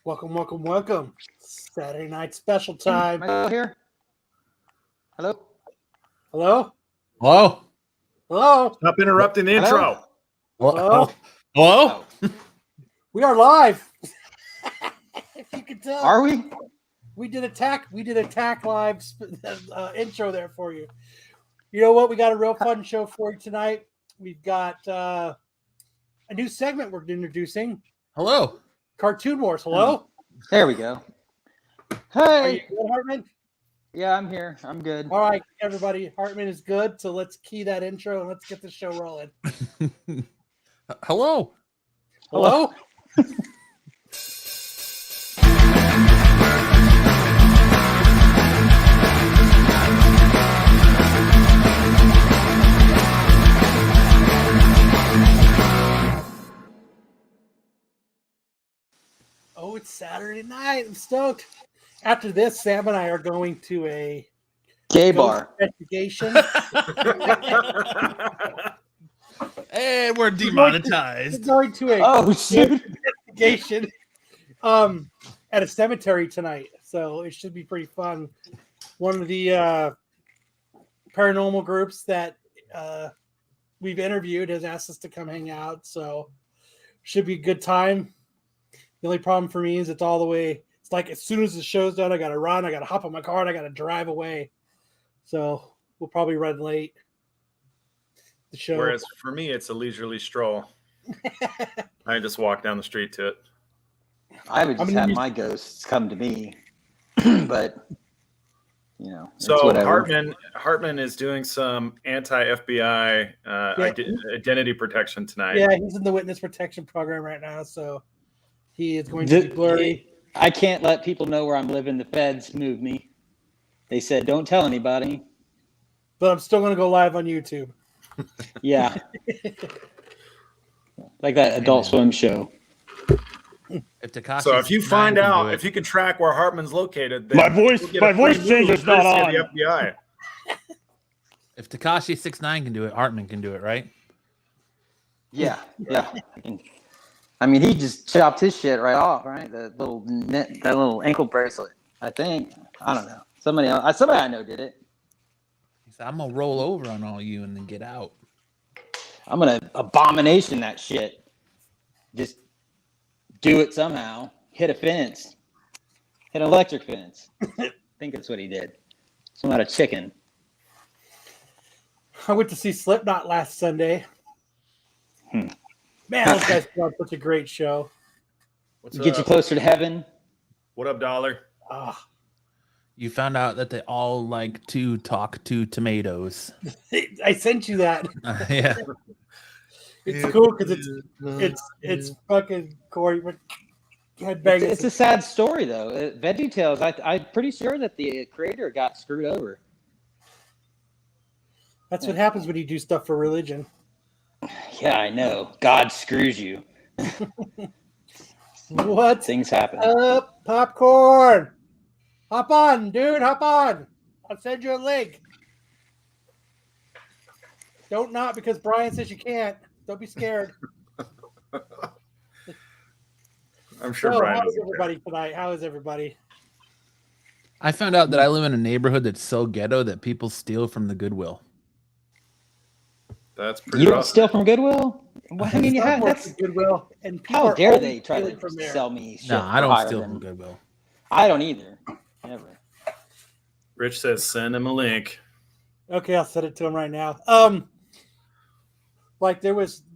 Welcome, welcome, welcome. Saturday night special time. Am I still here? Hello? Hello? Hello? Hello? Stop interrupting the Hello? intro. Hello? Hello? We are live. If you can tell. Are we? We did attack live intro there for you. You know what? We got a real fun show for you tonight. We've got a new segment we're introducing. Hello? Cartoon Wars. Hello? There we go. Are you Hey. good, Hartman? Yeah, I'm here. I'm good. All right, everybody. Hartman is good. So let's key that intro and let's get the show rolling. Hello? Hello? Oh, it's Saturday night. I'm stoked. After this, Sam and I are going to a Gay ghost bar. investigation. Hey, we're We're demonetized. going to a Oh, shit. investigation at a cemetery tonight. So it should be pretty fun. One of the paranormal groups that we've interviewed has asked us to come hang out. So should be a good time. The only problem for me is it's all the way. It's like as soon as the show's done, I got to run. I got to hop on my car and I got to drive away. So we'll probably run late. The show. Whereas for me, it's a leisurely stroll. I just walk down the street to it. I would just gonna have use- my ghosts come to me. But, you know. it's So whatever. Hartman is doing some anti-FBI identity protection tonight. Yeah, he's in the witness protection program right now, so he is going to be blurry. I can't let people know where I'm living. The feds moved me. They said, don't tell anybody. But I'm still going to go live on YouTube. Yeah. Like that Adult Swim show. If Takashi So if you find out, if you you can track where Hartman's located, then My voice you'll get a changer's free move not courtesy of on. the FBI. if Takashi 6ix9ine can do it, Hartman can do it, right? Yeah. Yeah. I mean, he just chopped his shit right off, right? That little ankle bracelet. I think. I don't know. Somebody I know did it. He said, I'm gonna roll over on all you and then get out. I'm gonna abomination that shit. Just do it somehow. Hit a fence. Hit an electric fence. I think that's what he did. Some out of chicken. I went to see Slipknot last Sunday. Man, those guys put on such a great show. What's Get you up? closer to heaven. What up, Dollar? Ah, You found out that they all like to talk to tomatoes. I sent you that. Yeah. It's cool because it's fucking Corey. Headbanging. It's a sad story though. Veggie Tales. I'm pretty sure that the creator got screwed over. That's what happens when you do stuff for religion. Yeah, I know. God screws you. What? Things happen. Up, popcorn. Hop on, dude. Hop on. I'll send you a link. Don't not because Brian says you can't. Don't be scared. I'm sure So, Brian how is doesn't care. everybody tonight? How is everybody? I found out that I live in a neighborhood that's so ghetto that people steal from the Goodwill. That's pretty You don't rough. steal from Goodwill? Well, I mean, Some work that's at Goodwill, and people how are dare always they try stealing to from there. sell me shit? No, I for don't higher steal than- from Goodwill. I don't either. Never. Rich says send him a link. Okay, I'll send it to him right now. Like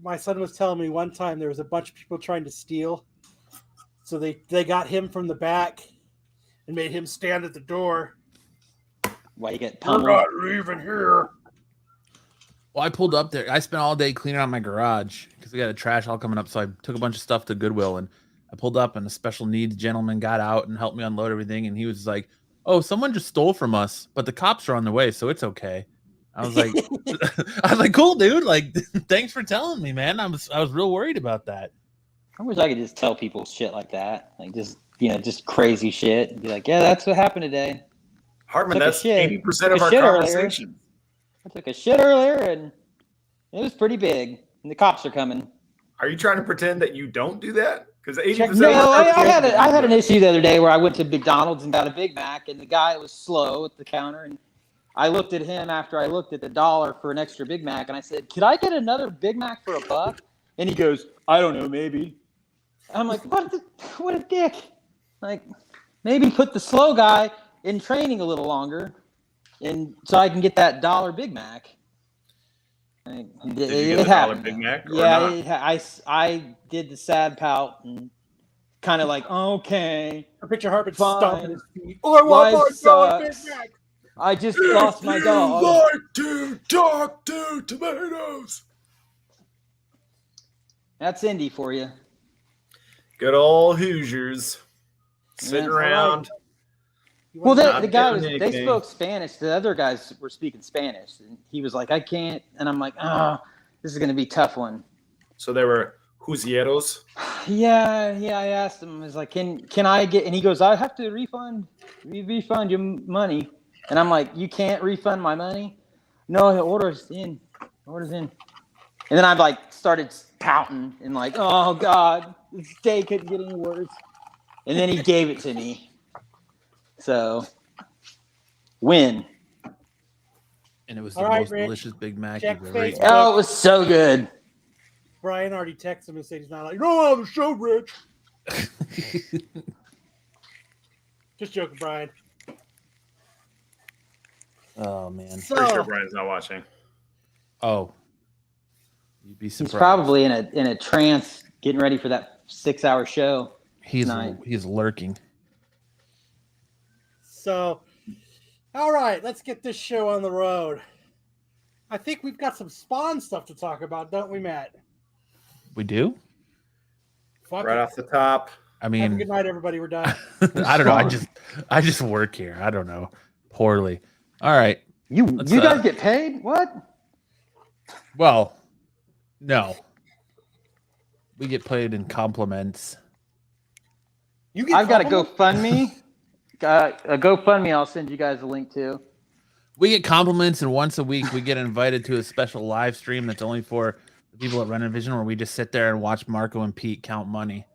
my son was telling me one time there was a bunch of people trying to steal, so they got him from the back and made him stand at the door. Why you get I'm pummeled? not leaving here. Well, I pulled up there. I spent all day cleaning out my garage because we got a trash haul coming up. So I took a bunch of stuff to Goodwill and I pulled up and a special needs gentleman got out and helped me unload everything. And he was like, "Oh, someone just stole from us, but the cops are on the way, so it's okay." I was like, "Cool, dude. Like, thanks for telling me, man. I was real worried about that." I wish I could just tell people shit like that. Like just crazy shit. And be like, yeah, that's what happened today. Hartman, Took a that's shit. 80% of Took a our shit earlier. conversation. I took a shit earlier and it was pretty big. And the cops are coming. Are you trying to pretend that you don't do that? Because 80% No, of I had an issue the other day where I went to McDonald's and got a Big Mac, and the guy was slow at the counter, and I looked at him after I looked at the dollar for an extra Big Mac, and I said, "Could I get another Big Mac for $1?" And he goes, "I don't know, maybe." I'm like, what a dick. Like, maybe put the slow guy in training a little longer, and so I can get that $1 Big Mac. Like, Did you get a $1 Big Mac? Yeah, I did the sad pout and kind of like, okay. I picture Hartman Fine. stomping his feet. Oh, I want Life my Big sucks. Mac. I just lost my dog. Like to talk to tomatoes. That's Indy for you. Good old Hoosiers sitting Yeah. around. Well, Not the guy getting they anything. spoke Spanish. The other guys were speaking Spanish, and he was like, "I can't," and I'm like, "Oh, this is gonna be a tough one." So they were Hoosieros. Yeah. I asked him, I was like, "Can I get?" And he goes, "I have to refund your money," and I'm like, "You can't refund my money." No, the order's in. And then I like started pouting and like, "Oh God, this day couldn't get any worse." And then he gave it to me. So, win. And it was All the right, most Rich. delicious Big Mac Check you've ever eaten. Facebook. Oh, it was so good. Brian already texted him and said he's not like, "You're not on the show, Rich." Just joking, Brian. Oh man. Pretty So, sure Brian's not watching. Oh. You'd be He's surprised. probably in a trance, getting ready for that 6-hour show. He's tonight. lurking. So, all right, let's get this show on the road. I think we've got some Spawn stuff to talk about, don't we, Matt? We do? Fuck Right it. off the top. I Have a mean, good night, everybody. We're done. I don't know. I just work here. I don't know. Poorly. All right. You Let's, guys get paid? What? Well, no. We get paid in compliments. You get I've got a compliments? GoFundMe. Got a GoFundMe. I'll send you guys a link to. We get compliments, and once a week we get invited to a special live stream that's only for the people at Renovision, where we just sit there and watch Marco and Pete count money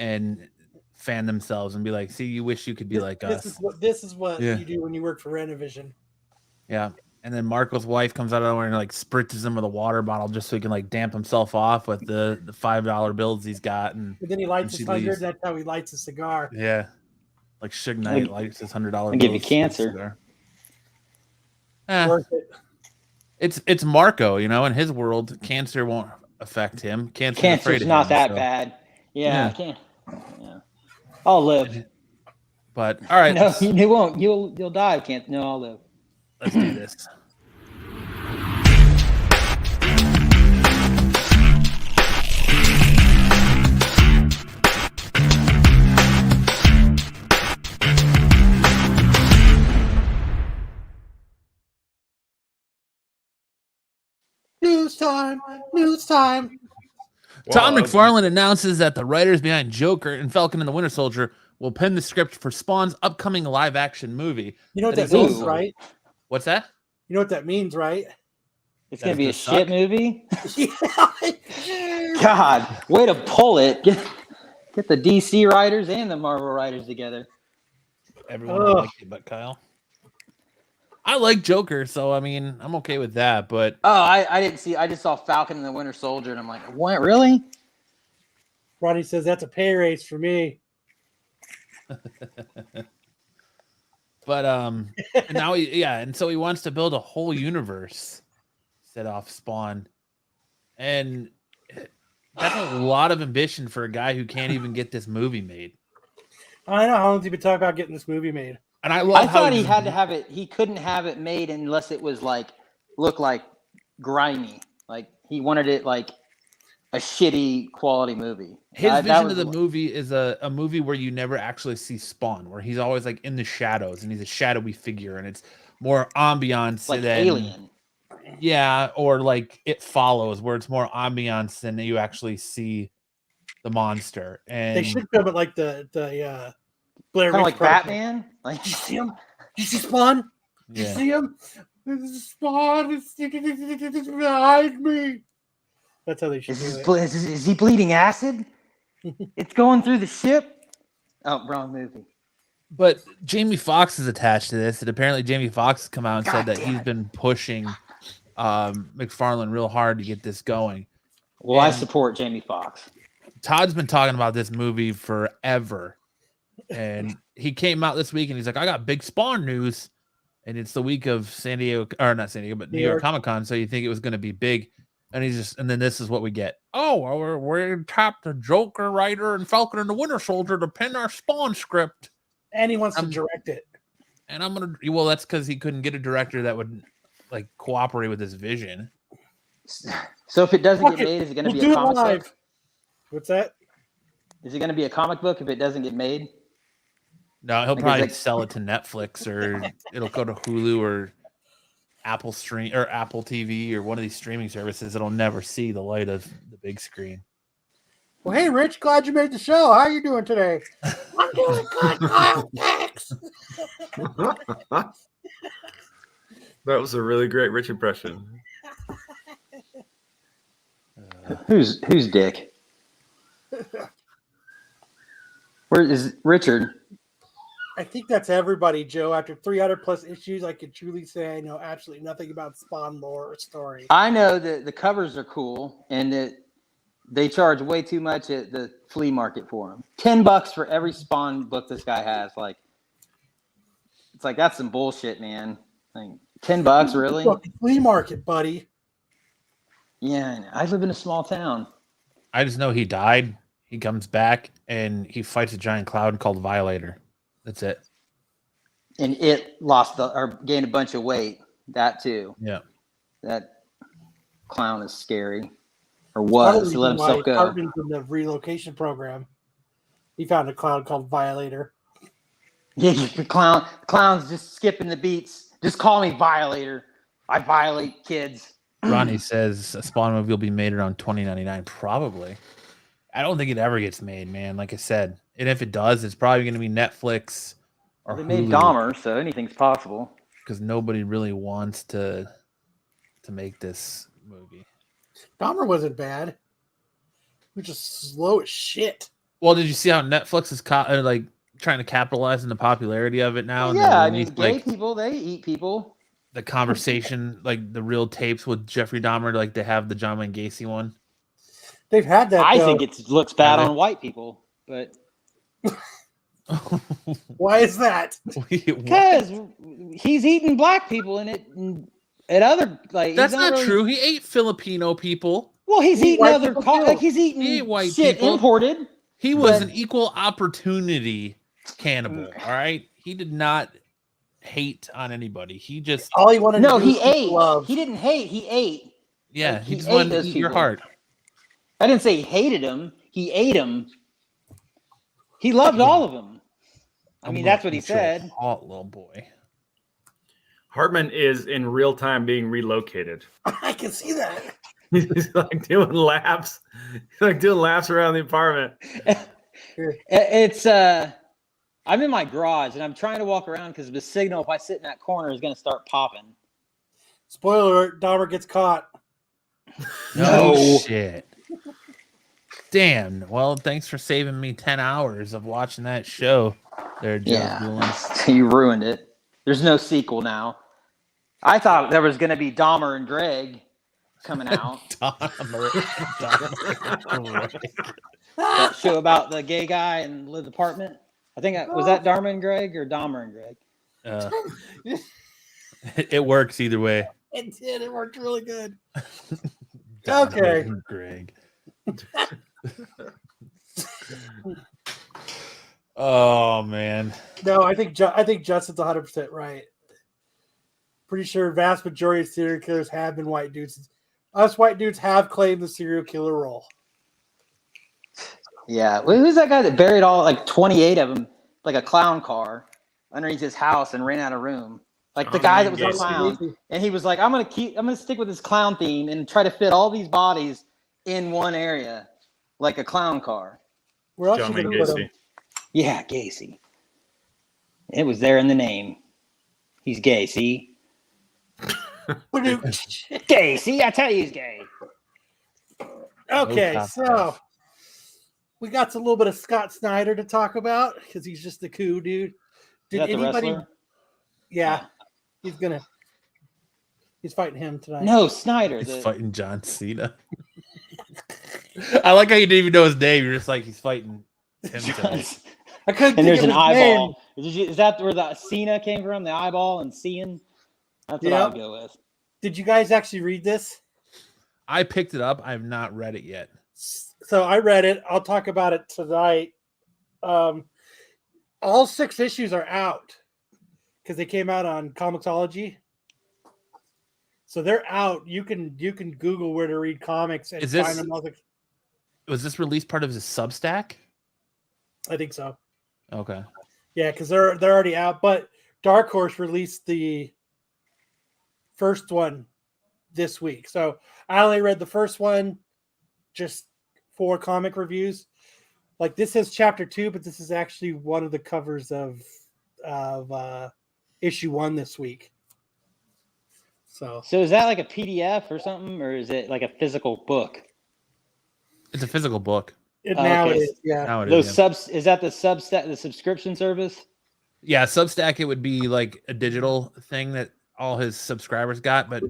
and fan themselves and be like, "See, you wish you could be like us." This is what Yeah. you do when you work for Renovision. Yeah. And then Marco's wife comes out of nowhere and like spritzes him with a water bottle just so he can like damp himself off with the $5 bills he's got. And But then he lights And his she 100. leaves. That's how he lights a cigar. yeah, like Suge Knight lights his $100 I'll give you bills. cancer. Worth it. It's Marco, you know, in his world, cancer won't affect him. Cancer's afraid Cancer's of not him, that so- bad. Yeah, Yeah. I can't. Yeah. I'll live. But all right, No, you won't. You'll die. Can't. No, I'll live. let's do this. News time. News time. Todd Well, McFarlane announces that the writers behind Joker and Falcon and the Winter Soldier will pen the script for Spawn's upcoming live-action movie. You know what That that is means, also- right? What's that? You know what that means, right? It's That gonna is be a gonna shit suck. movie. Yeah. God, way to pull it. Get the DC writers and the Marvel writers together. Everyone Ugh. liked it but Kyle. I like Joker, so I mean, I'm okay with that, but Oh, I didn't see. I just saw Falcon and the Winter Soldier, and I'm like, what? Really? Ronnie says that's a pay raise for me. and now and so he wants to build a whole universe set off Spawn. And that's a lot of ambition for a guy who can't even get this movie made. I know how long has he been talking about getting this movie made? And I love I how thought he had to have it. He couldn't have it made unless it was like look like grimy. Like he wanted it like a shitty quality movie. his That vision was of the movie is a movie where you never actually see Spawn, where he's always like in the shadows and he's a shadowy figure, and it's more ambiance like than Alien. Yeah, or like It Follows, where it's more ambiance than you actually see the monster. And They should film it like the Blair Kind of Witch like Project. Batman. Like Did you see him? Did you see Spawn? Did you yeah. see him? This is Spawn is behind me. That's how they should do it. is he bleeding acid? It's going through the ship. Oh, wrong movie. But Jamie Foxx is attached to this, and apparently Jamie Foxx has come out and said that he's been pushing McFarlane real hard to get this going. Well, I support Jamie Foxx. Todd's been talking about this movie forever, and he came out this week and he's like, I got big Spawn news, and it's the week of San Diego, or not San Diego, but New York Comic-Con, so you think it was going to be big, and and then this is what we get. Oh, well, we're tapped the Joker writer and Falcon and the Winter Soldier to pen our Spawn script. And he wants to direct it. And well, that's because he couldn't get a director that would like cooperate with his vision. So if it doesn't get made, is it going to be a comic book? What's that? Is it going to be a comic book if it doesn't get made? No, he'll probably sell it to Netflix, or it'll go to Hulu or Apple TV or one of these streaming services that'll never see the light of the big screen. Well, hey, Rich, glad you made the show. How are you doing today? I'm doing good, Kyle. Thanks. That was a really great Rich impression. Who's Dick? Where is Richard? I think that's everybody, Joe. After 300 plus issues, I can truly say I know absolutely nothing about Spawn lore or story. I know that the covers are cool and that they charge way too much at the flea market for them. $10 for every Spawn book this guy has. Like, it's like, that's some bullshit, man. Like, $10, really? Flea market, buddy. Yeah, I live in a small town. I just know he died. He comes back and he fights a giant cloud called Violator. That's it. And it gained a bunch of weight. That too. Yeah. That clown is scary. Or was. He let himself go. In the relocation program, he found a clown called Violator. Yeah, the clown's just skipping the beats. Just call me Violator. I violate kids. Ronnie says a Spawn movie will be made around 2099. Probably. I don't think it ever gets made, man. Like I said, and if it does, it's probably going to be Netflix or they made Hulu, Dahmer, so anything's possible. Because nobody really wants to make this movie. Dahmer wasn't bad. It was just slow as shit. Well, did you see how Netflix is trying to capitalize on the popularity of it now? Yeah, I mean, gay people, they eat people. The conversation, like the real tapes with Jeffrey Dahmer, like they have the John Wayne Gacy one. They've had that. I think it looks bad on white people, but why is that? Because he's eating black people in it, and other that's not true. He ate Filipino people. Well, he's eating other he's eating white shit people. Imported. He was an equal opportunity cannibal. All right, he did not hate on anybody. He just all he wanted. No, he ate. He didn't hate. He ate. Yeah, he just wanted to eat your heart. I didn't say he hated him. He ate him. He loved all of them. I mean, that's what he said. Hot little boy. Hartman is in real time being relocated. I can see that. He's like doing laps. He's like doing laps around the apartment. It's I'm in my garage and I'm trying to walk around because the signal, if I sit in that corner, is going to start popping. Spoiler alert, Dahmer gets caught. No shit. Damn. Well, thanks for saving me 10 hours of watching that show. There, you ruined it. There's no sequel now. I thought there was going to be Dahmer and Greg coming out. That show about the gay guy in Liv's apartment. I think was that Dahmer and Greg or Dahmer and Greg? It works either way. It did. It worked really good. Okay. Greg. Oh man. No, I think Justin's 100% right. Pretty sure vast majority of serial killers have been white dudes. Us white dudes have claimed the serial killer role. Yeah. Who's that guy that buried all 28 of them like a clown car underneath his house and ran out of room? Like the guy that was a clown, and he was like, I'm gonna stick with this clown theme and try to fit all these bodies in one area, like a clown car. Where else you gonna put him? Yeah, Gacy. It was there in the name. He's gay, see? Gay, see? I tell you he's gay. Okay, so we got a little bit of Scott Snyder to talk about because he's just a cool dude. Did Is that the anybody? wrestler? Yeah, he's fighting him tonight. No, Snyder. He's fighting John Cena. I like how you didn't even know his name. You're just like, he's fighting him tonight. I couldn't. And think there's of an his eyeball. name. Is that where the Cena came from? The eyeball and seeing? That's what I would go with. Did you guys actually read this? I picked it up. I have not read it yet. So I read it. I'll talk about it tonight. All 6 issues are out because they came out on Comixology. So they're out. You can Google where to read comics and find them. Was this release part of his Substack? I think so. Okay. Yeah, because they're already out. But Dark Horse released the first one this week. So I only read the first one just for comic reviews. Like this is chapter 2, but this is actually one of the covers of issue 1 this week. So is that like a PDF or something, or is it like a physical book? It's a physical book. Now it is, yeah. Now it Those is, subs is that the Substack, the subscription service? yeah. Substack, it would be like a digital thing that all his subscribers got, but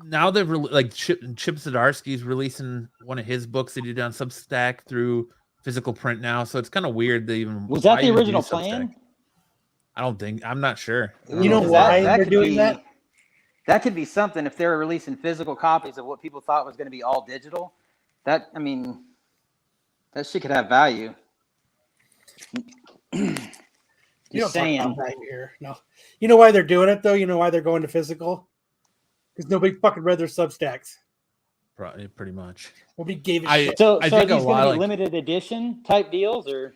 now they've like Chip Zdarsky's releasing one of his books that he did on Substack through physical print now, so it's kind of weird. They even Was that the even original use plan? Substack. I don't think. I'm not sure. You know why they're doing that? That could be something if they were releasing physical copies of what people thought was going to be all digital. That shit could have value. You don't Just saying. talk about that here. No. You know why they're doing it though? You know why they're going to physical? Because nobody fucking read their Substacks. Pretty much. Nobody gave a shit. So I are think these going to be like, limited edition type deals, or?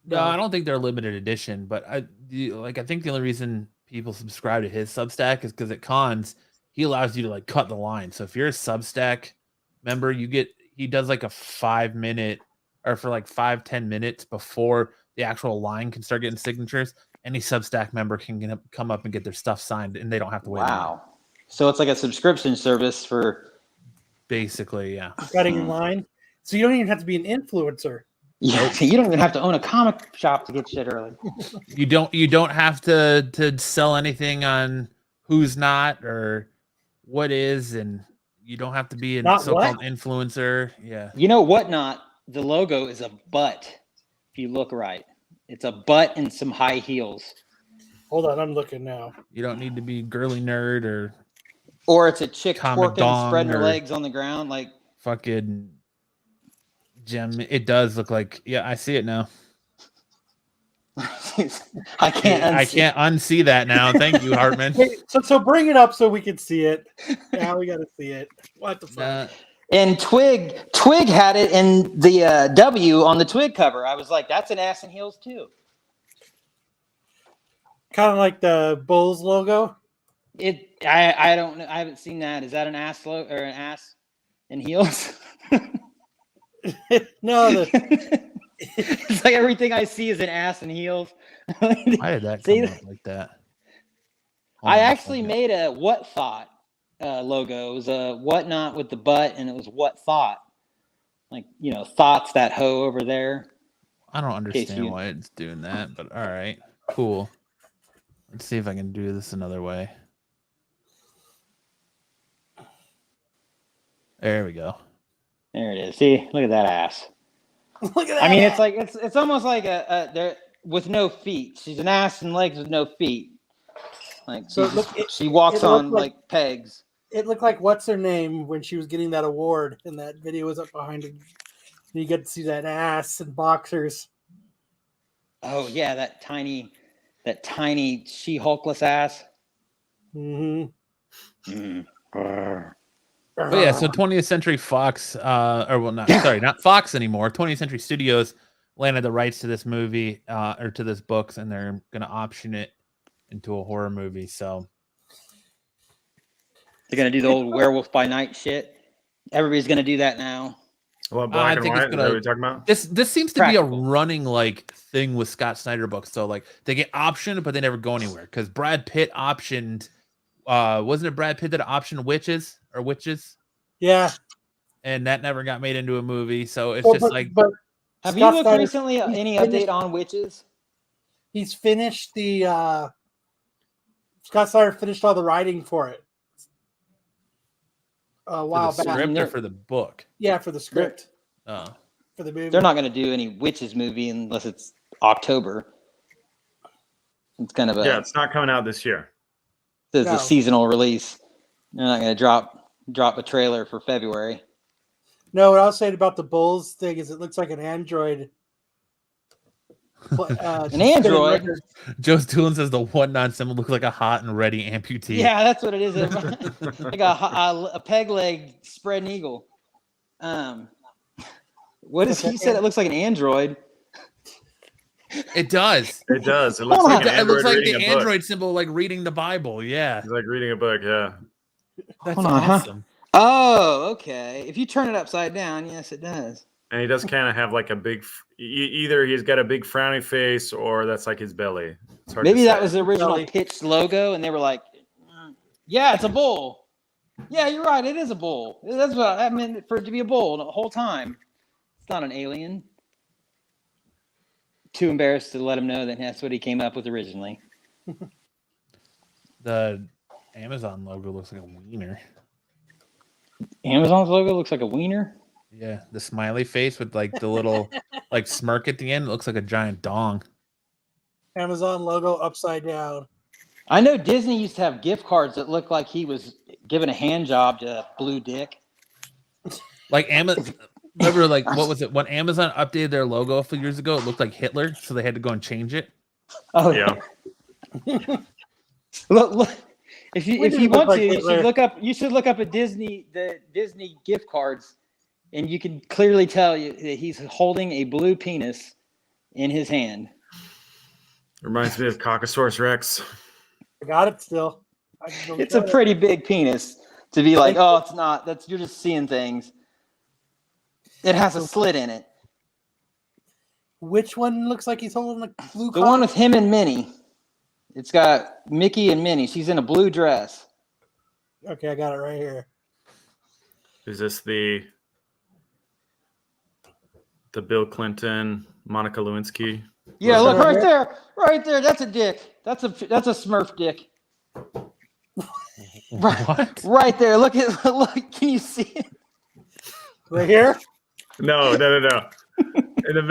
No, I don't think they're limited edition, but I think the only reason people subscribe to his Substack is because at cons he allows you to like cut the line. So if you're a Substack member, he does like a 5-minute or for like 5-10 minutes before the actual line can start getting signatures. Any Substack member can come up and get their stuff signed, and they don't have to wait. Wow. So it's like a subscription service for basically, yeah. Cutting in line. So you don't even have to be an influencer. Yeah, you don't even have to own a comic shop to get shit early. You don't have to sell anything on who's not or what is, and you don't have to be a so-called influencer. Yeah. You know what not? The logo is a butt. If you look right. It's a butt and some high heels. Hold on, I'm looking now. You don't need to be girly nerd or it's a chick Comic twerking and spreading her legs on the ground like fucking gem. It does look like, yeah, I see it now. I can't unsee that now. Thank you, Hartman. Hey, so bring it up so we can see it. Now we got to see it. What the fuck? And Twig had it in the W on the Twig cover. I was like, that's an ass and heels too. Kind of like the Bulls logo. I don't know. I haven't seen that. Is that an ass or an ass and heels? No, it's like everything I see is an ass and heels. Why did that come up like that? I actually made a what thought logo. It was a whatnot with the butt, and it was what thought. Like, thoughts that hoe over there. I don't understand why it's doing that, but all right, cool. Let's see if I can do this another way. There we go. There it is. See, look at that ass. Look at that. I mean, it's like it's almost like there with no feet. She's an ass and legs with no feet. Like she walks on like pegs. It looked like what's her name when she was getting that award, and that video was up behind her. You get to see that ass and boxers. Oh yeah, that tiny She-Hulkless ass. Mm-hmm. But yeah, so 20th Century Fox, not Fox anymore. 20th Century Studios landed the rights to this movie or to this books, and they're going to option it into a horror movie. So they're going to do the old Werewolf by Night shit. Everybody's going to do that now. What, black and white? Is that what you're talking about? This seems to be a running thing with Scott Snyder books. So they get optioned, but they never go anywhere because Brad Pitt optioned. Wasn't it Brad Pitt that optioned Witches? Yeah. and that never got made into a movie. So it's Well, just like, but Have Scott you looked Snyder, recently he's any finished- update on witches? He's finished the Scott Snyder finished all the writing for it a for while the back. script or They're- for the book. Yeah, for the script Oh, for the movie. They're not going to do any witches movie unless it's October. It's kind of Yeah, it's not coming out this year. it's No. a seasonal release. They're not going to drop a trailer for February. No, what I was saying about the Bulls thing is it looks like an android. An android? records. Joe's Doolin says the whatnot symbol looks like a hot and ready amputee. Yeah, that's what it is. Like a peg leg spread eagle. What is he said? It looks like an android. It does. It does. It looks Hold like on. an It looks android like reading the a book. android symbol, like reading the Bible. Yeah, It's like reading a book. Yeah. that's Hold on, huh? awesome. Oh, okay. If you turn it upside down, yes, it does. And he does kind of have like a big, either he's got a big frowny face or that's like his belly. It's hard Maybe to that say. was the original Belly. pitched logo, and they were like, "Yeah, it's a bull." Yeah, you're right. It is a bull. That's what I meant for it to be a bull the whole time. It's not an alien. Too embarrassed to let him know that that's what he came up with originally. The Amazon logo looks like a wiener. Amazon's logo looks like a wiener. Yeah, the smiley face with like the little like smirk at the end looks like a giant dong. Amazon logo upside down. I know Disney used to have gift cards that looked like he was giving a hand job to Blue Dick. Like Amazon. Remember, like what was it when Amazon updated their logo a few years ago? It looked like Hitler, so they had to go and change it. Oh Yeah. Look. If We you didn't want look to, like Hitler. you should look up the Disney gift cards, and you can clearly tell you that he's holding a blue penis in his hand. Reminds me of Caucasaurus Rex. I got it still. I can go It's a get it. pretty big penis to be like, oh, it's not. That's you're just seeing things. It has a slit in it. Which one looks like he's holding a blue The one with him and Minnie. It's got Mickey and Minnie. She's in a blue dress. Okay, I got it right here. Is this the Bill Clinton, Monica Lewinsky? Yeah, Was look that right right there. Right there. That's a dick. That's a Smurf dick. What? Right there. Look. Can you see it? Right here? No. In the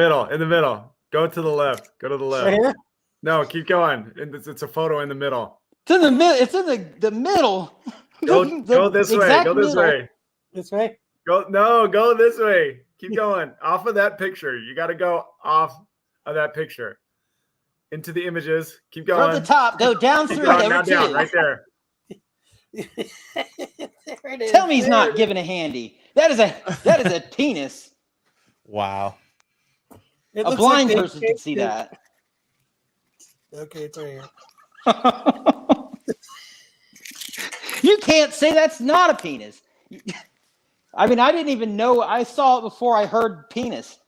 middle. Go to the left. Go to the left. Right here? No, keep going. It's a photo in the middle. It's in the middle. It's in the middle. Go this way. exact Go this middle. way. This way? Go this way. Keep going. Off of that picture. You got to go off of that picture. Into the images. Keep From going. the top, go down Keep through going. there. Now down. Right there. There it is. Tell me he's There not it giving a handy. That is a penis. Wow. is. It A looks blind like they person can changed see it. that. Okay, it's right here. You can't say that's not a penis. I mean, I didn't even know. I saw it before I heard penis.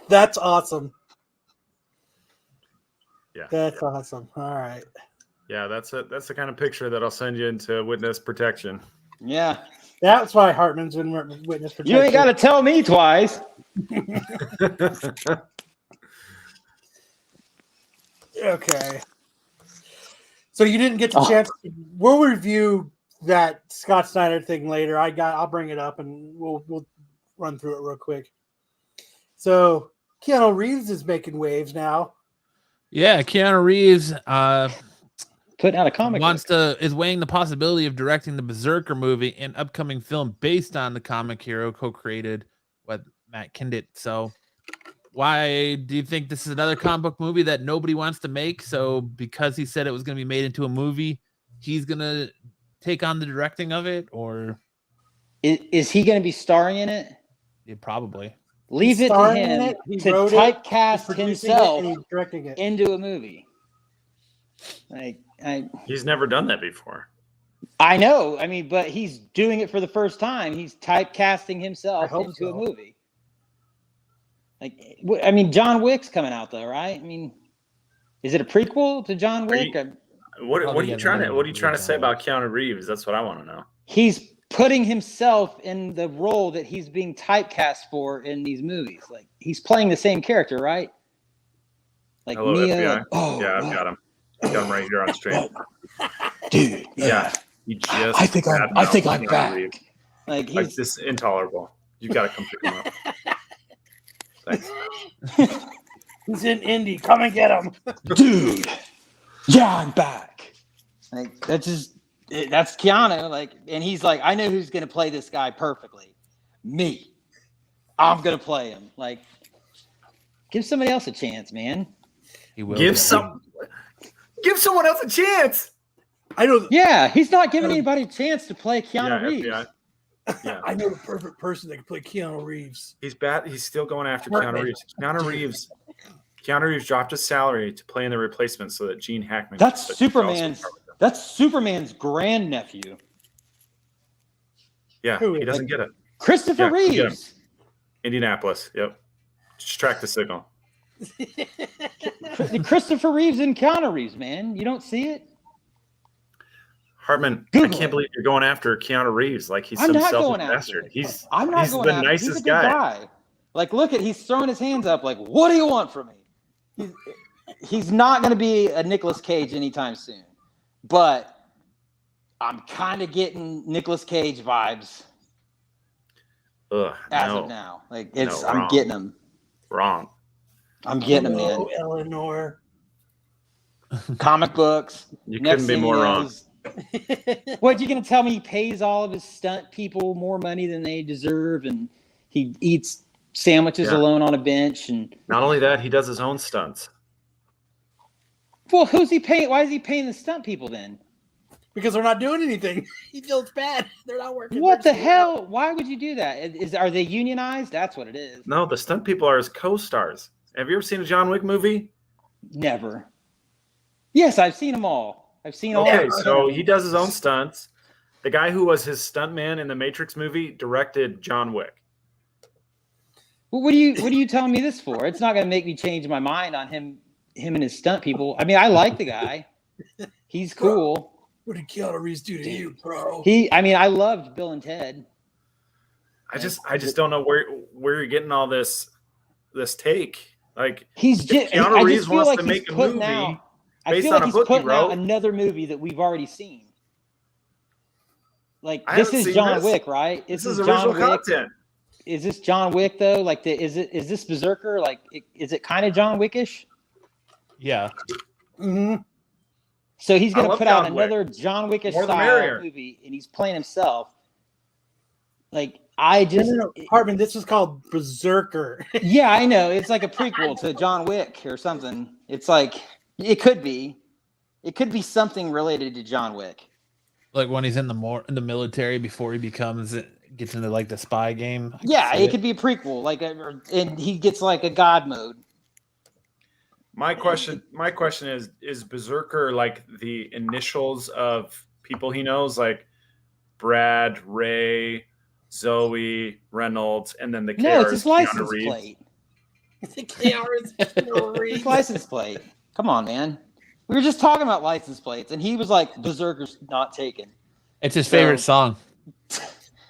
That's awesome. Yeah. That's awesome. All right. Yeah, that's the kind of picture that I'll send you into witness protection. Yeah. That's why Hartman's in witness protection. You ain't got to tell me twice. Okay. So you didn't get the Oh. chance. We'll review that Scott Snyder thing later. I'll bring it up and we'll run through it real quick. So Keanu Reeves is making waves now. Yeah, Keanu Reeves Putting out a comic. is weighing the possibility of directing the Berserker movie, an upcoming film based on the comic hero co-created with Matt Kindit. So why do you think this is another comic book movie that nobody wants to make? So because he said it was going to be made into a movie, he's going to take on the directing of it, or Is he going to be starring in it? yeah, probably. Leave He's it to starring in him it, he to wrote it, typecast He's producing it himself and he's directing it. into a movie. He's never done that before. I know. I mean, but he's doing it for the first time. He's typecasting I himself hope into a so. movie. I mean, John Wick's coming out though, right? I mean, is it a prequel to John Wick? What are Probably you get trying another to what are you trying to say John Wick. about Keanu Reeves? That's what I want to know. He's putting himself in the role that he's being typecast for in these movies. Like he's playing the same character, right? Like Hello, Mia. FBI. Like, oh, yeah, I've got him. I've got him right here on stream. dude. Yeah, he just. I think I'm Keanu back. Reeves. Like Like he's this is intolerable. You got to come pick him up. Thanks. He's in Indy. Come and get him. dude. Yeah, I'm back. Like that's Keanu. Like, and he's like, I know who's gonna play this guy perfectly. Me. I'm gonna play him. Like, give somebody else a chance, man. He will. Give someone else a chance. I know. Yeah, he's not giving anybody a chance to play Keanu Yeah, Reeves. FBI. Yeah, I know the perfect person that can play Keanu Reeves. he's bad. He's still going after Hartman. Keanu Reeves. Keanu Reeves dropped his salary to play in the replacement so that Gene Hackman. could That's switch Superman's. to Charles. That's Superman's grandnephew, Yeah, Who? he doesn't get it. Christopher Yeah, go get him. Reeves. Indianapolis. Yep. Just track the signal. Christopher Reeves and Keanu Reeves, man. You don't see it? Hartman, Google I can't it. believe you're going after Keanu Reeves like he's I'm some not selfish going after bastard. it. He's I'm not he's going the after it. He's a nicest good guy. guy. Like, look at he's throwing his hands up. Like, what do you want from me? He's not going to be a Nicolas Cage anytime soon. But I'm kind of getting Nicolas Cage vibes Ugh, as no, of now. Like, No, I'm wrong. getting them. wrong. I'm getting them, man. Hello, Eleanor. Comic books. You Next couldn't be thing more he wrong. knows- What, you gonna tell me he pays all of his stunt people more money than they deserve, and he eats sandwiches Yeah. alone on a bench? And Not only that, he does his own stunts. well, who's he paying? Why is he paying the stunt people then? Because they're not doing anything. He feels bad. They're not working. What They're the just- hell? Why would you do that? Are they unionized? That's what it is. No, the stunt people are his co-stars. Have you ever seen a John Wick movie? Never. Yes, I've seen them all. I've seen all. Okay, of them. so he does his own stunts. The guy who was his stuntman in the Matrix movie directed John Wick. Well, what are you telling me this for? It's not going to make me change my mind on him and his stunt people. I mean, I like the guy. He's cool. What did Keanu Reeves do to you, bro? I loved Bill and Ted. I just don't know where you're getting all this take. Like He's if just. Keanu I Reeves just feel wants like to he's make a putting movie out. I based feel on like a he's book he putting out wrote. another movie that we've already seen. Like I this haven't is seen John this. Wick, right? This This is is original John Wick. content. Is this John Wick though? Like, is this Berserker? Like, is it kind of John Wickish? Yeah. Mm-hmm. So he's going I to love put out John Wick. another John Wickish More the style merrier. movie, and he's playing himself. Like, I just, No. Hartman, this was called Berserker. yeah, I know. It's like a prequel to John Wick or something. It's like, it could be something related to John Wick. Like when he's in the military before he gets into like the spy game. Yeah, it could be a prequel. Like, and he gets like a god mode. My question is Berserker like the initials of people he knows, like Brad, Ray, Zoe, Reynolds, and then the KR No, it's is his Keanu license Reeves. plate. Keanu His license plate. Come on, man. We were just talking about license plates, and he was like, "Berserker's not taken." It's his favorite song.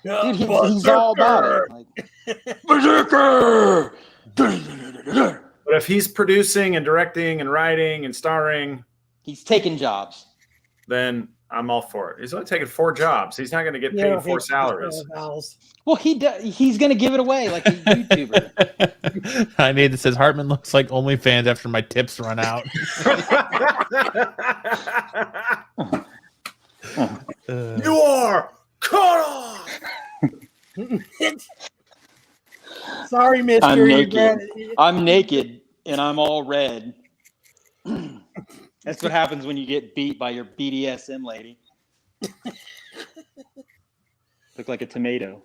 Dude, he's all about it. Like, Berserker. But if he's producing and directing and writing and starring, He's taking jobs. then I'm all for it. He's only taking 4 jobs. He's not going to get paid 4 salaries. Well, he's going to give it away like a YouTuber. I need that says Hartman looks like OnlyFans after my tips run out. You are cut off. Sorry, Mister. I'm naked. I'm naked and I'm all red. That's what happens when you get beat by your BDSM lady. Look like a tomato.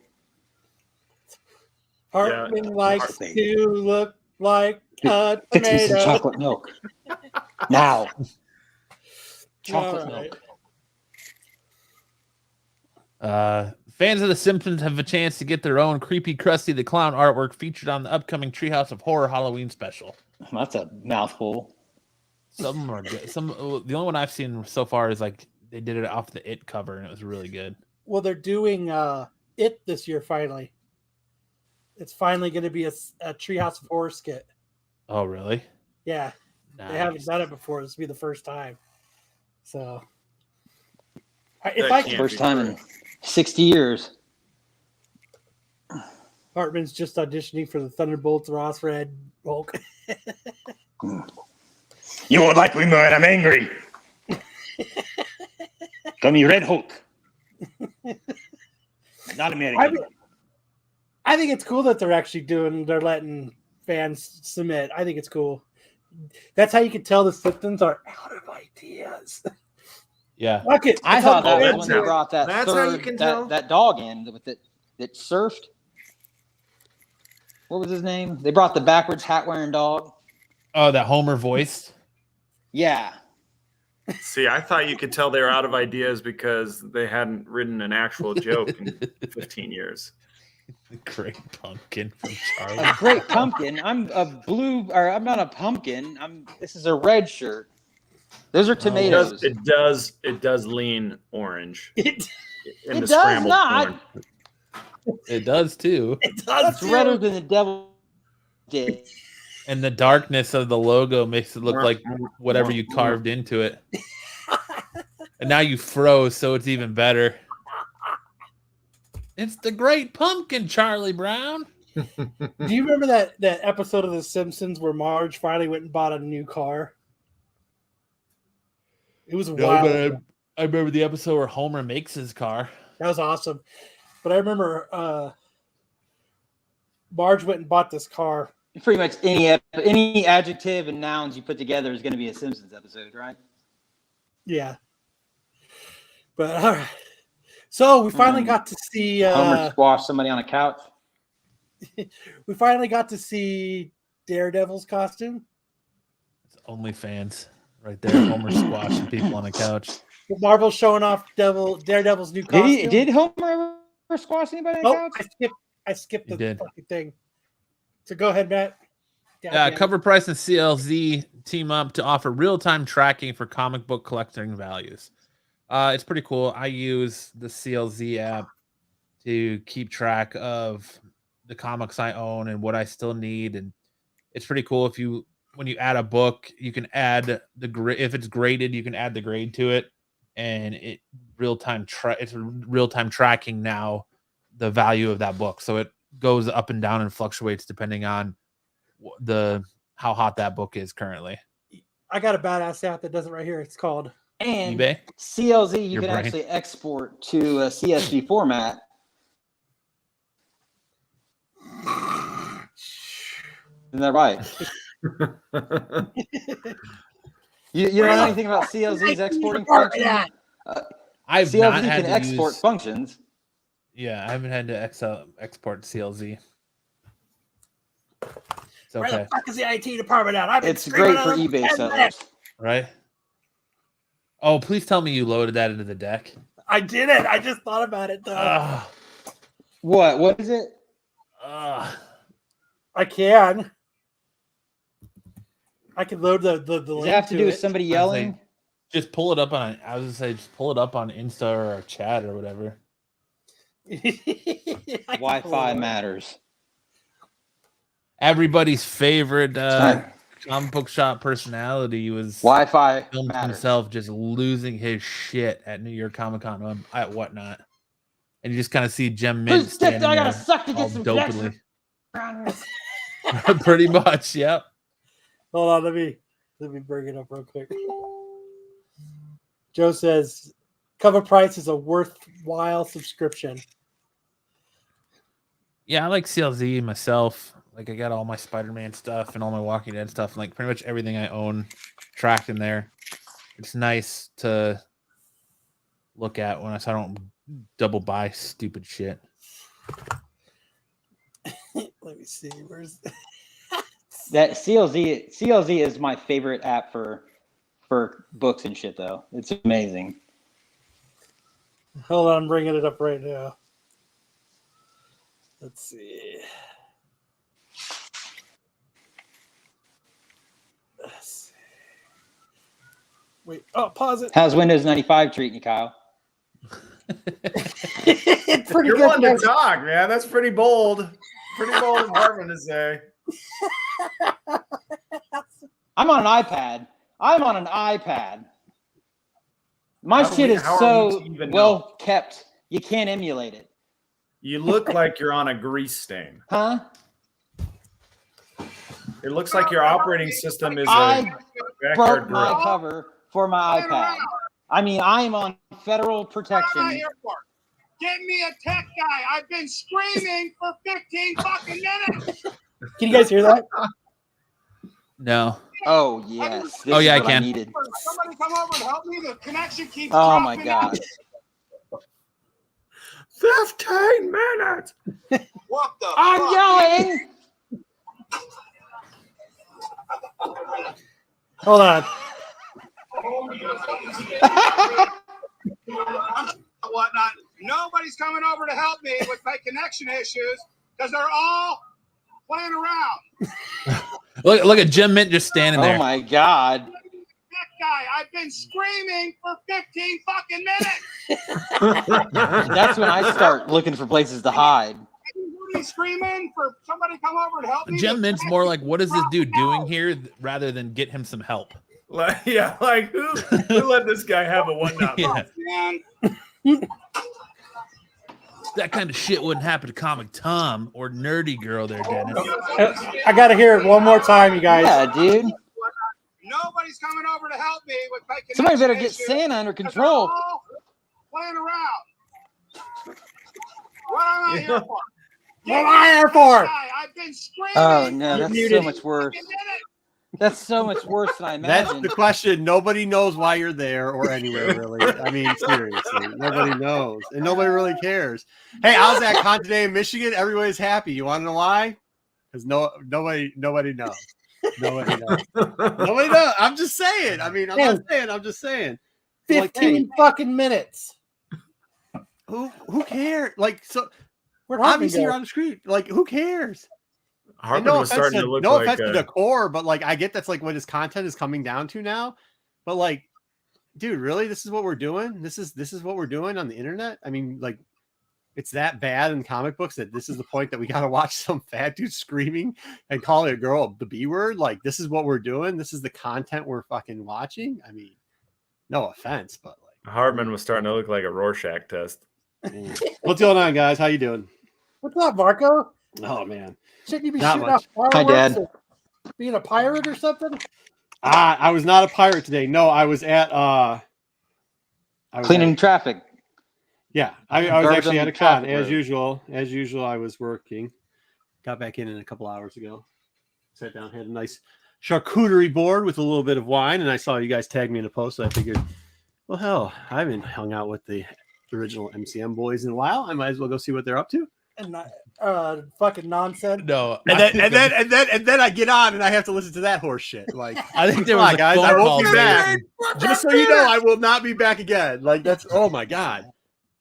Hartman likes to look like a Fix me some tomato. chocolate milk. Now. Chocolate All right. milk. Fans of The Simpsons have a chance to get their own creepy Krusty the Clown artwork featured on the upcoming Treehouse of Horror Halloween special. That's a mouthful. Some of them are good. The only one I've seen so far is like they did it off the It cover and it was really good. Well, they're doing it this year finally. It's finally going to be a Treehouse of Horror skit. Oh, really? Yeah, Nice. they haven't done it before. This will be the first time. So, First time in 60 years. Hartman's just auditioning for the Thunderbolts, Ross Red, Hulk. You won't like me when I'm angry. Call me Red Hulk. Not American. I think it's cool that they're letting fans submit. I think it's cool. That's how you can tell the Simpsons are out of ideas. Yeah. Fuck it. I thought that was when they brought that That's how you can tell. that dog in that surfed. What was his name? They brought the backwards hat wearing dog. Oh, that Homer voice. Yeah. See, I thought you could tell they were out of ideas because they hadn't written an actual joke in 15 years. The Great Pumpkin from Charlie. A great pumpkin. I'm not a pumpkin. This is a red shirt. Those are tomatoes. It does lean orange. It does not. Corn. It does too. It does. It's redder than the devil did. And the darkness of the logo makes it look like whatever you carved into it. And now you froze, so it's even better. It's the Great Pumpkin, Charlie Brown. Do you remember that episode of The Simpsons where Marge finally went and bought a new car? It was wild. I remember the episode where Homer makes his car. That was awesome. But I remember Marge went and bought this car. Pretty much any adjective and nouns you put together is going to be a Simpsons episode, right? Yeah. But all right. So we finally got to see Homer squash somebody on a couch. We finally got to see Daredevil's costume. It's OnlyFans right there. Homer squashing people on a couch. Marvel's showing off Daredevil's new costume. Did Homer ever squash anybody on a couch? I skipped the fucking thing. So go ahead, Matt. Cover Price and CLZ team up to offer real-time tracking for comic book collecting values. It's pretty cool. I use the CLZ app to keep track of the comics I own and what I still need, and it's pretty cool. When you add a book, you can add if it's graded, you can add the grade to it, and it's real-time tracking now the value of that book. So it goes up and down and fluctuates depending on how hot that book is currently. I got a badass app that does it right here. It's called eBay. CLZ you can actually export to a CSV format. Isn't that right? you don't know anything about CLZ's exporting function? CLZ can export functions. Yeah, I haven't had to export CLZ. It's okay. Where the fuck is the IT department at? It's great for eBay sellers. Right? Oh, please tell me you loaded that into the deck. I did it. I just thought about it, though. What is it? I can. I can load the Does link it have to do with it. somebody yelling? Just pull it up on. I was gonna say, just pull it up on Insta or chat or whatever. Wi-Fi matters. Everybody's favorite comic book shop personality was Wi-Fi filmed himself just losing his shit at New York Comic Con at whatnot, and you just kind of see Gem Mint standing there, gotta suck to get some dopely. Pretty much, yep. Hold on, let me bring it up real quick. Joe says Cover Price is a worthwhile subscription. Yeah, I like CLZ myself. Like, I got all my Spider-Man stuff and all my Walking Dead stuff, and like pretty much everything I own tracked in there. It's nice to look at so I don't double buy stupid shit. Let me see. Where's that CLZ is my favorite app for books and shit, though. It's amazing. Hold on, I'm bringing it up right now. Let's see. Wait, pause it. How's Windows 95 treating you, Kyle? It's pretty You're good. one to talk, man. That's pretty bold. Pretty bold of Hartman to say. I'm on an iPad. My shit is so well kept. You can't emulate it. You look like you're on a grease stain. Huh? It looks like your operating system is I broke backyard my grill. cover for my iPad. I mean, I'm on federal protection. Get me a tech guy. I've been screaming for 15 fucking minutes. Can you guys hear that? No. Oh, yes. Oh, yeah, I what can. Needed. Somebody come over and help me. The connection keeps Oh, my dropping out. God. 15 minutes. What the I'm fuck? yelling. Hold on. Whatnot. Nobody's coming over to help me with my connection issues because they're all playing around. Look at Jim Mint just standing there. Oh, my God. Tech guy, I've been screaming for 15 fucking minutes. That's when I start looking for places to hide. Everybody's screaming for somebody to come over and help me. Jim Mint's more like, what is this dude doing here, rather than get him some help. Like, yeah, like who let this guy have a one-knot? Yeah. Man, That kind of shit wouldn't happen to Comic Tom or Nerdy Girl there, Dennis. I got to hear it one more time, you guys. Yeah, dude. nobody's coming over to help me with my connection Somebody better get issues Santa under because control. they're all playing around. What am I here for? What am I here for? I've been screaming. Oh, no, that's muted. so much worse. That's so much worse than I That's imagined. the question. Nobody knows why you're there or anywhere, really. I mean, seriously, nobody knows, and nobody really cares. Hey, I was at Con today in Michigan. Everybody's happy. You want to know why? Because nobody knows. Nobody knows. Nobody knows. I'm just saying. I mean, I'm not saying. I'm just saying. 15 fucking minutes. Who cares? Like, so Where'd Hartman obviously go? you're on the street. Like, who cares? Hartman was starting to look no like offense to the core, but like I get that's like what his content is coming down to now. But like, dude, really, this is what we're doing. This is what we're doing on the internet. I mean, like, it's that bad in comic books that this is the point that we got to watch some fat dude screaming and calling a girl the B word. Like, this is what we're doing. This is the content we're fucking watching. I mean, no offense, but like Hartman was starting to look like a Rorschach test. what's going on, guys? How you doing? What's up, Marco? Oh man. Shouldn't you be Not shooting much. off Hi, fireworks Dad. or being a pirate or something? I was not a pirate today. No, I was at Cleaning traffic. Yeah, I was Garbage actually on at the a con traffic as road. usual. As usual, I was working. Got back in a couple hours ago. Sat down, had a nice charcuterie board with a little bit of wine, and I saw you guys tag me in a post. So I figured, well, hell, I haven't hung out with the original MCM boys in a while. I might as well go see what they're up to. And fucking nonsense. No, And then I get on and I have to listen to that horse shit. Like, I think there come was on, a guys, phone I call won't be back. made. Just so you know, I will not be back again. Like, that's oh my god.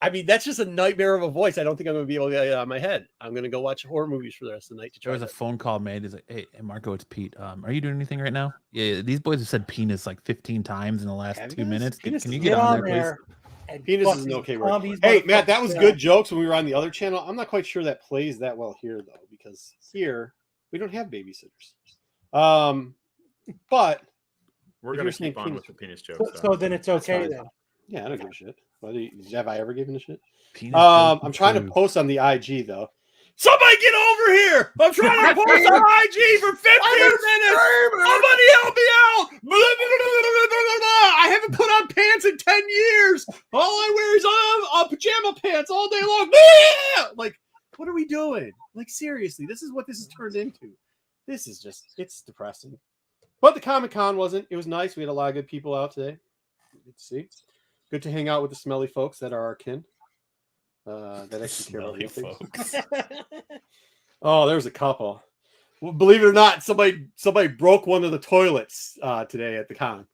I mean, that's just a nightmare of a voice. I don't think I'm going to be able to get it out of my head. I'm going to go watch horror movies for the rest of the night to try. There was a phone call made. He's like, hey, Marco, it's Pete. Are you doing anything right now? Yeah, these boys have said penis like 15 times in the last Have 2 you? minutes. Penis Can you is- get Get on on there, there. please? And Penis is an fucking okay calm word. these Hey, Matt, that was motherfuckers good down. jokes when we were on the other channel. I'm not quite sure that plays that well here, though, because here we don't have babysitters. But We're If gonna you're saying keep on penis- with the penis jokes. So then it's okay fine. then. yeah, I don't give a shit. Have I ever given a shit? Penis I'm trying to joke. post on the IG though. Somebody get over here! I'm trying to post on IG for 15 minutes. Somebody help me out! Blah, blah, blah, blah, blah. I haven't put on pants in 10 years. All I wear is pajama pants all day long. Blah! Like, what are we doing? Like, seriously, this is what this has turned into. This is just, it's depressing. But the Comic-Con wasn't. It was nice. We had a lot of good people out today. Good to see. Good to hang out with the smelly folks that are our kin. That actually care about real things. Oh, there's a couple. Well, believe it or not, somebody broke one of the toilets today at the con.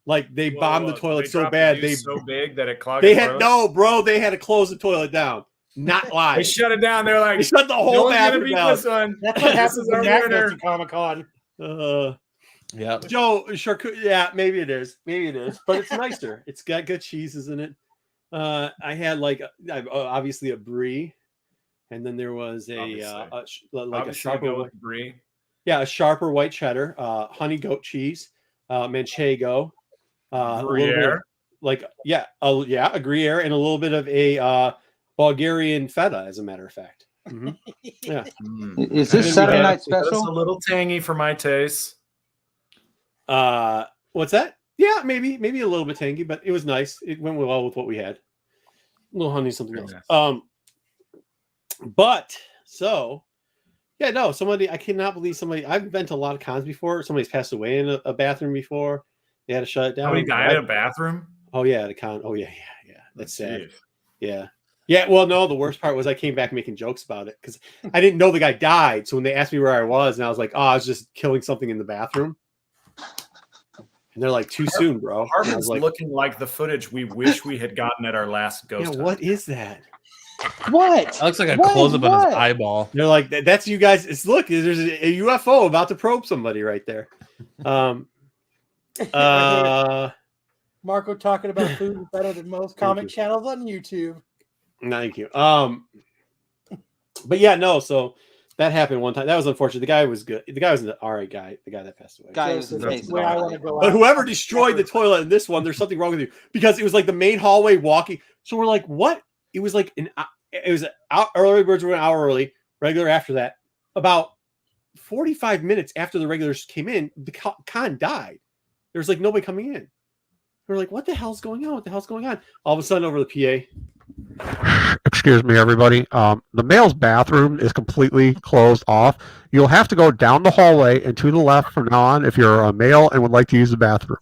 Like they bombed the toilet so bad so big that it clogged. they the had toilet? they had to close the toilet down. Not lying. They shut it down. They're like, They shut the no whole one's gonna bathroom beat down. this one. That's what This happens is when our Matt winner. goes to Comic-Con. Yeah. Joe, yeah, maybe it is. Maybe it is. But it's nicer. It's got good cheeses in it. I had like obviously a brie, and then there was a Obviously, sharper go with brie. a sharper white cheddar, honey goat cheese, manchego, a little bit of, a Gruyere, and a little bit of a Bulgarian feta, as a matter of fact. Yeah. Is this Saturday night special? It's a little tangy for my taste. What's that? Yeah, maybe a little bit tangy, but it was nice. It went well with what we had. A little honey, something else. Nice. But so yeah, no, somebody, I cannot believe somebody, I've been to a lot of cons before. Somebody's passed away in a bathroom before. They had to shut it down. Somebody died in a bathroom? Oh yeah, the con. Oh yeah. That's sad. Jeez. Yeah. Yeah, well, no, the worst part was I came back making jokes about it because I didn't know the guy died. So when they asked me where I was, and I was like, oh, I was just killing something in the bathroom. And they're like, too soon, bro. Harmon's looking like the footage we wish we had gotten at our last ghost hunt. What is that? What? That looks like a close-up on his eyeball. They're like, that's you guys. It's look, there's a UFO about to probe somebody right there. Marco talking about food is better than most comic channels on YouTube. Thank you. But yeah, no. So that happened one time. That was unfortunate. The guy was good. The guy was an alright guy. The guy that passed away. Where I want to go. But whoever destroyed the toilet in this one, there's something wrong with you because it was like the main hallway walking. So we're like, what? It was like early birds were an hour early. Regular after that, about 45 minutes after the regulars came in, the con died. There was like nobody coming in. We're like, what the hell's going on? What the hell's going on? All of a sudden, over the PA. Excuse me, everybody. The male's bathroom is completely closed off. You'll have to go down the hallway and to the left from now on if you're a male and would like to use the bathroom.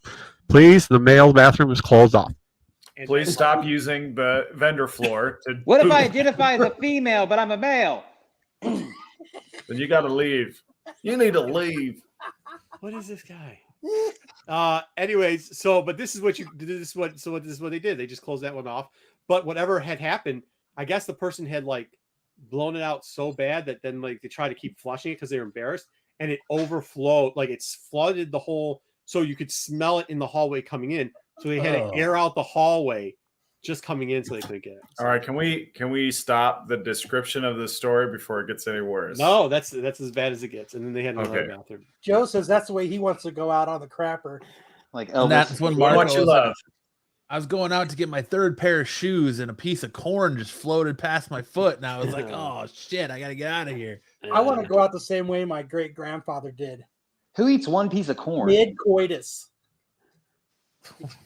Please, the male's bathroom is closed off. Please stop using the vendor floor. What if I identify as a female, but I'm a male? Then you got to leave. You need to leave. What is this guy? Anyways, but this is what they did. They just closed that one off. But whatever had happened, I guess the person had like blown it out so bad that then like they tried to keep flushing it because they were embarrassed, and it overflowed. Like it's flooded the whole, so you could smell it in the hallway coming in. So they had to air out the hallway just coming in so they couldn't get it. So. All right, can we stop the description of the story before it gets any worse? No, that's as bad as it gets. And then they had another bathroom. Joe says that's the way he wants to go out on the crapper. Like Elvis. And that's when Marco what you love. I was going out to get my third pair of shoes, and a piece of corn just floated past my foot, and I was like, "Oh shit, I gotta get out of here." I want to go out the same way my great grandfather did. Who eats one piece of corn? Mid coitus.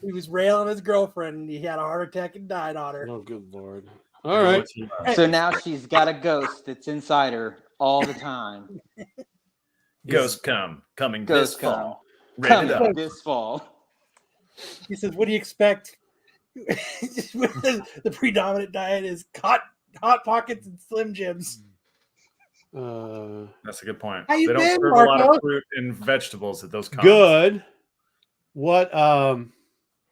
He was railing his girlfriend, and he had a heart attack and died on her. Oh, good lord! All right. So now she's got a ghost that's inside her all the time. Ghost coming this fall. Coming this fall. He says, "What do you expect?" The predominant diet is hot pockets and Slim Jims. That's a good point. How you they don't been, serve Marco? a lot of fruit and vegetables at those cons. Good. What are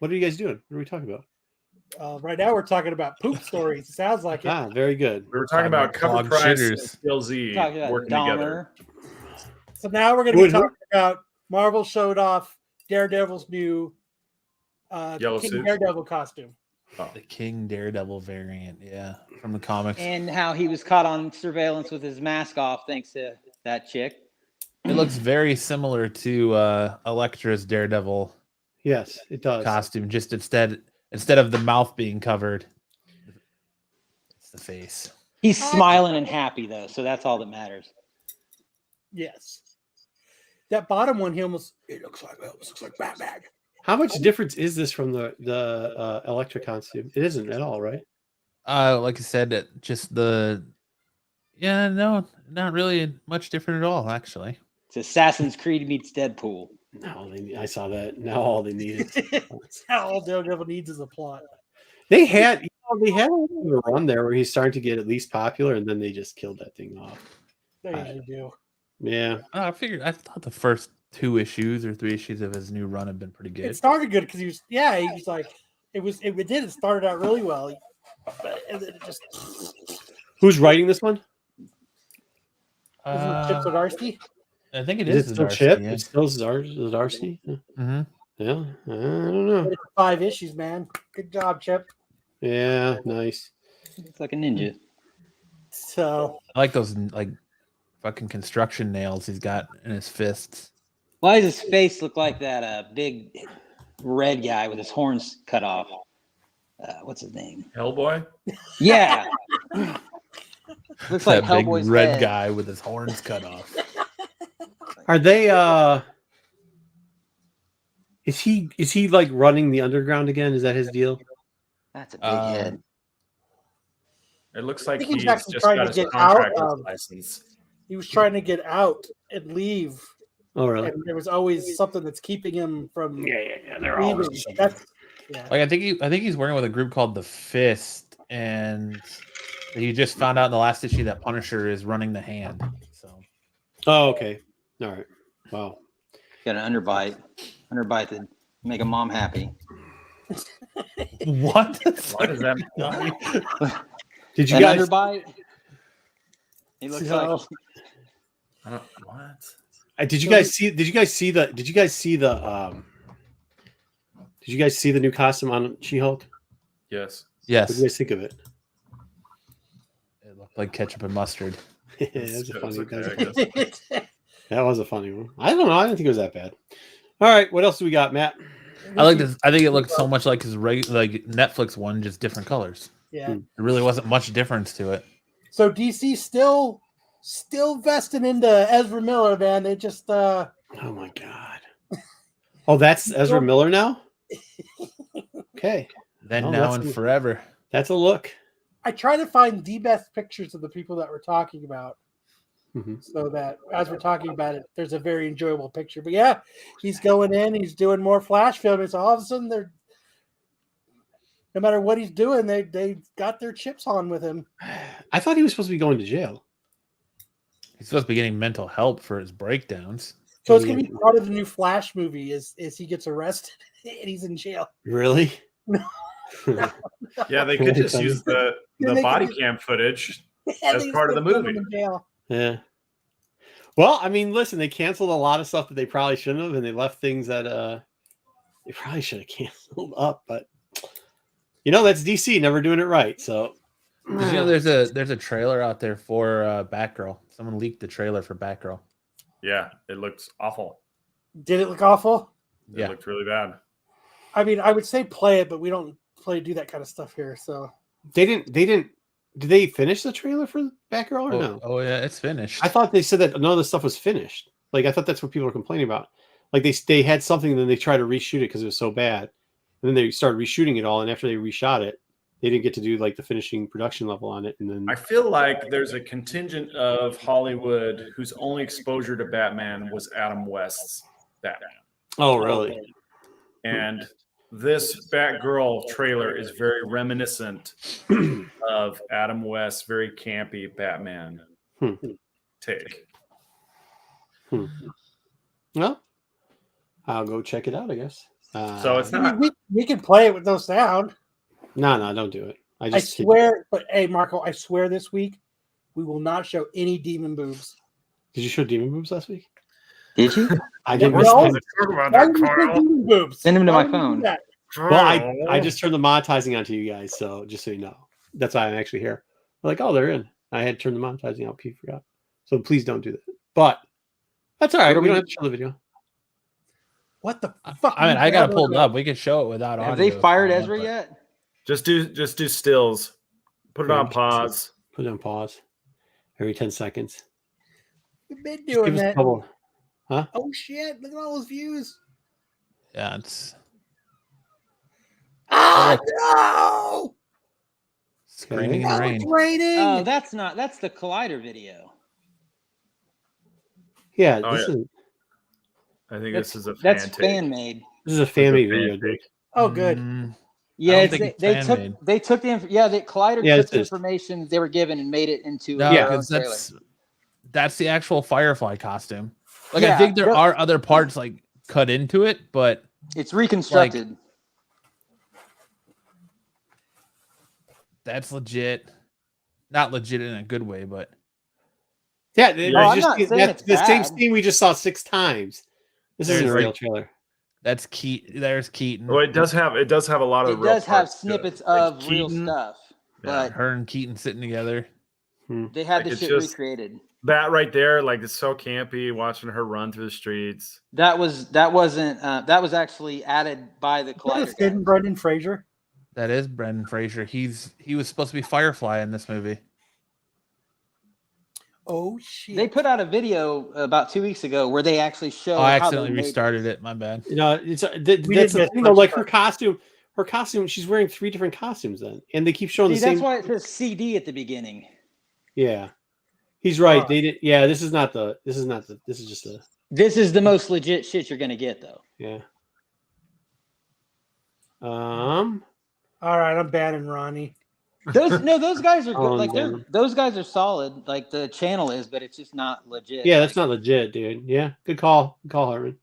you guys doing? What are we talking about? Right now we're talking about poop stories. It sounds like it. Very good. We were talking about Cover clogged Price and shitters. Still Z working together. So now we're going to be talking about Marvel showed off Daredevil's new Yellow King suit. Daredevil costume. The King Daredevil variant, from the comics. And how he was caught on surveillance with his mask off thanks to that chick. It looks very similar to Elektra's Daredevil. Yes, it does. Costume, just instead of the mouth being covered, it's the face. He's smiling and happy though, so that's all that matters. Yes. That bottom one, it looks like Batman. How much difference is this from the Elektra costume? It isn't at all, right? Like I said, just not really much different at all, actually. It's Assassin's Creed meets Deadpool. No, I saw that. Now all they need is all Daredevil needs is a plot. They had a little run there where he's starting to get at least popular, and then they just killed that thing off. They usually do. Yeah. I thought the first 2 issues or 3 issues of his new run have been pretty good. It started good because he was like, it started out really well. But and then it just. Who's writing this one? Isn't it Chip Zdarsky? I think it is. is It still Zdarsky, Chip? yeah. It's still Zdarsky? Mm-hmm. Yeah. I don't know. It's 5 issues, man. Good job, Chip. Yeah, nice. It's like a ninja. So I like those like fucking construction nails he's got in his fists. Why does his face look like that big red guy with his horns cut off? What's his name? Hellboy. Yeah. Looks like That big Hellboy's red head. guy with his horns cut off. Are they? Is he like running the underground again? Is that his deal? That's a big head. It looks like think he's he's actually just trying got to his get out contractor's of- license. he was trying to get out and leave, Oh, really? and there was always something that's keeping him from Yeah. They're leaving. always. That's yeah. Like I think he's working with a group called the Fist, and you just found out in the last issue that Punisher is running the Hand. So Oh, okay. All right. Wow. Got an underbite. Underbite to make a mom happy. what? Why does that? Did you An guys? underbite? He looks No. like I don't, what? Did you guys see? Did you guys see the? Did you guys see the? Did you guys see the new costume on She-Hulk? Yes. What do Yes, you guys think of it? it looked like ketchup and mustard. That's a funny. okay, That's I a- guess. that was a funny one. I don't know. I didn't think it was that bad. All right. What else do we got, Matt? I like this. I think it looked so much like his like Netflix one, just different colors. Yeah. There really wasn't much difference to it. So DC still vesting into Ezra Miller, man. They just Oh my god. Oh, that's Ezra Miller now. Okay, Then Oh, now that's- and forever. that's a look. I try to find the best pictures of the people that we're talking about, Mhm. so that as we're talking about it, there's a very enjoyable picture. But yeah, he's going in, he's doing more flash filming. So all of a sudden, they're no matter what he's doing, they got their chips on with him. I thought he was supposed to be going to jail. He's supposed to be getting mental help for his breakdowns. So it's gonna be part of the new Flash movie. Is he gets arrested and he's in jail? Really? Yeah, they could just use the Yeah, they body could- cam footage. And That's he's part of the gonna put movie. him in jail. Yeah. Well, I mean, listen, they canceled a lot of stuff that they probably shouldn't have, and they left things that they probably should have canceled up. But that's DC never doing it right. So Did you know there's a trailer out there for Batgirl? Someone leaked the trailer for Batgirl. Yeah, it looked awful. Did it look awful? It Yeah. looked really bad. I mean, I would say play it, but we don't do that kind of stuff here. So they didn't. Did they finish the trailer for Batgirl or Oh, no? oh yeah, it's finished. I thought they said that none of the stuff was finished. Like I thought that's what people were complaining about. Like they had something, and then they tried to reshoot it because it was so bad, and then they started reshooting it all. And after they reshot it, they didn't get to do like the finishing production level on it. And then I feel like there's a contingent of Hollywood whose only exposure to Batman was Adam West's Batman. oh really? And this Batgirl trailer is very reminiscent of Adam West's very campy Batman Hmm. take. Well, I'll go check it out. I guess. So it's not. we can play it with no sound. No, don't do it. I swear, but hey, Marco, I swear this week we will not show any demon boobs. Did you show demon boobs last week? Did you? I didn't. No. miss Why them. would you show demon boobs? Send 'em to Why my would you do phone. that? Well, I just turned the monetizing on to you guys, so just so you know, that's why I'm actually here. Like, oh, they're in. I had turned the monetizing out. Pete forgot. So please don't do that. But that's all right. What are We don't we- have to show the video. What the fuck? I mean, I got it pulled up. We can show it without audio. Have they if you fired want, Ezra but- yet? Just do stills. Put it on pause. Put it on pause every 10 seconds. We've been Just doing give us a that. couple. Oh shit! Look at all those views. Yeah, it's Ah no! screaming in Now the it's rain. raining. Oh, that's the Collider video. Yeah, Oh, this yeah. is I think this is a fan That's take. fan made. this is a family It's a fan video, dude. take. Oh, good. Mm, Yeah, don't it's, think it's they fan-made. took the Collider Yeah, took it the is. information they were given and made it into no, their own because trailer. that's the actual Firefly costume. Like Yeah, I think there but- are other parts like cut into it, but It's reconstructed. that's legit. Not legit in a good way, but Yeah, No, I'm not saying that's it's the same bad. scene we just saw 6 times. This isn't a There's real like- trailer. That's There's Keaton. Well, it does have a lot of. It real does have parts to it. snippets Like of real Keaton, stuff, yeah. but Her and Keaton sitting together. they had Like, the it's shit just- recreated. That right there, like it's so campy. Watching her run through the streets. That was actually added by the Collider guys. Didn't Brendan Fraser? That is Brendan Fraser. He was supposed to be Firefly in this movie. Oh shit! They put out a video about 2 weeks ago where they actually show. Oh, I how they accidentally made restarted it. My bad. You know, it's that's didn't the get thing though. much Like of her costume. She's wearing 3 different costumes then, and they keep showing See, the same. that's why it says CD at the beginning. Yeah, he's right. They did. Yeah, this is just a. This is the most legit shit you're gonna get, though. Yeah. All right, I'm banning Ronnie. Those guys are good. Oh, Like damn. those guys are solid. Like the channel is, but it's just not legit. Yeah, that's not legit, dude. Yeah, good call. Good call, Harmon.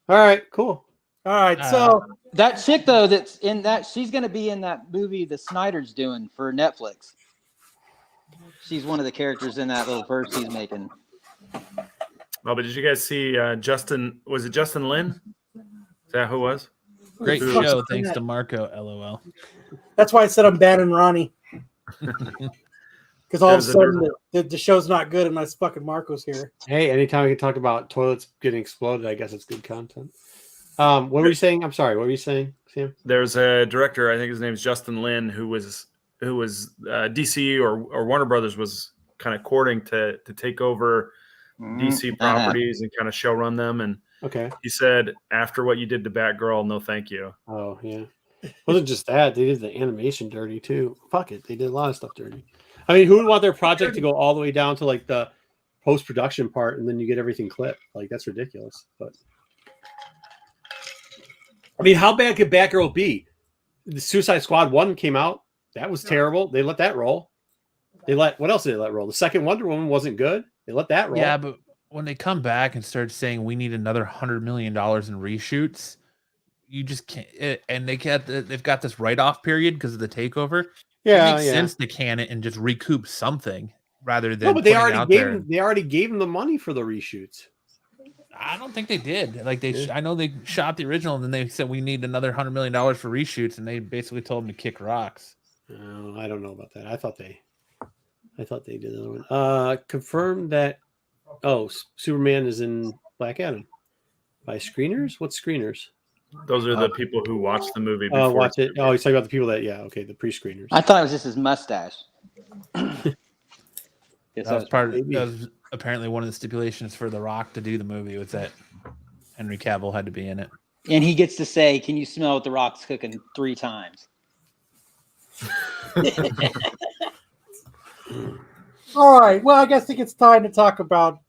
All right, cool. All right, so That chick though, that's in that, she's gonna be in that movie the Snyder's doing for Netflix. She's one of the characters in that little verse he's making. Oh, but did you guys see Justin? Was it Justin Lin? Is that who it was? Great Ooh. show, thanks to Marco. LOL. that's why I said I'm banning Ronnie. Because all of a There's a sudden the show's not good unless fucking Marco's here. Hey, anytime we can talk about toilets getting exploded, I guess it's good content. What were you saying? I'm sorry. What were you saying, Sam? There's a director. I think his name is Justin Lin, who was DC or Warner Brothers was kind of courting to take over DC properties and kind of show run them. And Okay. he said, after what you did to Batgirl, no, thank you. Oh yeah. Wasn't just that, they did the animation dirty too. Fuck it, they did a lot of stuff dirty. I mean, who would want their project to go all the way down to like the post-production part and then you get everything clipped? Like that's ridiculous. But I mean, how bad could Batgirl be? The Suicide Squad 1 came out. That was terrible. They let that roll. What else did they let roll? The second Wonder Woman wasn't good. They let that roll. Yeah, but when they come back and start saying we need another $100 million in reshoots, you just can't. And they've got this write-off period because of the takeover. yeah, It makes yeah. sense to can it and just recoup something rather than. No, but they putting it out there. already gave him the money for the reshoots. I don't think they did. Like I know they shot the original, and then they said we need another $100 million for reshoots, and they basically told them to kick rocks. Oh, I don't know about that. I thought they did the other one. Confirmed that. Oh, Superman is in Black Adam by screeners. What screeners? Those are the people who watch the movie. Oh, Before watch it. Oh, he's talking about the people that. Yeah, okay, the pre-screeners. I thought it was just his mustache. That was apparently one of the stipulations for The Rock to do the movie was that Henry Cavill had to be in it. And he gets to say, "Can you smell what the Rock's cooking?" 3 times. All right, well, I guess I think it's time to talk about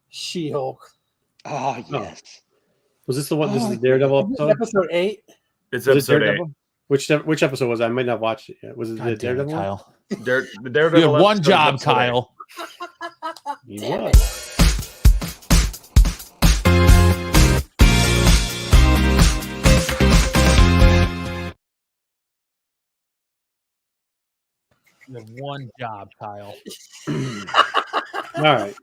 She-Hulk. Oh yes. Was this the one? This is the Daredevil episode. Episode 8. It's Was it episode 8. Daredevil? Which episode was it? I might not have watched it yet. Was it the God damn it, Daredevil? one? Kyle. The You Daredevil have one episode is job, episode 8. Kyle. He Damn was. You have one job, Kyle. All right.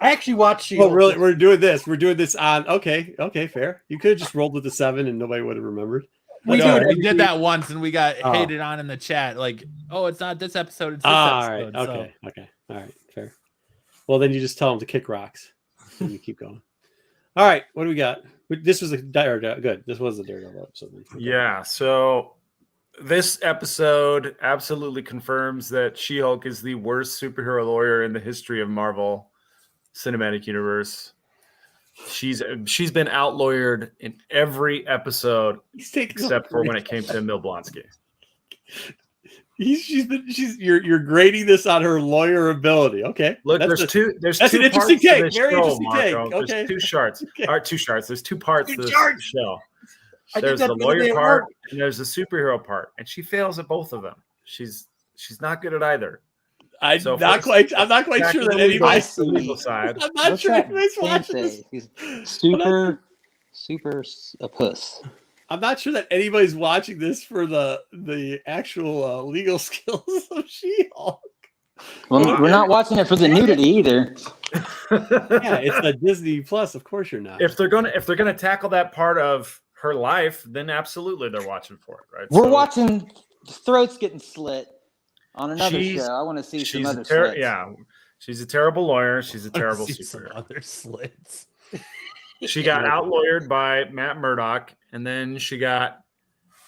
I actually watched She-Hulk. Oh, really? We're doing this. We're doing this on. Okay, fair. You could have just rolled with the 7 and nobody would have remembered. We But, do all it right. We did that once, and we got Oh. hated on in the chat. Like, oh, it's not this episode. It's this All right. episode. Okay. All right. Fair. Well, then you just tell them to kick rocks. And you keep going. All right. What do we got? This was a Daredevil. Good. This was the Daredevil episode. Yeah. So this episode absolutely confirms that She-Hulk is the worst superhero lawyer in the history of Marvel Cinematic Universe. She's been out-lawyered in every episode except for when it came to Emil Blonsky. You're grading this on her lawyer ability. Okay. Look, That's there's two that's an parts interesting to take. this Very show, interesting take. Marco. Okay. There's 2 charts. Okay. Or 2 charts. There's 2 parts to this charts. show. I did There's that the the other day lawyer at part work. and there's the superhero part, and she fails at both of them. She's not good at either. I'm So not first, quite back sure to that the legal- anybody's. the legal side. I'm not What's sure that anybody's fan watching this. say? He's super a puss. I'm not sure that anybody's watching this for the actual legal skills of She-Hulk. Well, we're not watching it for the nudity either. Yeah, it's a Disney Plus. Of course you're not. If they're gonna tackle that part of her life, then absolutely they're watching for it, right? We're So watching throats getting slit on another she's- show. I want to see some she's other slits. yeah, she's a terrible lawyer. She's a terrible See some superhero. other slits. She got out lawyered by Matt Murdock, and then she got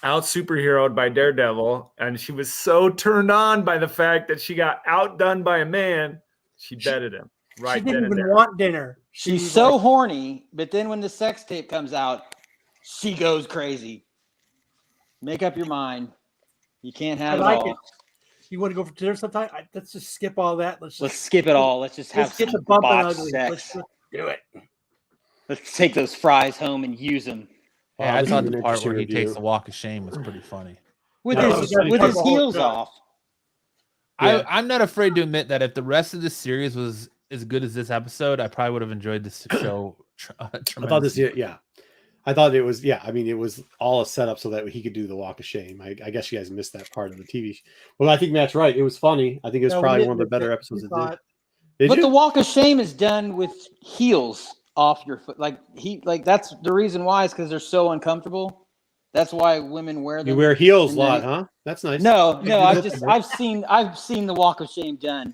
out superheroed by Daredevil, and she was so turned on by the fact that she got outdone by a man, she bedded him. Right She then didn't and even there. want dinner. She's was so like, horny, but then when the sex tape comes out, she goes crazy. Make up your mind. You can't have I like it all. it. You want to go for dinner sometime? Let's just skip all that. Let's skip it all. Let's just have let's get some the bump and botched ugly. sex. Let's do it. Let's take those fries home and use them Yeah, Wow, I this thought is the an part where he interesting takes review. the walk of shame was pretty funny. with No, his it's with his funny. heels off. Yeah. I'm not afraid to admit that if the rest of the series was as good as this episode, I probably would have enjoyed this show. I thought this, tremendously. yeah. I thought it was, yeah. I mean, it was all a setup so that he could do the walk of shame. I guess you guys missed that part of the TV. Well, I think Matt's right. It was funny. I think it was No, we probably didn't one of the miss better it. episodes. We It saw did. it. Did But you? the walk of shame is done with heels off your foot. Like that's the reason why is because they're so uncomfortable. That's why women wear them. You wear heels a and lot, they- huh? That's nice. No, Hey, I've seen the walk of shame done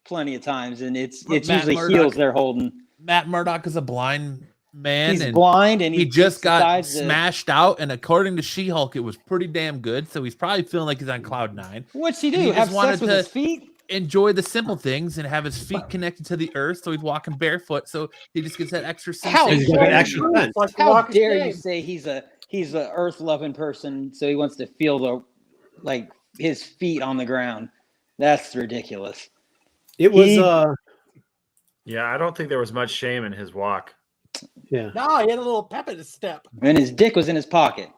plenty of times, and it's Matt usually Murdock- heels they're holding. Matt Murdock is a blind man, He's and blind, and he just got decides to- smashed out. And according to She-Hulk, it was pretty damn good. So he's probably feeling like he's on cloud nine. What's he And do? he Have just wanted sex with to- his feet? Enjoy the simple things and have his feet connected to the earth, so he's walking barefoot. So he just gets that extra How sensation. He's got an extra It's sense. like the How walk of dare shame. you say he's a earth loving person, so he wants to feel his feet on the ground? That's ridiculous. It was, He- Yeah, I don't think there was much shame in his walk. yeah. No, he had a little pep in his step. And his dick was in his pocket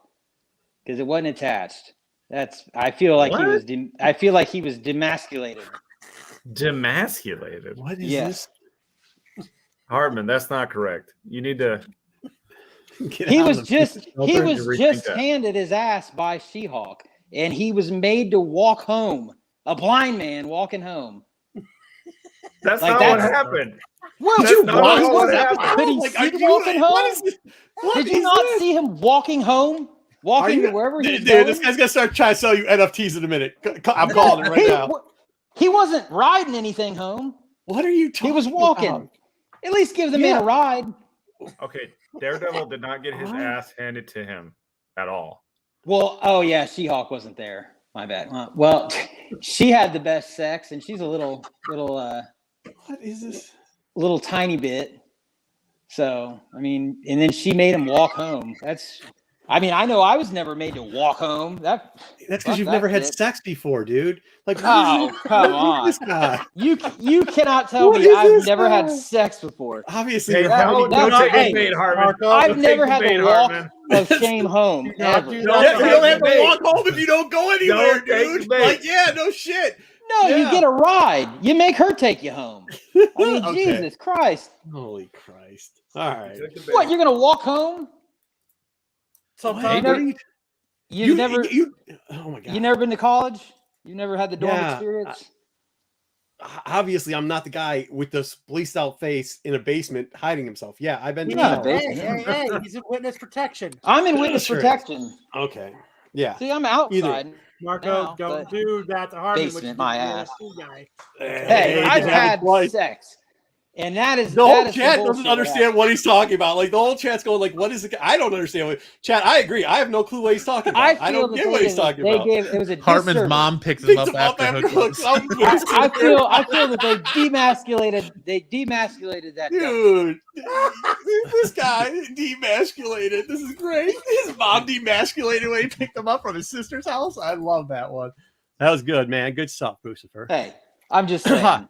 because it wasn't attached. I feel like What? I feel like he was demasculated. Demasculated. What is Yes. Hartman, that's not correct. You need to. this? Get He out was of the just shelter. he was rethink just that. handed his ass by She-Hulk, and he was made to walk home. A blind man walking home. That's Like, not that's- what happened. What That's not what happened. Could he Like, see are him you- walking what home? is this? What Did you is not this? see him walking home? Are Walking you- to wherever he was Dude, going? this guy's gonna start trying to sell you NFTs in a minute. I'm calling it right now. He wasn't riding anything home. What are you talking He was walking. about? At least give the man Yeah. a ride. Okay, Daredevil did not get his ass handed to him at all. Well, oh yeah, She-Hulk wasn't there. My bad. Well, she had the best sex, and she's a little What is this? little tiny bit. So, I mean, and then she made him walk home. I know I was never made to walk home. That's because Fuck you've that never had shit. sex before, dude. Like, Oh, come what is on. this guy? You cannot tell What me is I've this never had guy? sex before. Obviously, Hey, you're that- already that- don't take hey, the bait, Hartman. Marco, I've Don't never take had the bait, to walk Hartman. of shame home. not Ever. do Don't Yeah, take you don't the have to bait. walk home if you don't go anywhere, Don't take the dude. bait. Like, yeah, no shit. No, you Yeah. get a ride. You make her take you home. I mean, Okay. Jesus Christ. Holy Christ! All right. Took the bait. What, you're going to walk home? Sometimes What are you- You've never oh my god. you never been to college? You've never had the dorm Yeah, experience? Obviously, I'm not the guy with the spleeced out face in a basement hiding himself. Yeah, I've been. to Yeah, college. hey, he's in witness protection. I'm in witness Sure is. protection. Okay. Yeah. See, I'm outside. Marco, now, don't but do that to Harmon. basement my ass. Guy. Hey, I've had sex. And that is The whole that is some chat bullshit doesn't that understand what he's talking about. Like the whole chat's going like, "What is it?" I don't understand what chat. I agree. I have no clue what he's talking about. I feel don't that get what he's talking they about. gave it was a Hartman's disservice. mom picks him Picked up him up after after hookups. I feel that they demasculated that guy. Dude, this guy demasculated. This is great. His mom demasculated when he picked him up from his sister's house. I love that one. That was good, man. Good stuff, Lucifer. Hey, I'm just saying.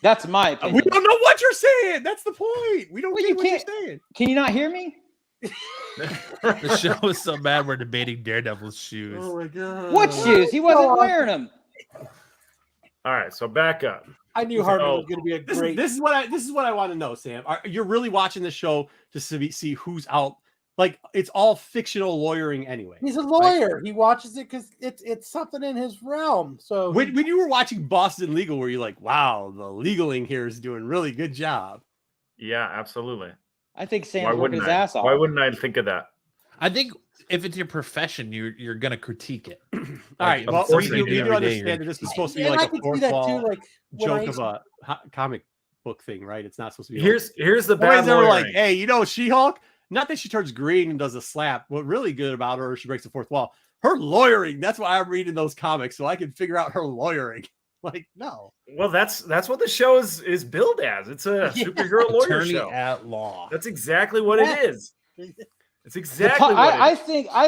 That's my opinion. We don't know what you're saying. That's the point. We don't Well, get you what you're can't- saying. Can you not hear me? The show is so bad we're debating Daredevil's shoes. Oh my god. What shoes? He wasn't wearing them. All right, so back up. I knew Harmon Oh. was going to be a This is what I want to know, Sam. You're really watching the show to see who's out? like it's all fictional lawyering anyway. He's a lawyer. He watches it because it's something in his realm. So When you were watching Boston Legal, were you like, wow, the legaling here is doing a really good job? Yeah, absolutely. I think Why Sam's working wouldn't his I? ass off. Why wouldn't I think of that? I think if it's your profession, you're gonna critique it. All right. Well, course we they do do. understand that this is supposed to be and like I a can see fourth that wall too. Like when I joke used of a comic book thing, right? It's not supposed to be. Here's the bad Everybody's never like, lawyering. hey, She-Hulk. Not that she turns green and does a slap. What really good about her, she breaks the fourth wall. Her lawyering. That's why I'm reading those comics, so I can figure out her lawyering. Like, no. Well, that's what the show is billed as. It's a superhero lawyer Attorney show. at law. That's exactly what Yeah. it is. It's exactly what I it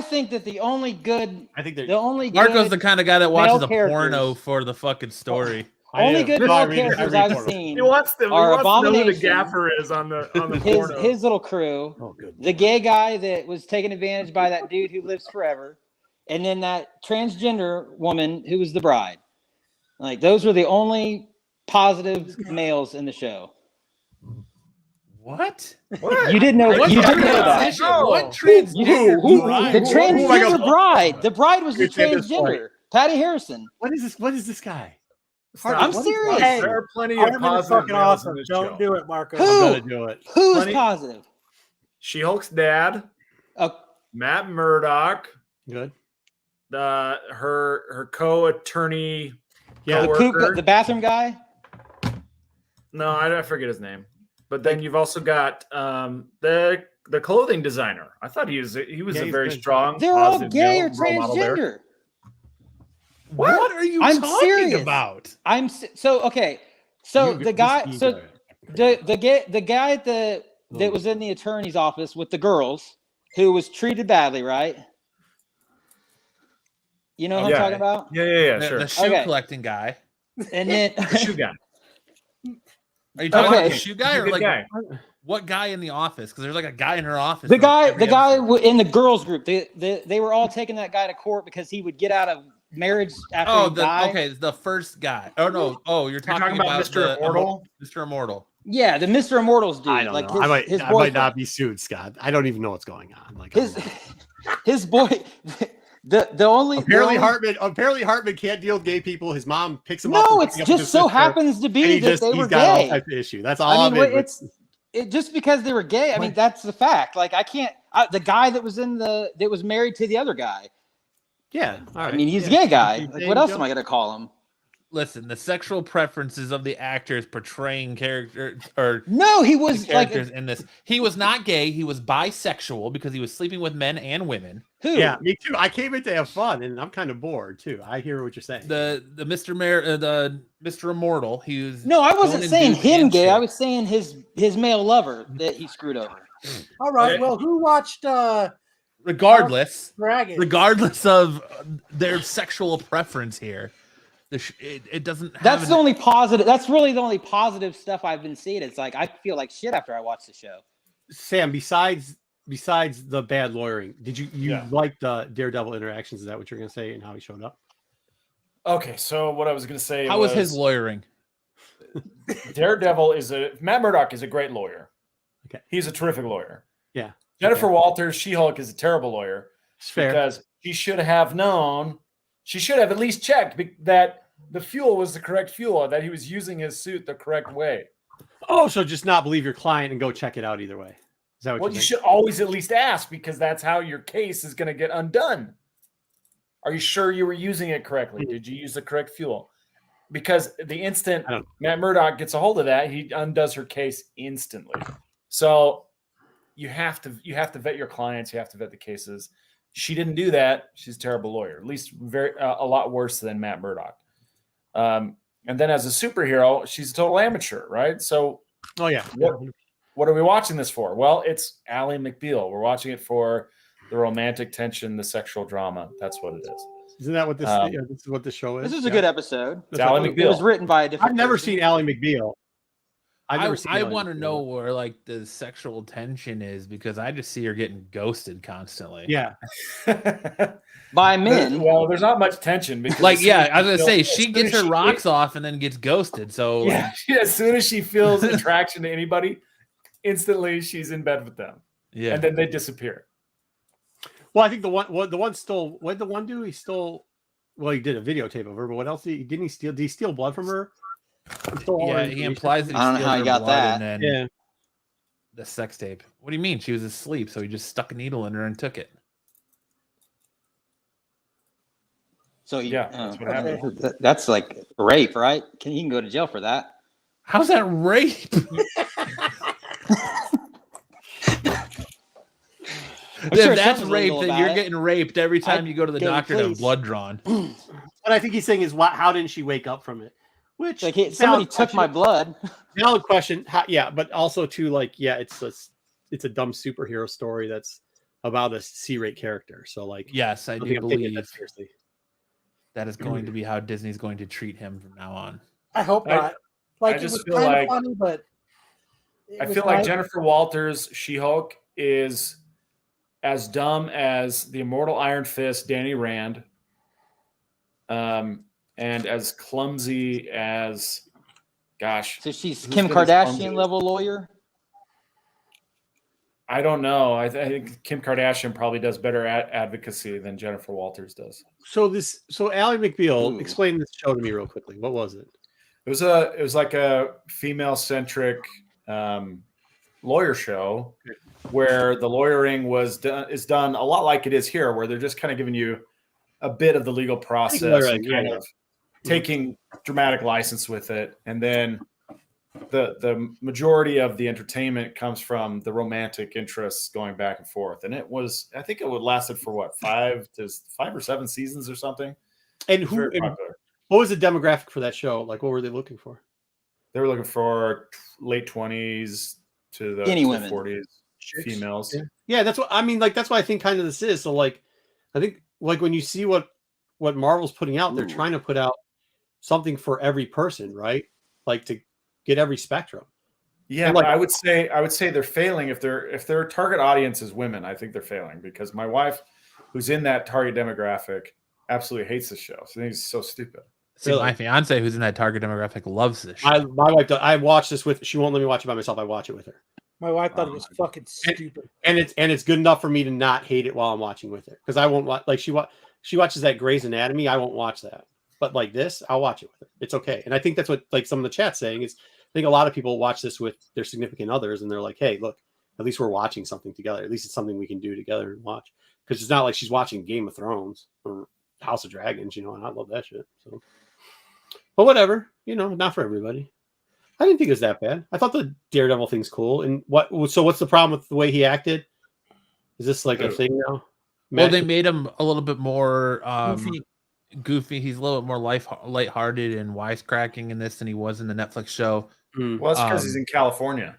is. think that the only good I think they're Marco's the kind of guy that watches a male porno characters. for the fucking story. only good No, I male read it. I characters read I've porno. seen He wants to know are who the Abomination. gaffer is on the his porno. his little crew, Oh, good. the gay guy that was taken advantage by that dude who lives forever, and then that transgender woman who was the bride. Like those were the only positive males in the show. What? What? You didn't know. What You didn't know trans- that. No. What trans? You didn't- bride? The Who am I transgender gonna- bride. The bride was the It's in this transgender. Patty Harrison. What is this? What is this guy? Stop. I'm What is serious. that? There are plenty of Harmon is positive fucking males in awesome. this Don't show. do it, Marco. Who? I'm gonna do it. Who is Plenty- positive? She-Hulk's dad, Oh, Matt Murdock, Good. her co-attorney. Yeah. the coworker. poop, the bathroom guy. No, I forget his name. But then you've also got the clothing designer. I thought he was a he's very good. strong. They're all positive gay male or role model there. transgender. What are you I'm talking serious. about? So okay. So You- the guy. this So ego. the guy that was in the attorney's office with the girls who was treated badly, right? You know what Yeah. I'm talking about? Yeah, The, sure. the shoe Okay. collecting guy. And then The shoe guy. Are you talking Okay. about the shoe guy or Good like guy. what guy in the office? Because there's like a guy in her office. the for guy every episode. in the girls group, they were all taking that guy to court because he would get out of marriage after Oh, he died. okay, the first guy. Oh no. Oh, you're talking, talking about Mr. the Immortal? Mr. Immortal. Yeah, the Mr. Immortals dude. I don't like know. I might boyfriend. not be sued, Scott. I don't even know what's going on. Like his boy. The only apparently the only, Hartman can't deal with gay people. His mom picks him up. No, and it's picks him up with just his so sister, happens to and be that they he's were got all gay. type of issue. That's all I I'm mean, in. just because they were gay. I mean, that's the fact. Like, I can't. The guy that was that was married to the other guy. Yeah, all right. I mean, he's yeah. a gay guy. There Like, you what else go. am I gonna call him? Listen, the sexual preferences of the actors portraying characters or No, he the was like characters in this. He was not gay. He was bisexual because he was sleeping with men and women. who? Yeah, me too. I came in to have fun, and I'm kind of bored too. I hear what you're saying. The Mr. Immortal. He was No, I wasn't going saying and doing him and gay. shit. I was saying his male lover that he screwed over. All right. Well, who watched regardless Dragon? of their sexual preference here. It doesn't have That's the only positive. That's really the only positive stuff I've been seeing. It's like I feel like shit after I watch the show. Sam, besides the bad lawyering, did you Yeah. like the Daredevil interactions? Is that what you're gonna say, and how he showed up? Okay, so what I was going to say how was his lawyering? Daredevil Matt Murdock is a great lawyer. Okay. He's a terrific lawyer. Yeah. Jennifer Walters, She-Hulk, is a terrible lawyer It's fair. because she should have at least checked that the fuel was the correct fuel, that he was using his suit the correct way. Oh, so just not believe your client and go check it out either way. Is that what Well, you you think? should always at least ask because that's how your case is going to get undone. Are you sure you were using it correctly? Did you use the correct fuel? Because the instant I don't- Matt Murdock gets a hold of that, he undoes her case instantly. So you have to vet your clients. You have to vet the cases. She didn't do that. She's a terrible lawyer. At least a lot worse than Matt Murdock. And then as a superhero, she's a total amateur, right? So Oh yeah. what are we watching this for? Well, it's Ally McBeal. We're watching it for the romantic tension, the sexual drama. That's what it is. Isn't that what this? This is what the show is. This is a good episode. It's Ally It was McBeal. written by a different. I've never person. seen Ally McBeal. I've never seen. I Ally want to McBeal. know where like the sexual tension is because I just see her getting ghosted constantly. Yeah. by men. Well, there's not much tension because Like, as soon yeah, as I was gonna feels- say as she soon gets as her rocks off and then gets ghosted. So Yeah, as soon as she feels attraction to anybody, instantly she's in bed with them, yeah. and then they disappear. Well, I think the one stole. What did the one do? He stole. Well, he did a videotape of her, but what else didn't he steal? Did he steal blood from her? Yeah, he implies that he I don't know steals how he her got blood that. and then Yeah. the sex tape. What do you mean? She was asleep, so he just stuck a needle in her and took it. So Yeah, that's what happened. That's like rape, right? He can go to jail for that. How's that rape? sure If that's something's rape, illegal then about you're it. getting raped every time you go to the go to doctor to have police. blood drawn. What I think he's saying is, how didn't she wake up from it? Which Like somebody took my blood. Valid question. Yeah, but also too, like, yeah, it's a dumb superhero story that's about a C-rate character. So like, Yes, I don't do think I'm taking believe that seriously. that is going to be how Disney's going to treat him from now on. I hope I- not. Like I it just was feel kind like- of funny, but I feel like Jennifer Walters' She-Hulk is as dumb as the immortal Iron Fist, Danny Rand, and as clumsy as, gosh. So she's who's Kim good as clumsy? Kardashian level lawyer. I don't know. I think Kim Kardashian probably does better advocacy than Jennifer Walters does. So Ally McBeal, Ooh. explain this show to me real quickly. What was it? It was like a female-centric lawyer show where the lawyering is done a lot like it is here, where they're just kind of giving you a bit of the legal process and kind of taking dramatic license with it, and then the majority of the entertainment comes from the romantic interests going back and forth. And I think it would lasted for what, 5 or 7 seasons or something. And Very popular. what was the demographic for that show? Like, what were they looking for? They were looking for late 20s to the Skinny women. 40s females. Yeah, that's what I mean. Like, that's what I think kind of this is. So like, I think like when you see what Marvel's putting out, they're trying to put out something for every person, right? Like to get every spectrum. Yeah, And but like- I would say they're failing if their target audience is women. I think they're failing because my wife, who's in that target demographic, absolutely hates the show. So I think it's so stupid. See, Really? my fiance, who's in that target demographic, loves this shit. My wife does. I watch this with. She won't let me watch it by myself. I watch it with her, my wife thought it was fucking stupid. and it's good enough for me to not hate it while I'm watching with her, because I won't watch like she watches that Grey's Anatomy. I won't watch that, but like this, I'll watch it with her. It's okay, and I think that's what like some of the chat's saying is. I think a lot of people watch this with their significant others, and they're like, "Hey, look, at least we're watching something together. At least it's something we can do together and watch." Because it's not like she's watching Game of Thrones or House of Dragons, and I love that shit. So, but whatever, not for everybody. I didn't think it was that bad. I thought the Daredevil thing's cool. And what's the problem with the way he acted? Is this like a thing now? Well, they made him a little bit more Goofy. He's a little bit more lighthearted and wisecracking in this than he was in the Netflix show. Well, that's because he's in California.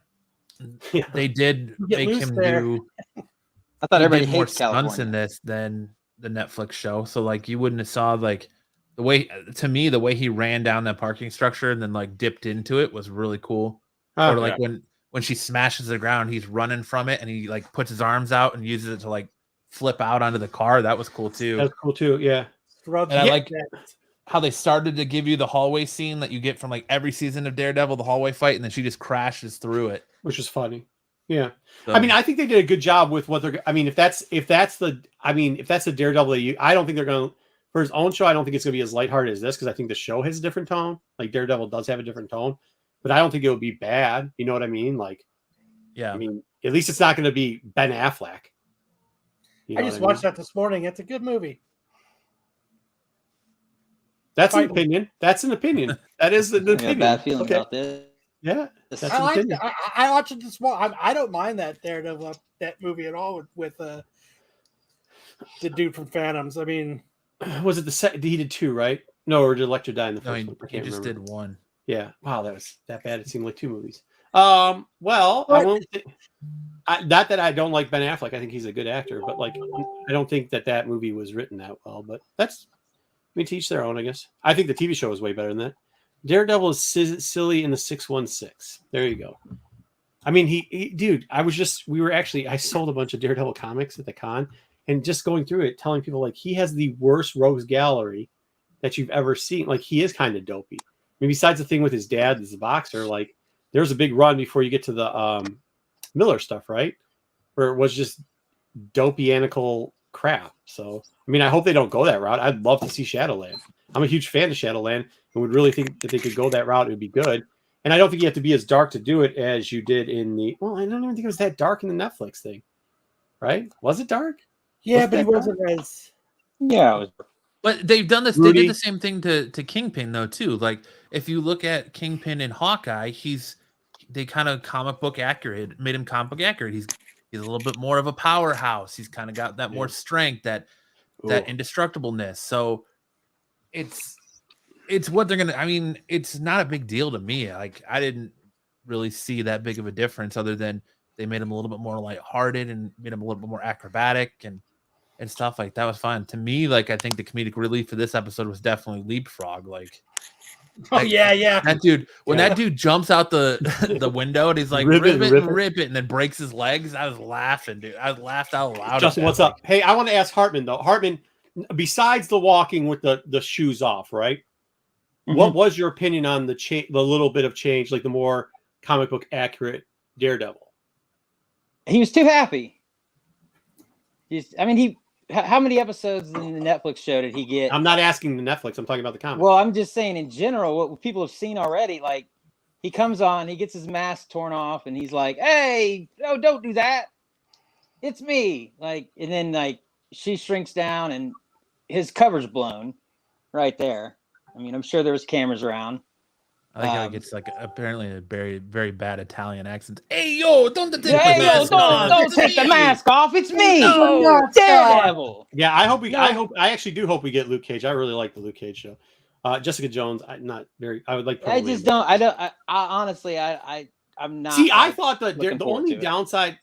Yeah. They did Get make loose him there. do. I thought He everybody did more hates stunts California. in this than the Netflix show. So like you wouldn't have saw like the way the way he ran down that parking structure and then like dipped into it was really cool. Or like when she smashes the ground, he's running from it and he like puts his arms out and uses it to like flip out onto the car. That was cool too. That's cool too. Yeah. And I like how they started to give you the hallway scene that you get from like every season of Daredevil, the hallway fight, and then she just crashes through it. Which is funny. Yeah. So, I mean, I think they did a good job with what they're. I mean, if that's the Daredevil, I don't think they're going to for his own show. I don't think it's going to be as lighthearted as this because I think the show has a different tone. Like Daredevil does have a different tone, but I don't think it would be bad. You know what I mean? Like, yeah. I mean, at least it's not going to be Ben Affleck. You I know just what watched that this morning. It's a good movie. That's an opinion. That's an opinion. That is an I got opinion. bad feelings Okay. about this. Yeah. That's I an like. opinion. I watched it this morning. I don't mind that Daredevil that movie at all with the dude from Phantoms. I mean, Was it the second? He did 2, right? No, or did Electra die in the No, first one? I he can't just remember. did one. Yeah. Wow, that was that bad. It seemed like 2 movies. Well, I won't. Not that I don't like Ben Affleck. I think he's a good actor, but like, I don't think that movie was written that well. But that's, to each their own, I guess. I think the TV show was way better than that. Daredevil is silly in the 616. There you go. I mean, dude. I sold a bunch of Daredevil comics at the con, and just going through it, telling people like he has the worst rogues gallery that you've ever seen. Like he is kind of dopey. I mean, besides the thing with his dad as a boxer, like there's a big run before you get to the Miller stuff, right? Where it was just dopey anical crap. So I mean, I hope they don't go that route. I'd love to see Shadowland. I'm a huge fan of Shadowland and would really think that they could go that route. It would be good. And I don't think you have to be as dark to do it as you did in the. Well, I don't even think it was that dark in the Netflix thing, right? Was it dark? Yeah, Was but he that wasn't as. Yeah, it was But they've done this. They Rudy? did the same thing to Kingpin though too. Like if you look at Kingpin and Hawkeye, they kind of comic book accurate, made him comic book accurate. He's a little bit more of a powerhouse. He's kind of got that more strength, that indestructibleness. So it's what they're gonna. I mean, it's not a big deal to me. Like I didn't really see that big of a difference, other than they made him a little bit more lighthearted and made him a little bit more acrobatic and stuff like that was fine to me. Like I think the comedic relief for this episode was definitely Leapfrog. Like, Yeah. That dude, when that dude jumps out the window and he's like rip it, and then breaks his legs, I was laughing, dude. I laughed out loud. Justin, what's up? Hey, I want to ask Hartman though. Hartman, besides the walking with the shoes off, right? Mm-hmm. What was your opinion on the little bit of change, like the more comic book accurate Daredevil? He was too happy. How many episodes in the Netflix show did he get? I'm not asking the Netflix. I'm talking about the comic. Well, I'm just saying in general, what people have seen already. Like, he comes on, he gets his mask torn off, and he's like, "Hey, no, don't do that. It's me." Like, and then like she shrinks down, and his cover's blown right there. I mean, I'm sure there was cameras around. I think how it gets like apparently a very, very bad Italian accent. Hey yo, don't take the mask off. It's me, Daredevil. Yeah, I actually do hope we get Luke Cage. I really like the Luke Cage show. Jessica Jones, I would like. I just don't. I honestly, I'm not. See, I thought that the only downside.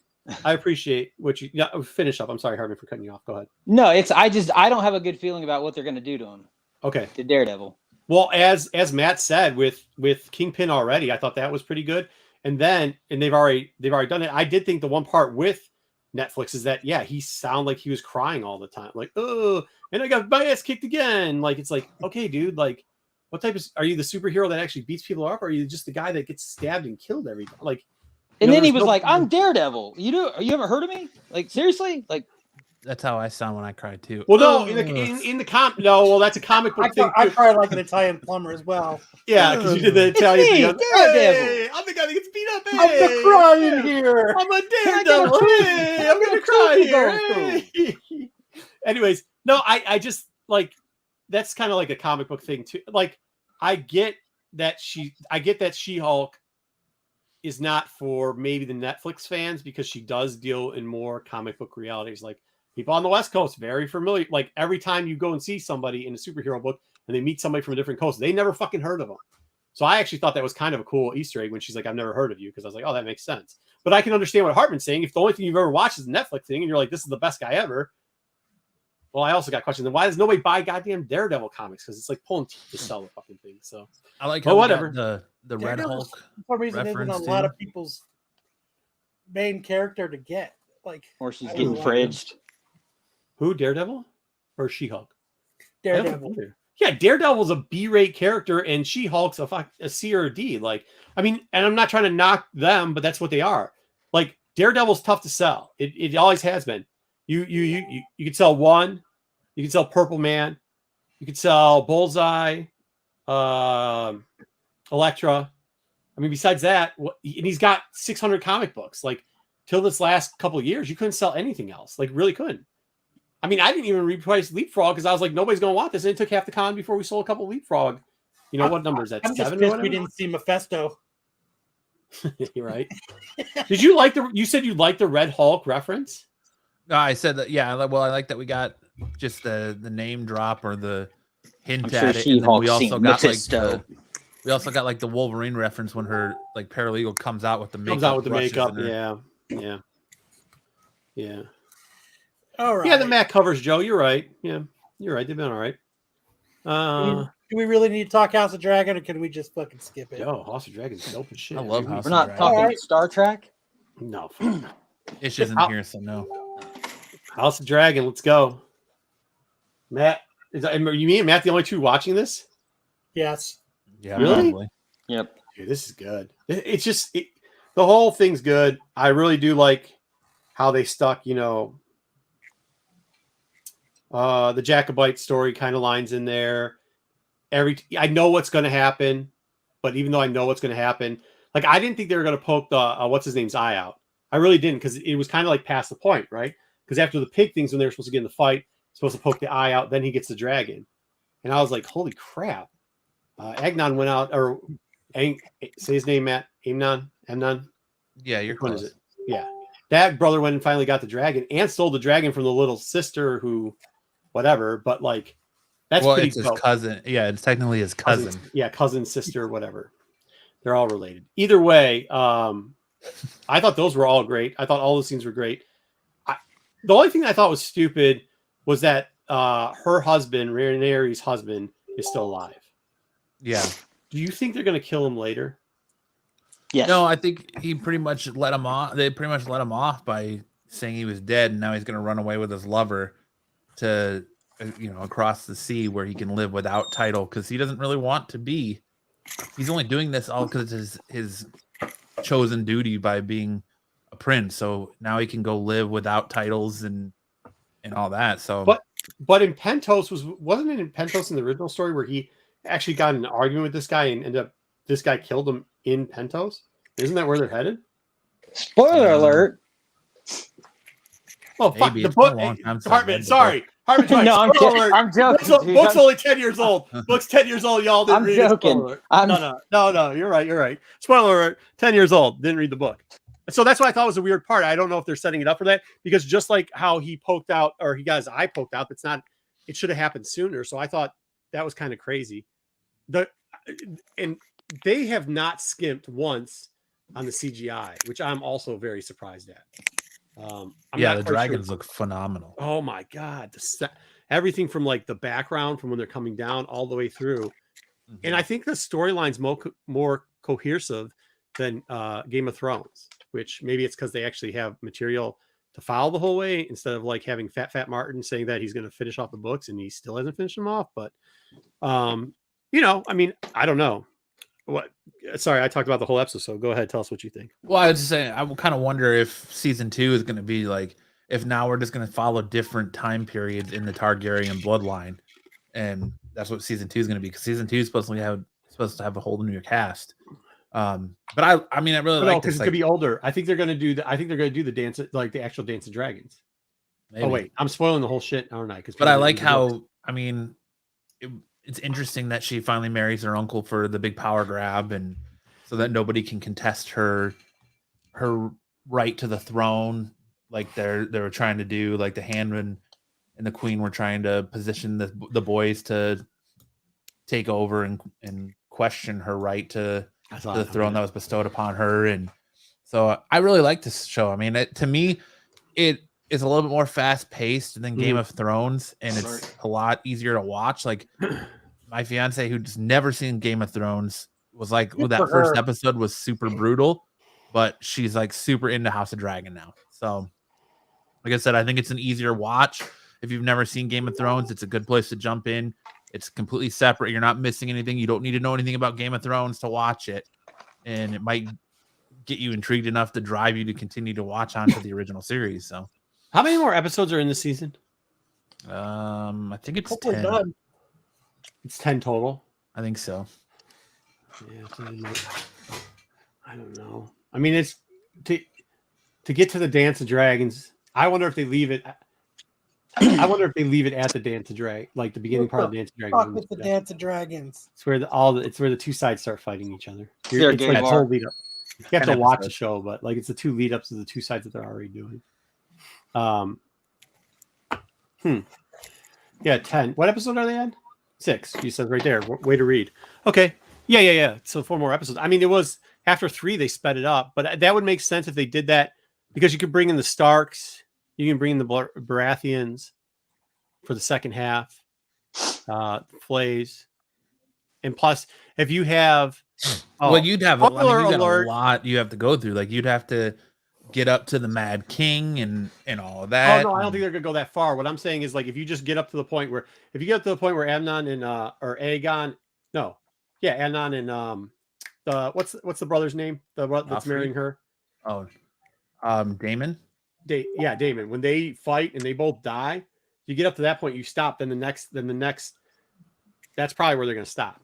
I appreciate what you finish up. I'm sorry, Harvey, for cutting you off. Go ahead. No, I don't have a good feeling about what they're going to do to him. Okay, to Daredevil. Well, as Matt said, with Kingpin already, I thought that was pretty good. And they've already done it. I did think the one part with Netflix is that he sounded like he was crying all the time, like, oh, and I got my ass kicked again. Like, it's like, okay, dude, like, what type of are you the superhero that actually beats people up, or are you just the guy that gets stabbed and killed every time? Like, and then he was like, I'm Daredevil. You ever heard of me? Like, seriously? Like, that's how I sound when I cry too. Well, no, in the that's a comic book thing. I cry like an Italian plumber as well. Yeah, because you did the Italian thing. Daredevil. I'm the guy that gets beat up. I'm the crying here. I'm a Daredevil. Hey, I'm gonna cry here. Hey. Anyways, no, I just like that's kind of like a comic book thing too. Like, I get that She-Hulk is not for maybe the Netflix fans because she does deal in more comic book realities. Like, people on the West Coast, very familiar. Like, every time you go and see somebody in a superhero book and they meet somebody from a different coast, they never fucking heard of them. So I actually thought that was kind of a cool Easter egg when she's like, I've never heard of you. Because I was like, oh, that makes sense. But I can understand what Hartman's saying. If the only thing you've ever watched is a Netflix thing and you're like, this is the best guy ever. Well, I also got questions. Then why does nobody buy goddamn Daredevil comics? Because it's like pulling teeth to sell the fucking thing. So I like how whatever the Red Hulk. For some reason, isn't a lot of people's main character to get. Like, or she's getting fridged. Who, Daredevil or She-Hulk? Daredevil. Yeah, Daredevil's a B-rate character, and She-Hulk's a C or a D. Like, I mean, and I'm not trying to knock them, but that's what they are. Like, Daredevil's tough to sell. It always has been. You could sell one. You could sell Purple Man. You could sell Bullseye, Elektra. I mean, besides that, and he's got 600 comic books. Like, till this last couple of years, you couldn't sell anything else. Like, really couldn't. I mean, I didn't even reprice Leapfrog because I was like, nobody's going to want this. And it took half the con before we sold a couple of Leapfrog. You know, what number is that? I'm 7 just pissed we didn't see Mephisto. You're right. Did you like you said you liked the Red Hulk reference? No, I said that. Yeah. Well, I like that we got just the name drop or the hint at it. And then we also got Mephisto. We also got like the Wolverine reference when her like paralegal comes out with the makeup. Comes out with the makeup. Yeah. All right. Yeah, the Mac covers, Joe. You're right. Yeah, you're right. They've been all right. Do we really need to talk House of Dragon, or can we just fucking skip it? Yo, House of Dragon's dope as shit. I love House of Dragon. We're not talking Star Trek? No. Ish isn't here, so no. House of Dragon, let's go. Matt, are you me and Matt the only two watching this? Yes. Yeah, really? Probably. Yep. Dude, this is good. It's just the whole thing's good. I really do like how they stuck, The Jacobite story kind of lines in there. I know what's going to happen, but even though I know what's going to happen, like I didn't think they were going to poke the what's his name's eye out. I really didn't, because it was kind of like past the point, right? Because after the pig things, when they were supposed to get in the fight, supposed to poke the eye out, then he gets the dragon, and I was like, holy crap! Agnon went out, or say his name, Matt. Amnon. Yeah, you're Which one close. is it? Yeah, that brother went and finally got the dragon and stole the dragon from the little sister who, whatever. But like, that's Well, pretty it's his dope. cousin. Yeah, it's technically his cousin. Cousin, sister, whatever. They're all related. Either way, I thought those were all great. I thought all the scenes were great. The only thing I thought was stupid was that her husband, Rhaenyra's husband, is still alive. Yeah. Do you think they're going to kill him later? Yes. No, I think he pretty much let him off. They pretty much let him off by saying he was dead, and now he's going to run away with his lover to, across the sea where he can live without title, because he doesn't really want to be. He's only doing this all because it's his chosen duty by being a prince. So now he can go live without titles and all that. So, but in Pentos wasn't it in Pentos in the original story where he actually got in an argument with this guy and ended up this guy killed him in Pentos? Isn't that where they're headed? Spoiler alert. Oh, fuck. maybe. The It's been a book. long time since I've Hartman, read the sorry. Hartman's right. No, I'm Spoiler kidding. alert. I'm joking. dude. Book's only 10 years old. Book's 10 years old. Y'all didn't I'm read it. joking. Spoiler alert. No. You're right. Spoiler alert. 10 years old. Didn't read the book. So that's what I thought was a weird part. I don't know if they're setting it up for that, because just like how he poked out, or he got his eye poked out, it should have happened sooner. So I thought that was kind of crazy. And they have not skimped once on the CGI, which I'm also very surprised at. the dragons look phenomenal. Oh my god, everything from like the background from when they're coming down all the way through. Mm-hmm. And I think the storyline's more cohesive than Game of Thrones, which maybe it's because they actually have material to follow the whole way, instead of like having Fat Martin saying that he's going to finish off the books and he still hasn't finished them off. But I mean, I don't know. Sorry, I talked about the whole episode, so go ahead, tell us what you think. Well, I was just saying, I kind of wonder if season 2 is going to be like, if now we're just going to follow different time periods in the Targaryen bloodline, and that's what season 2 is going to be, because season 2 is supposed to have a whole new cast. But I mean, I really like this. Because it could be older. I think they're going to do the dance, like the actual Dance of Dragons. Maybe. Oh wait, I'm spoiling the whole shit, aren't I? But I like how, I mean, it's interesting that she finally marries her uncle for the big power grab, and so that nobody can contest her right to the throne, like they were trying to do, like the Handman and the Queen were trying to position the boys to take over and question her right to the throne that was bestowed upon her. And so I really like this show. I mean, to me, it is a little bit more fast paced than Game of Thrones, and it's a lot easier to watch. Like my fiance, who's never seen Game of Thrones, was like, well, that first episode was super brutal, but she's like super into House of Dragon now. So like I said, I think it's an easier watch. If you've never seen Game of Thrones, it's a good place to jump in. It's completely separate. You're not missing anything. You don't need to know anything about Game of Thrones to watch it. And it might get you intrigued enough to drive you to continue to watch on to the original series. So how many more episodes are in this season? I think it's Hopefully 10. done. It's 10 total. I think so. Yeah, I don't know. I mean, it's to get to the Dance of Dragons. I wonder if they leave it. I wonder if they leave it at the Dance of Dragons, like the beginning part of the Dance of Dragons. Fuck with the Dance of Dragons. It's where the two sides start fighting each other. It's like a whole lead up. You have to watch the show, but like it's the two lead ups of the two sides that they're already doing. Yeah, 10. What episode are they on? 6. You said right there. Way to read. Okay. Yeah. So 4 more episodes. I mean, it was after 3 they sped it up, but that would make sense if they did that, because you could bring in the Starks, you can bring in the Baratheons for the second half, Flays, and plus if you have, you'd have a lot you have to go through. Like you'd have to get up to the Mad King and all of that. Oh no, I don't think they're gonna go that far. What I'm saying is, like, if you just get up to the point where, Amnon and or Aegon, Amnon and what's the brother's name? That's marrying her. Oh, Daemon. Daemon. When they fight and they both die, you get up to that point, you stop. Then the next, that's probably where they're going to stop.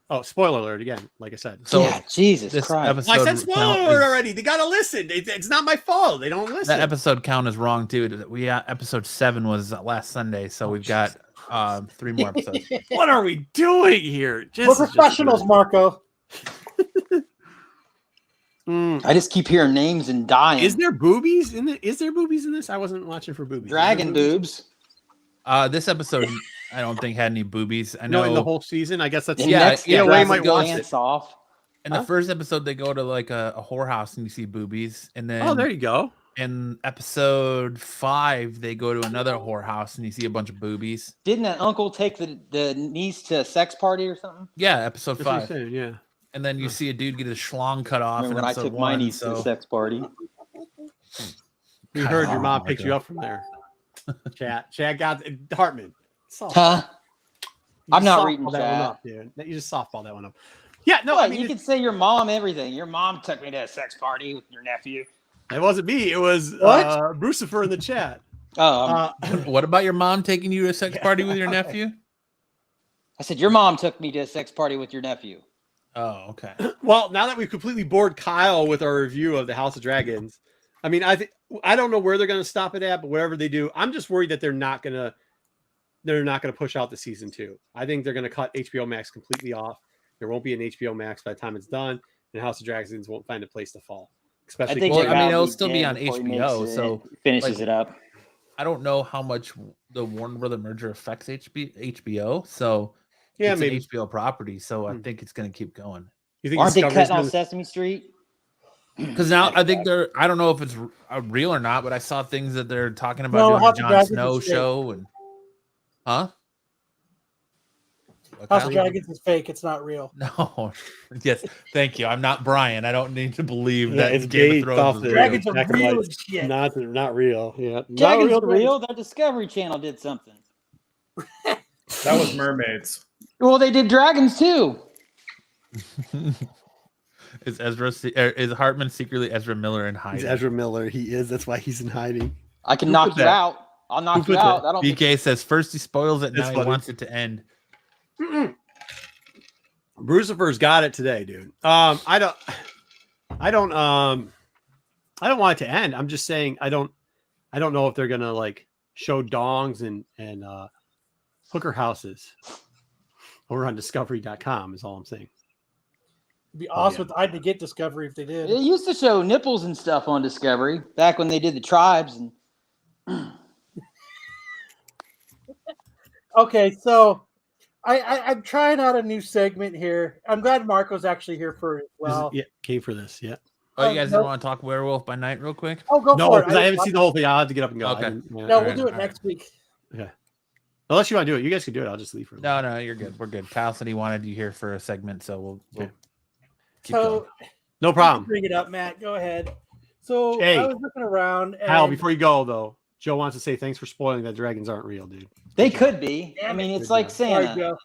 Oh, spoiler alert again! Like I said. So yeah, Jesus this Christ. episode Well, I said spoiler count alert is- already. They got to listen. It's not my fault. They don't listen. That episode count is wrong too. We episode 7 was last Sunday, so we've got 3 more episodes. What are we doing here? We're professionals, Marco. I just keep hearing names and dying. Is there boobies in it? Is there boobies in this? I wasn't watching for boobies. Dragon boobs? This episode, I don't think had any boobies. I know No, in the whole season. I guess that's The Yeah, next yeah, guy Ray has might to watch dance off. in the first episode they go to like a whorehouse and you see boobies, and then Oh, there you go. in episode 5 they go to another whorehouse and you see a bunch of boobies. Didn't that uncle take the niece to a sex party or something? Yeah, episode That's what I'm 5. saying, yeah. And then you see a dude get his schlong cut off Remember in when I episode took 1. my niece to a sex party? We heard your mom Oh, picked okay. you up from there. Chad got Hartman. Huh? I'm not reading that one chat. up, dude. You just softball that one up. Yeah, no, What? I mean You could say your mom everything. Your mom took me to a sex party with your nephew. it wasn't me. It was What? Brucifer in the chat. Oh, What about your mom taking you to a sex party with your nephew? I said your mom took me to a sex party with your nephew. Oh, okay. Well, now that we've completely bored Kyle with our review of the House of Dragons, I mean, I don't know where they're going to stop it at, but whatever they do, I'm just worried that they're not going to push out the season 2. I think they're going to cut HBO Max completely off. There won't be an HBO Max by the time it's done, and House of Dragons won't find a place to fall. Especially, I think Well, they're I mean, about it'll be still be dead on before he HBO, makes it- so, finishes like- it up. I don't know how much the Warner Brother merger affects HBO, so yeah, it's maybe. an HBO property, so I Hmm. think it's going to keep going. You think Aren't they Discovery's cutting off gonna- Sesame Street? Because now I think I don't know if it's real or not, but I saw things that they're talking about No, doing House the of Jon Dragons Snow is fake. show and What, House Kyle? of Dragons is fake. It's not real. No, yes, thank you. I'm not Brian. I don't need to believe Yeah, that it's Game based of off Thrones is the- real. Dragons are Black and real white. as shit. Not real. Yeah, Dragons not are real. That Discovery Channel did something. That was mermaids. Well, they did dragons too. Is Hartman secretly Ezra Miller in hiding? He's Ezra Miller. He is. That's why he's in hiding. I can Who knock put you that? out. I'll knock Who you put out. that? I don't think BK says first he spoils it, That's now he funny. wants it to end. Brucifer's got it today, dude. I don't want it to end. I'm just saying I don't know if they're gonna like show dongs and hooker houses over on discovery.com is all I'm saying. It'd be Oh, awesome. I'd to get Discovery if they did. they used to show nipples and stuff on Discovery back when they did the tribes. And Okay, so I'm trying out a new segment here. I'm glad Marco's actually here for it as well. Yeah, came for this. Yeah. Oh, you guys no. didn't want to talk Werewolf by Night real quick? Oh, go No, for it. because I haven't seen the whole thing. I'll have to get up and go. Okay. No, we'll do it next week. Unless you want to do it, you guys can do it. I'll just leave for a No, you're good. We're good. Kyle said he wanted you here for a segment, so we'll Okay. keep going. So No problem. bring it up, Matt. Go ahead. So Hey, I was looking around. And Kyle, before you go though, Joe wants to say thanks for spoiling that dragons aren't real, dude. they could be. I Damn mean, it. it's like Sorry, Santa. Joe.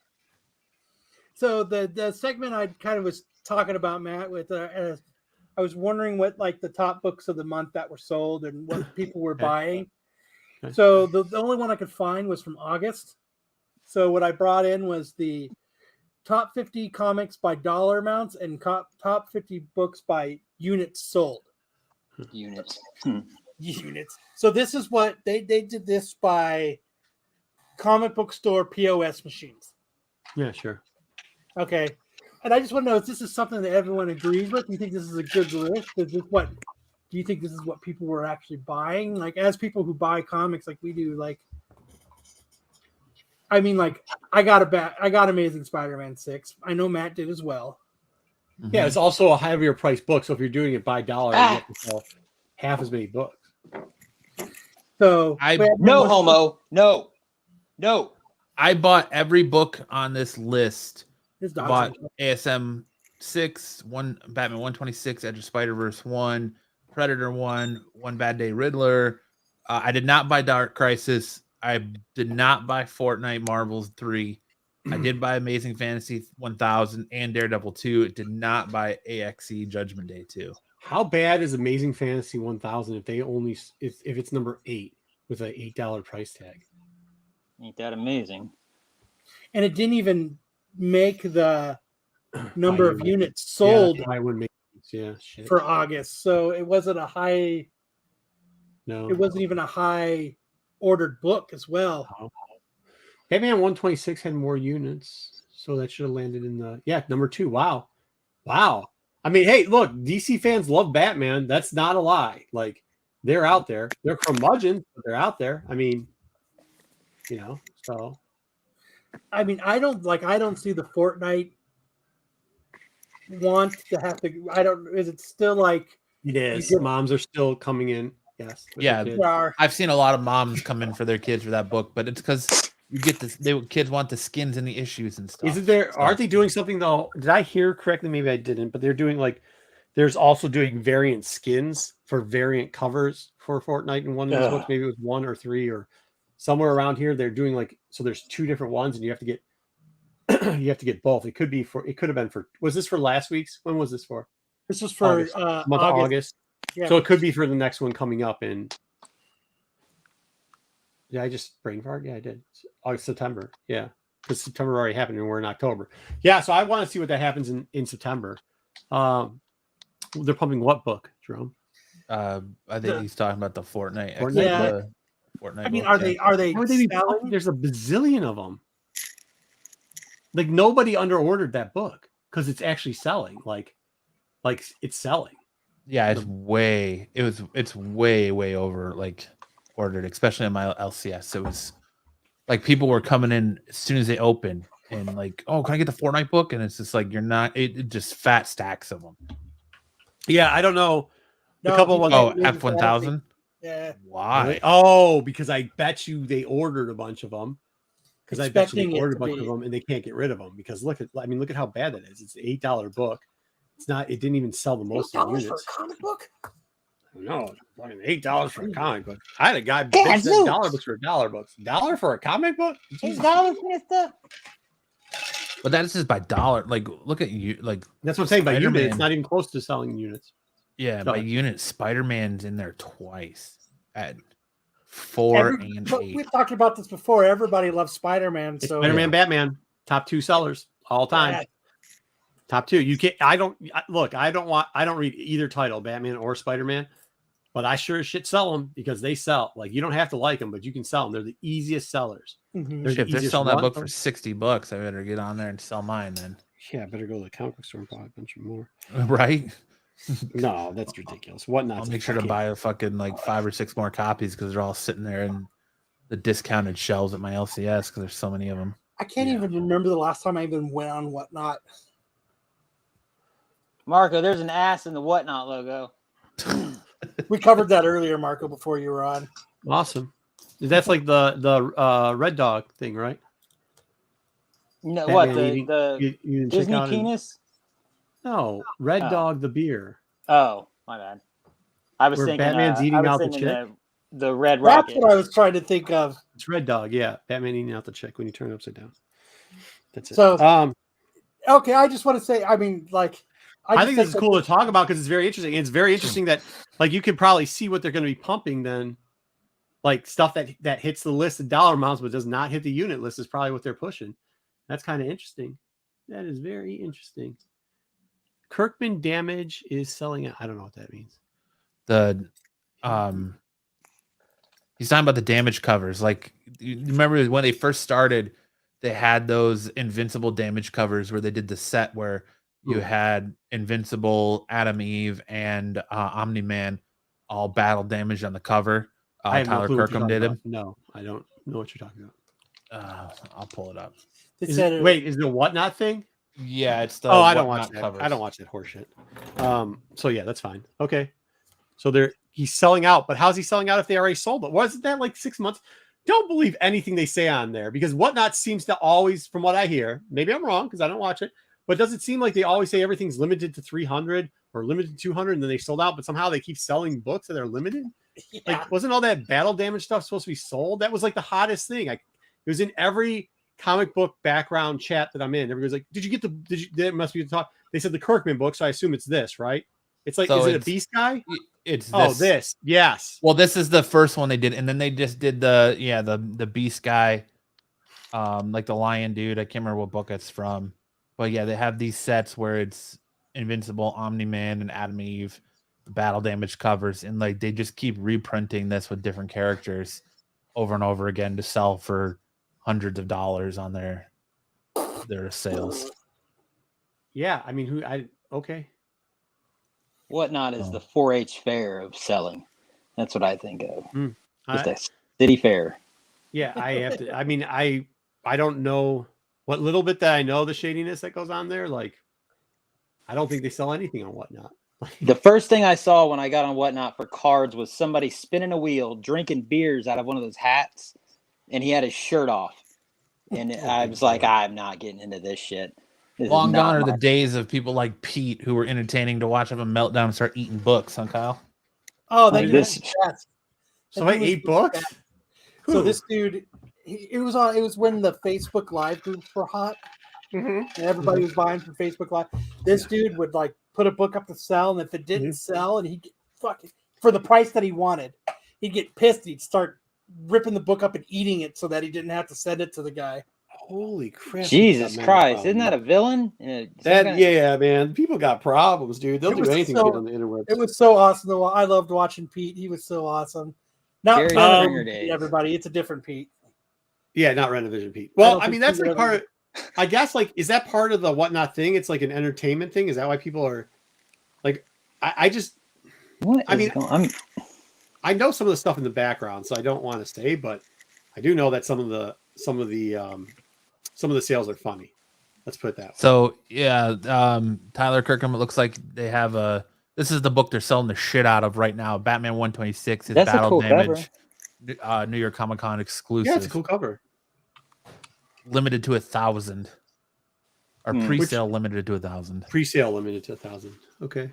So the segment I kind of was talking about, Matt, with I was wondering what like the top books of the month that were sold and what people were Okay. buying. Okay. So the only one I could find was from August. So what I brought in was the top 50 comics by dollar amounts and top 50 books by units sold. Units. Units. So this is what they did this by comic book store POS machines. Yeah, sure. Okay. And I just want to know if this is something that everyone agrees with. Do you think this is a good list? Do you think this is what people were actually buying? Like, as people who buy comics like we do, like, I mean, like, I got Amazing Spider-Man 6. I know Matt did as well. Yeah, it's also a heavier price book. So if you're doing it by dollar, you have to sell half as many books. So No homo. No. I bought every book on this list. His I dog's bought like- ASM 6, one Batman 126, Edge of Spider-Verse 1, Predator 1, One Bad Day Riddler. I did not buy Dark Crisis. I did not buy Fortnite Marvels 3. I did buy Amazing Fantasy 1000 and Daredevil 2. It did not buy AXE Judgment Day 2. How bad is Amazing Fantasy 1000 if they only if it's number 8 with an $8 price tag? Ain't that amazing? And it didn't even make the number of Buy units sold Yeah, I wouldn't make. Yeah, shit. for August. So it wasn't a high. No, It wasn't even a high ordered book as well. Batman 126 had more units, so that should have landed in the number 2. Wow. I mean, hey, look, DC fans love Batman. That's not a lie. Like, they're out there. They're curmudgeons, but they're out there. I mean, so. I mean, I don't see the Fortnite want to have to. Is it still like It is. get- Moms are still coming in. Yes. with Yeah, their kids. there are? I've seen a lot of moms come in for their kids for that book, but it's because you get this. Kids want the skins and the issues and stuff. Isn't there? Aren't they doing something though? Did I hear correctly? Maybe I didn't. But they're doing there's also doing variant skins for variant covers for Fortnite in one of these books. Maybe it was 1 or 3 or somewhere around here. They're doing so there's 2 different ones, and you have to get both. It could have been for. Was this for last week's? When was this for? This was for August. Month of August. Yeah. So it could be for the next one coming up in. Yeah, I just brain fart. Yeah, I did. August, September. Yeah, because September already happened and we're in October. Yeah, so I want to see what that happens in September. They're pumping what book, Jerome? I think he's talking about the Fortnite. Fortnite? Yeah. The Fortnite I mean, book, are they How would they be selling? pumping? There's a bazillion of them. Like nobody under-ordered that book because it's actually selling. Like it's selling. Yeah, it's way over ordered, especially on my LCS. It was like people were coming in as soon as they opened and like, oh, can I get the Fortnite book? And it's just like it just fat stacks of them. Yeah, I don't know. No, a couple ones. Oh, Maybe F1000. Yeah. Why? Really? Oh, because I bet you they ordered a bunch of them. Because I bet you Expecting they it ordered a to bunch be- of them and they can't get rid of them. Because look at how bad that is. It's an $8 book. It's not. It didn't even sell the most of the $8 units. for a comic book? No, fucking $8 for a comic book. I had a guy bitch that dollar books for $1 books. $1 for a comic book? Jesus. But that's just by dollar. Like, look at you. Like, That's what I'm saying. By unit, Spider-Man. it's not even close to selling units. yeah, No. by unit, Spider-Man's in there twice at 4 and But 8. we've talked about this before. Everybody loves Spider-Man. It's So Spider-Man, Batman, top 2 sellers all time. Yeah. Top 2. You can't. I don't read either title, Batman or Spider-Man, but I sure as shit sell them because they sell. Like, you don't have to like them, but you can sell them. They're the easiest sellers. Mhm. They're Shit, if the they're easiest selling that run- book for $60, I better get on there and sell mine then. Yeah, I better go to the comic book store and buy a bunch of more. Right? No, that's ridiculous. What not? I'll make sure to buy a fucking 5 or 6 more copies because they're all sitting there in the discounted shelves at my LCS because there's so many of them. I can't even remember the last time I even went on Whatnot. Marco, there's an ass in the Whatnot logo. We covered that earlier, Marco, before you were on. Awesome. That's like the Red Dog thing, right? No, Batman what eating- the you didn't check Disney out it? penis? No, Red Oh. Dog the beer. Oh, my bad. I was Where thinking Batman's eating I was out the thinking chick? the Red That's Rocket. what I was trying to think of. It's Red Dog, yeah. Batman eating out the chick when you turn it upside down. That's it. So- Okay, I just want to say, I mean, like, I think this is cool to talk about because it's very interesting. It's very interesting that like you can probably see what they're going to be pumping then. Like stuff that hits the list of dollar amounts but does not hit the unit list is probably what they're pushing. That's kind of interesting. That is very interesting. Kirkman Damage is selling out. I don't know what that means. He's talking about the damage covers. Like, you remember when they first started, they had those invincible damage covers where they did the set where you had Invincible, Adam Eve, and Omni-Man all battle damage on the cover. I have no Tyler clue what you're Kirkham talking did about. him. No, I don't know what you're talking about. I'll pull it up. Is it a Whatnot thing? Yeah, it's the I don't watch Whatnot that. covers. I don't watch that horseshit. So yeah, that's fine. Okay. So he's selling out, but how's he selling out if they already sold it? Wasn't that like 6 months? Don't believe anything they say on there because Whatnot seems to always, from what I hear, maybe I'm wrong because I don't watch it, but does it seem like they always say everything's limited to 300 or limited to 200 and then they sold out, but somehow they keep selling books that are limited? Yeah. Like, wasn't all that battle damage stuff supposed to be sold? That was like the hottest thing. It was in every comic book background chat that I'm in. Everybody's like, that must be the talk. They said the Kirkman book, so I assume it's this, right? It's like, So is it a it's- Beast guy? It's This. Yes. Well, this is the first one they did, and then they just did the Beast guy like the Lion Dude. I can't remember what book it's from, but yeah, they have these sets where it's Invincible, Omni-Man, and Adam Eve, battle damage covers, and like they just keep reprinting this with different characters over and over again to sell for hundreds of dollars on their sales. Yeah, I mean, okay. Whatnot is Oh. the 4-H fair of selling. That's what I think of. Just I- a city fair. Yeah, I have to. I mean, I don't know what little bit that I know the shadiness that goes on there. Like, I don't think they sell anything on Whatnot. The first thing I saw when I got on Whatnot for cards was somebody spinning a wheel, drinking beers out of one of those hats, and he had his shirt off. And I was like, I'm not getting into this shit. This is Long not gone are the my- days of people like Pete who were entertaining to watch, have a meltdown and start eating books, huh, Kyle? Oh, Like that this- this. Yes. So That I dude was 8 books. bad. So this dude, it was when the Facebook Live groups were hot, Mhm. and everybody was buying from Facebook Live. This dude would like put a book up to sell, and if it didn't sell, and he'd get fucking for the price that he wanted, he'd get pissed. He'd start ripping the book up and eating it so that he didn't have to send it to the guy. Holy crap! Jesus Christ. Isn't that a villain? Yeah, man. People got problems, dude. They'll It do was anything so- to get on the interwebs. It was so awesome. Though. I loved watching Pete. He was so awesome. Not Jerry Renovision Springer Pete, days. everybody. It's a different Pete. Yeah, not Renovision Pete. I Well, don't I mean, think that's Pete like part. I guess, like, is that part of the Whatnot thing? It's like an entertainment thing. Is that why people are like? I just. What I is mean, going- I know some of the stuff in the background, so I don't want to say, but I do know that some of the sales are funny. Let's put it that way. So yeah, Tyler Kirkham. It looks like they have a. This is the book they're selling the shit out of right now. Batman 126 is That's a Battle cool Damage, New York Comic Con exclusive. Yeah, it's a cool cover. Limited to 1,000. Or Hmm. pre-sale limited to 1,000. Pre-sale limited to 1,000. Okay.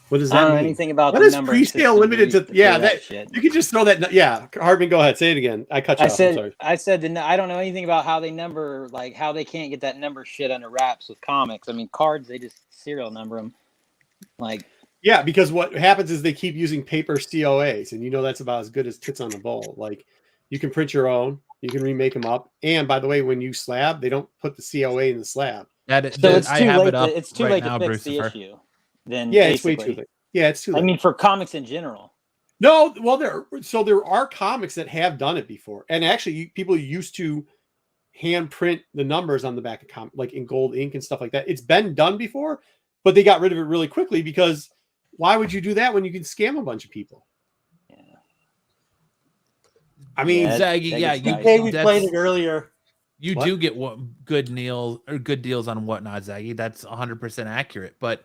What does I that don't know mean? anything about What the is number pre-sale system. limited They to? used Yeah, do that shit. you can just throw that. Yeah, Hardman, go ahead. Say it again. I cut you off. I'm sorry. I said I don't know anything about how they number, like how they can't get that number shit under wraps with comics. I mean, cards, they just serial number them. Like, Yeah, because what happens is they keep using paper COAs, and you know that's about as good as tits on a bowl. Like, you can print your own, you can remake them up, and by the way, when you slab, they don't put the COA in the slab. so it's I too have late. it up It's too right late now, to fix the Brucifer. issue. Then Yeah, it's way basically. too late. Yeah, it's too late. I mean, for comics in general. No, well, there are comics that have done it before, and actually, people used to hand print the numbers on the back of comic, like in gold ink and stuff like that. It's been done before, but they got rid of it really quickly because why would you do that when you can scam a bunch of people? Yeah. I mean, Yeah, Zaggy, that yeah, gets you, dicey. Hey, we that's- played it earlier. You What? do get good deals on Whatnot, Zaggy. That's 100% accurate, but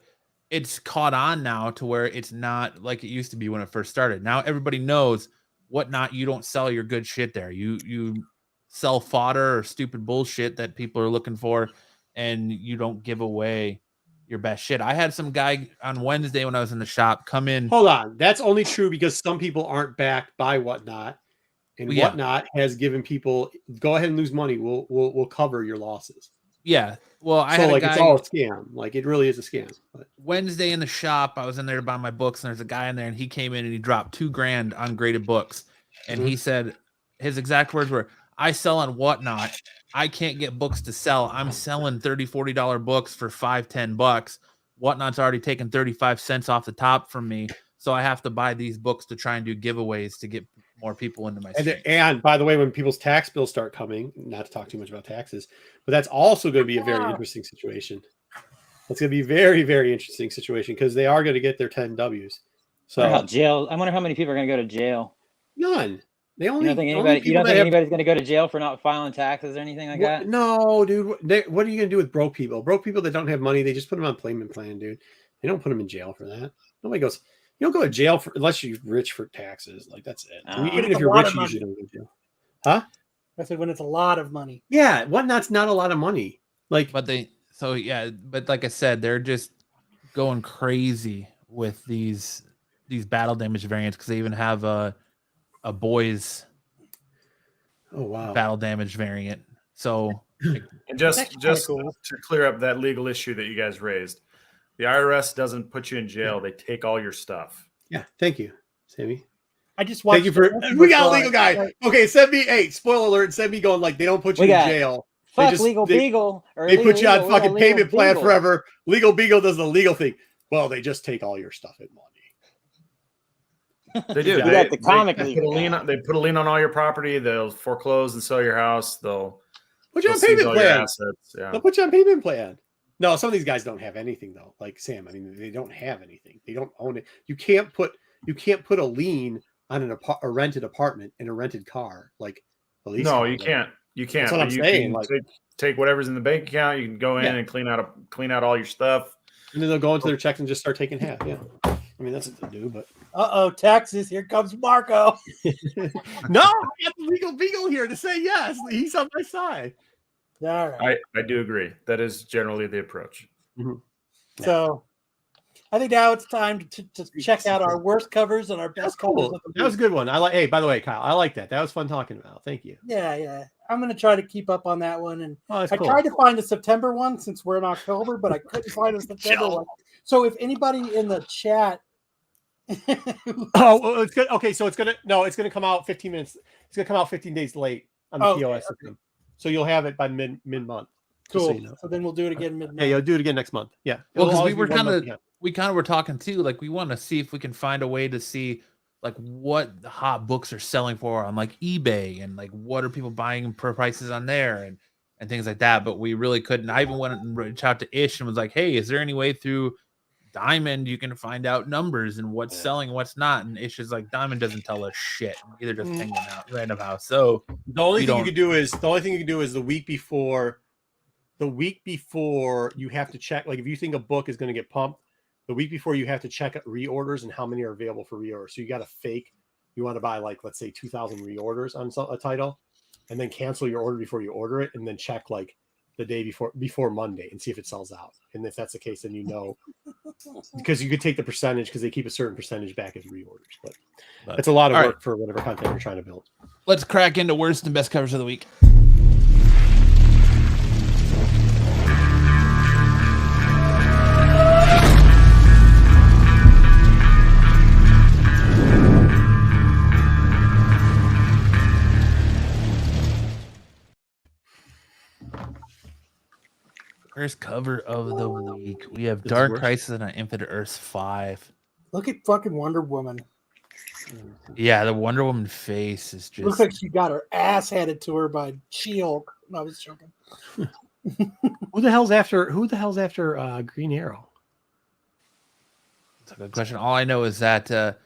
it's caught on now to where it's not like it used to be when it first started. Now everybody knows Whatnot. You don't sell your good shit there. You sell fodder or stupid bullshit that people are looking for, and you don't give away your best shit. I had some guy on Wednesday when I was in the shop come in. hold on. That's only true because some people aren't backed by Whatnot, and Well, yeah. Whatnot has given people go ahead and lose money. We'll cover your losses. Yeah, well, I So had like a it's guy all a scam. Like it really is a scam. But Wednesday in the shop. I was in there to buy my books, and there's a guy in there, and he came in and he dropped $2,000 on graded books, and he said his exact words were, "I sell on Whatnot. I can't get books to sell. I'm selling $30-$40 books for $5-$10. Whatnot's already taken 35 cents off the top from me, so I have to buy these books to try and do giveaways to get more people into my stream." and by the way, when people's tax bills start coming, not to talk too much about taxes, but that's also going to be a very interesting situation. It's going to be a very, very interesting situation because they are going to get their 10 W's. I wonder So how many people are going to go to jail. none. They You only. don't think only anybody? You people don't that think have- anybody's going to go to jail for not filing taxes or anything like that? No, dude. What are you going to do with broke people? Broke people that don't have money, they just put them on payment plan, dude. They don't put them in jail for that. Nobody goes. You don't go to jail for unless you're rich for taxes. Like that's it. Oh. Even It's if a you're lot rich, of you money. usually don't go to jail. Huh? I said when it's a lot of money. Yeah, Whatnot's not a lot of money. Like, But but like I said, they're just going crazy with these battle damage variants because they even have a boys oh wow, battle damage variant. So And just That's kinda cool. to clear up that legal issue that you guys raised, the IRS doesn't put you in jail; they take all your stuff. yeah. Thank you, Sammy. I just watched. Thank you for. We got a legal guy. We got a legal guy. Okay, send me. Hey, spoiler alert. Send me going like they don't put you We in got jail. Fuck Legal Beagle. Or They Legal put you on Eagle. We got fucking Legal payment plan Beagle. forever. Legal Beagle does the legal thing. Well, they just take all your stuff and money. They do. We They, got the comic they legal put a lien guy. on, they put a lien on all your property. They'll foreclose and sell your house. They'll Put you on seize payment all your plan. assets. Yeah. They'll put you on payment plan. No, some of these guys don't have anything though. Like Sam, I mean, they don't have anything. They don't own it. You can't put a lien on a rented apartment in a rented car. Like police. No, cars. you can't. You can't. That's what But I'm you saying. can Like, take whatever's in the bank account. You can go in and clean out all your stuff. and then they'll go into their checks and just start taking half. Yeah. I mean, that's what they do. But Texas, here comes Marco. no, I got the legal beagle here to say yes. He's on my side. All right. I do agree. That is generally the approach. Mm-hmm. So I think now it's time to check out our worst covers and our best covers. Cool. That was a good one. Hey, by the way, Kyle, I like that. That was fun talking about. Thank you. Yeah. I'm going to try to keep up on that one. And that's I cool. tried to find a September one since we're in October, but I couldn't find a September one. So if anybody in the chat. Well, it's good. Okay, so it's gonna come out 15 minutes. It's gonna come out 15 days late on the POS system. So you'll have it by mid month. Cool. So, you know. So then we'll do it again mid month. Yeah, you'll do it again next month. Yeah. Well, because we kind of were talking too. Like we want to see if we can find a way to see like what the hot books are selling for on like eBay and like what are people buying per prices on there and things like that. But we really couldn't. I even went and reached out to Ish and was like, hey, is there any way through Diamond you can find out numbers and what's selling and what's not? And Ish is like, Diamond doesn't tell us shit. Either just hanging out random house. So the only thing you can do is the week before you have to check. Like if you think a book is going to get pumped, the week before you have to check reorders and how many are available for reorder. So you got to fake. You want to buy like let's say 2,000 reorders on a title, and then cancel your order before you order it, and then check like the day before Monday and see if it sells out. And if that's the case, then you know, because you could take the percentage because they keep a certain percentage back as reorders. But it's a lot of work for whatever content you're trying to build. Let's crack into worst and best covers of the week. First cover of the week. We have Dark Crisis on Infinite Earths 5. Look at fucking Wonder Woman. Yeah, the Wonder Woman face is just looks like she got her ass handed to her by She-Hulk. No, I was joking. Who the hell's after Green Arrow? That's a good question. All I know is that the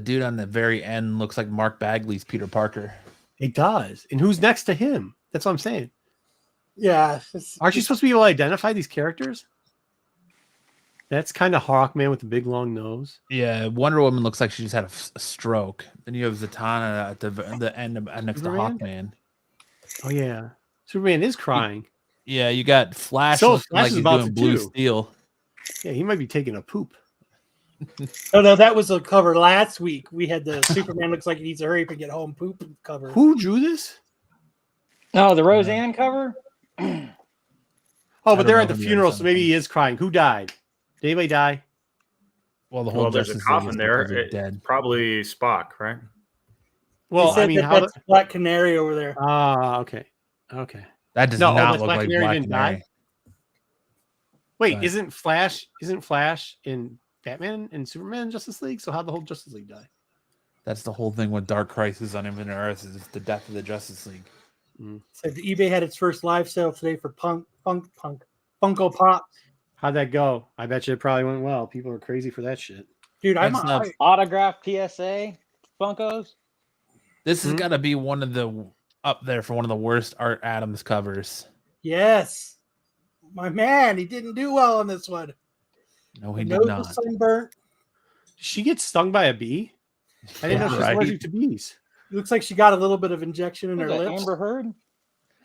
dude on the very end looks like Mark Bagley's Peter Parker. It does. And who's next to him? That's what I'm saying. Yeah. Aren't you supposed to be able to identify these characters? That's kind of Hawkman with the big long nose. Yeah, Wonder Woman looks like she just had a stroke. Then you have Zatanna at the end next Superman? to Hawkman. Oh yeah, Superman is crying. Yeah, you got Flash. So looking Flash like is he's about doing to Blue too. Steel. Yeah, he might be taking a poop. Oh no, that was a cover last week. We had the Superman looks like he needs to hurry up and get home poop cover. Who drew this? No, the Roseanne cover. Oh, but they're at the funeral, so maybe he is crying. Who died? Did anybody die? Well, the whole there's a Justice coffin League there. is dead. Probably Spock, right? Well, said I mean, that's Black Canary over there. Okay. That does No, not that's look Black like Canary Black didn't Canary. die? Wait, Right. isn't Flash in Batman and Superman in Justice League? So how'd the whole Justice League die? That's the whole thing with Dark Crisis on Infinite Earths is the death of the Justice League. So eBay had its first live sale today for Funko Pop. How'd that go? I bet you it probably went well. People are crazy for that shit. Dude, I'm That's nuts. Autograph PSA Funkos. This has got to be one of the up there for one of the worst Art Adams covers. Yes. My man, he didn't do well on this one. No, he The did nose not. was sunburnt. Did she get stung by a bee? I didn't know she was right. allergic to bees. It looks like she got a little bit of injection in her Was that lips. Amber Heard?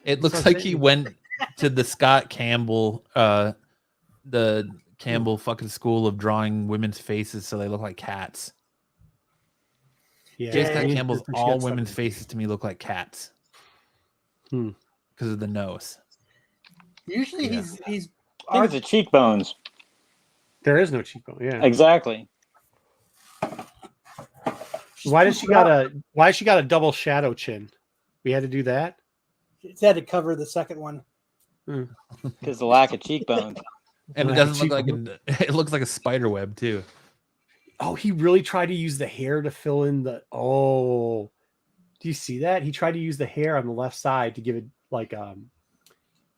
It looks like he went to the Scott Campbell, the Campbell fucking school of drawing women's faces so they look like cats. Yeah, J. Scott yeah. Campbell's She got all stuck women's in- faces to me look like cats. Because of the nose. Usually he's I think it's the cheekbones. There is no cheekbone. Yeah. Exactly. Why does she got a double shadow chin? We had to do that. It's had to cover the second one. Because the lack of cheekbones. And it doesn't look like it looks like a spider web too. Oh, he really tried to use the hair to fill in the. Oh, do you see that? He tried to use the hair on the left side to give it like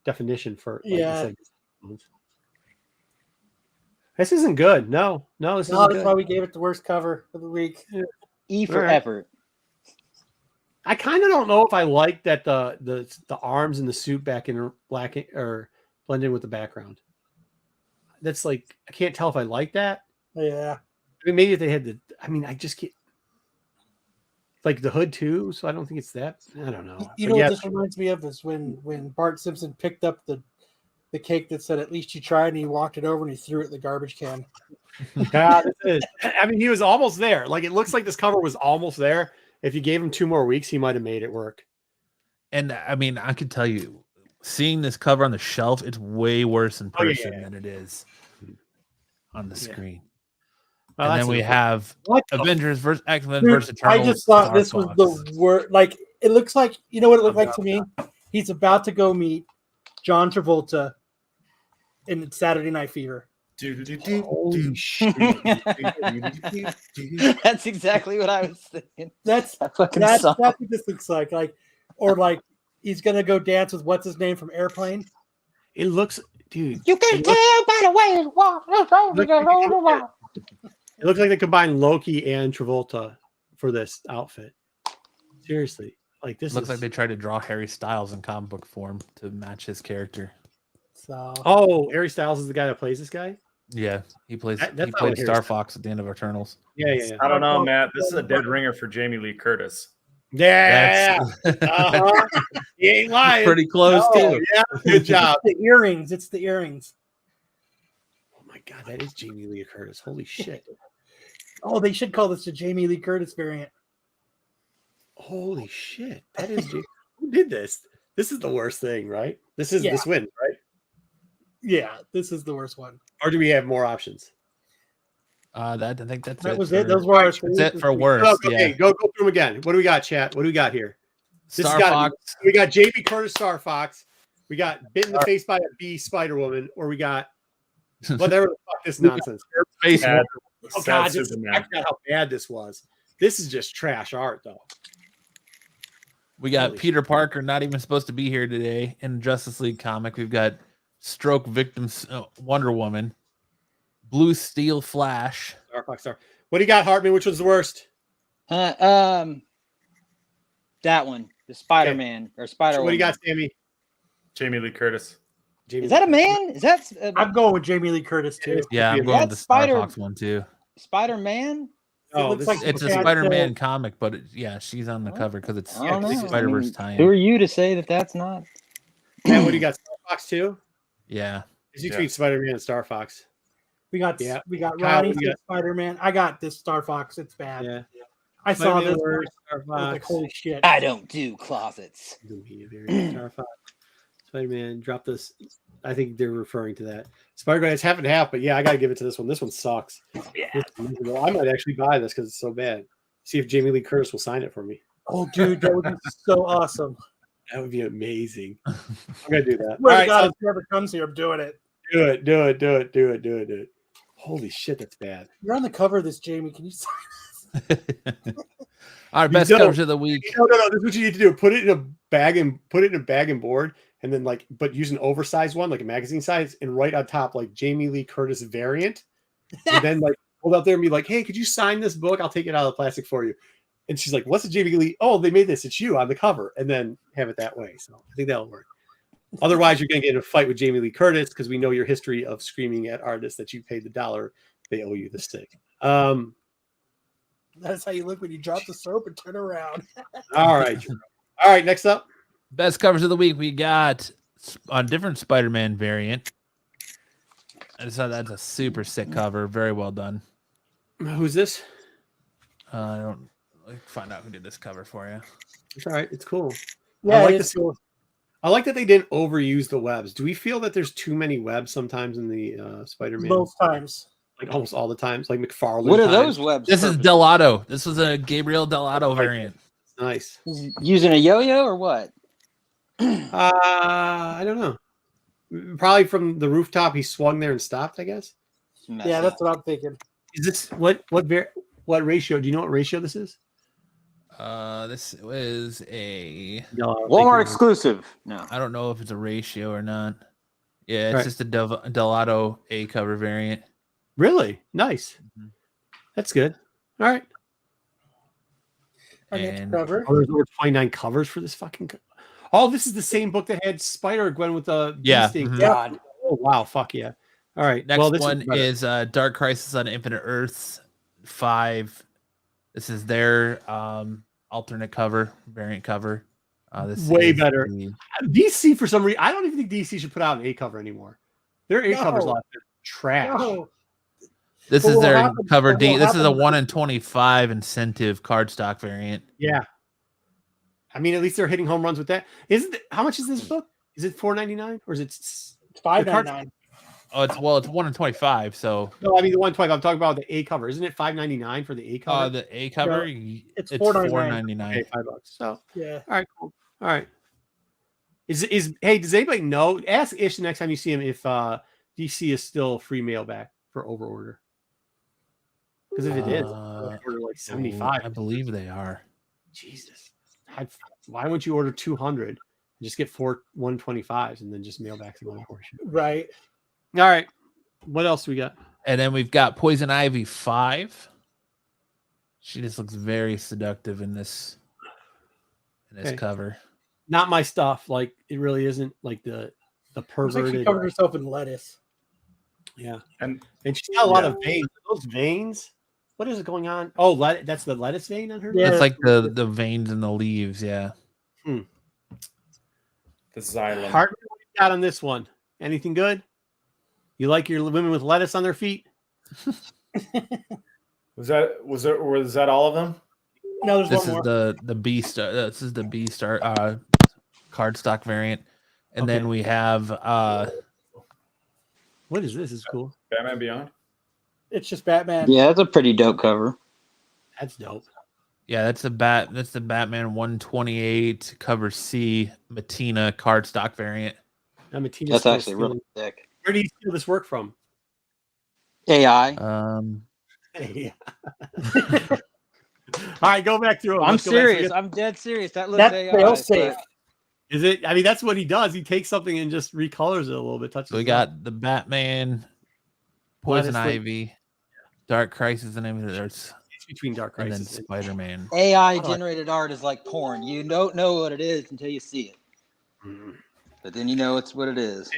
definition for. Like, Yeah. This isn't good. No, this isn't That's good. why we gave it the worst cover of the week. E for All right. effort. I kind of don't know if I like that the arms and the suit back in black or blend in with the background. That's like I can't tell if I like that. Yeah. I mean, maybe if they had the. I mean, I just can't. Like the hood too, so I don't think it's that. I don't know. You But know yeah, what this reminds me of is when Bart Simpson picked up the cake that said "At least you tried," and he walked it over and he threw it in the garbage can. yeah, this is. I mean, he was almost there. Like it looks like this cover was almost there. If you gave him 2 more weeks, he might have made it work. And I mean, I could tell you, seeing this cover on the shelf, it's way worse in person yeah. than it is on the screen. Well, And then we have Avengers versus X-Men Dude, versus Eternals. I just thought Star this was Fox. the worst. Like it looks like you know what it looked like to me. He's about to go meet John Travolta in Saturday Night Fever. Holy shit! That's exactly what I was thinking. That's That fucking that's song. what this looks like. Like he's gonna go dance with what's his name from Airplane. It looks, dude. You can tell by the way it walks. It looks like they combined Loki and Travolta for this outfit. Seriously, like this Looks is. like they tried to draw Harry Styles in comic book form to match his character. So Oh, Harry Styles is the guy that plays this guy. Yeah, he plays. That's He not played what Harry Star Styles- Fox at the end of Eternals. Yeah. I don't know, Matt. This is a dead ringer for Jamie Lee Curtis. Yeah. That's You ain't lying. pretty close Oh, too. yeah, good job. it's the earrings. It's the earrings. Oh my god, that is Jamie Lee Curtis. Holy shit. Oh, they should call this the Jamie Lee Curtis variant. Holy shit. That is who did this? This is the worst thing, right? This Yeah. wins, right? Yeah, this is the worst one. Or do we have more options? I think that's That it. was for, it. Those were our That's it for three. worst. Okay, Yeah. go through them again. What do we got, chat? What do we got here? This Star has gotta Fox. We got Jamie Curtis Star Fox. We got bit in the face by a bee Spider Woman, or we got whatever the fuck this nonsense. Face Sad, Oh sad god, I Superman. forgot how bad this was. This is just trash art, though. We got Holy Peter Parker not even supposed to be here today in Justice League comic. We've got stroke victims Wonder Woman, Blue Steel Flash. Star Fox Star. What do you got, Hartman? Which was the worst? That one, the Spider-Man or Spider. So what do you got, Sammy? Jamie Lee Curtis. Jamie Is that a man? Is that I'm going with Jamie Lee Curtis too. Yeah, I'm That's going with the Star Spider- Fox one too. Spider-Man? Oh, looks this like is- It's a Yeah, Spider-Man comic, but yeah, she's on the Oh. cover because it's I don't know. Spider-Verse I tie-in. mean, who are you to say that that's not? And what do you got? Star Fox too? Yeah, Is you Yeah. tweet Spider-Man and Star Fox? We got Yeah. Ronnie Kyle, we got- Spider-Man. I got this Star Fox. It's bad. Yeah. I saw Spider-Man this. worst, Star I was like, Fox. holy shit. I don't do closets. Star Fox. Spider-Man. Drop this. I think they're referring to that. Spider-Man is half and half, but yeah, I gotta give it to this one. This one sucks. Yeah. I might actually buy this because it's so bad. See if Jamie Lee Curtis will sign it for me. Oh, dude, that would be so awesome. That would be amazing. I'm gonna do that. All Swear to right, God, so if whoever comes here, I'm doing it. do it. Holy shit, that's bad. You're on the cover of this, Jamie. Can you sign All right, best don't- covers of the week. No. This is what you need to do. Put it in a bag and board, and then but use an oversized one, like a magazine size, and write on top like Jamie Lee Curtis variant, and then hold out there and be like, "Hey, could you sign this book? I'll take it out of the plastic for you." And she's like, "What's a Jamie Lee? Oh, they made this. It's you on the cover," and then have it that way. So I think that'll work. Otherwise, you're gonna get in a fight with Jamie Lee Curtis because we know your history of screaming at artists that you paid the $1. They owe you the stick. That's how you look when you drop the soap and turn around. All right. Next up. Best covers of the week. We got a different Spider-Man variant. I just thought that's a super sick cover. Very well done. Who's this? I don't find out who did this cover for you. It's all right. It's cool. Yeah, like it's cool. I like that they didn't overuse the webs. Do we feel that there's too many webs sometimes in the Spider-Man? Both times. like almost all the times, like McFarlane. What are times. those webs? This is purposes? Delato. This was a Gabriel Delato variant. Nice. Using a yo-yo or what? I don't know. Probably from the rooftop, he swung there and stopped. I guess. Yeah, that's what I'm thinking. Is this what ratio? Do you know what ratio this is? This is a Walmart exclusive. No, I don't know if it's a ratio or not. Yeah, it's Right. just a Delato A cover variant. Really nice. That's good. All right. Our next And cover. Oh, there's over 29 covers for this fucking. Oh, this is the same book that had Spider Gwen with the Yeah, beefsteak. mhm. God. Oh wow. Fuck yeah. All right. Next well, this one better. is Dark Crisis on Infinite Earths 5. This is their alternate cover, variant cover. This Way is better. the- DC for some reason. I don't even think DC should put out an A cover anymore. Their A covers a No. lot of trash. No. This But is what their happened- cover but D. what This is a happened- 1 in 25 incentive cardstock variant. Yeah. I mean, at least they're hitting home runs with that. How much is this book? Is it $4.99 or is it? It's $5.99. Oh, it's 1 in 25. So No, I mean the 125. I'm talking about the A cover. Isn't it $5.99 for the A cover? the A cover, it's it's $4.99. $4.99. Okay, $5. So Yeah. all right, cool. All right. Hey, does anybody know? Ask Ish the next time you see him if DC is still free mail back for overorder. Because if it is, order like 75. I believe they are. Jesus. Why wouldn't you order 200 and just get 125s and then just mail back some other portion? Right. All right. What else we got? And then we've got Poison Ivy 5. She just looks very seductive in this Okay. cover. Not my stuff. Like it really isn't like the Looks like she perverted. covered herself in lettuce. Yeah. And she's got a lot of veins. Those veins. What is going on? Oh, that's the lettuce vein on her. Yeah. It's like the veins in the leaves, yeah. the xylem. Hartman, what you got on this one? Anything good? You like your women with lettuce on their feet? Was that all of them? No, there's This one is more. the B star. This is the B star cardstock variant, and Okay. then we have What is this? This is cool. Batman Beyond. It's just Batman. Yeah, that's a pretty dope cover. That's dope. that's the Batman 128 cover C Matina cardstock variant. Now, Matina's That's still actually really stealing- sick. Where do you steal this work from? AI. Hey. All right, go back through. 'em. I'm Let's go back through serious. it. I'm dead serious. That looks That's AI. fail safe. but- Is it? I mean, that's what he does. He takes something and just recolors it a little bit. Touches. So we it up. got the Batman, Poison Lettuce with- Ivy, Dark Crisis, and then there's It's between Dark and then Crisis and Spider Man. AI generated art is like porn. You don't know what it is until you see it, Mhm. but then you know it's what it is.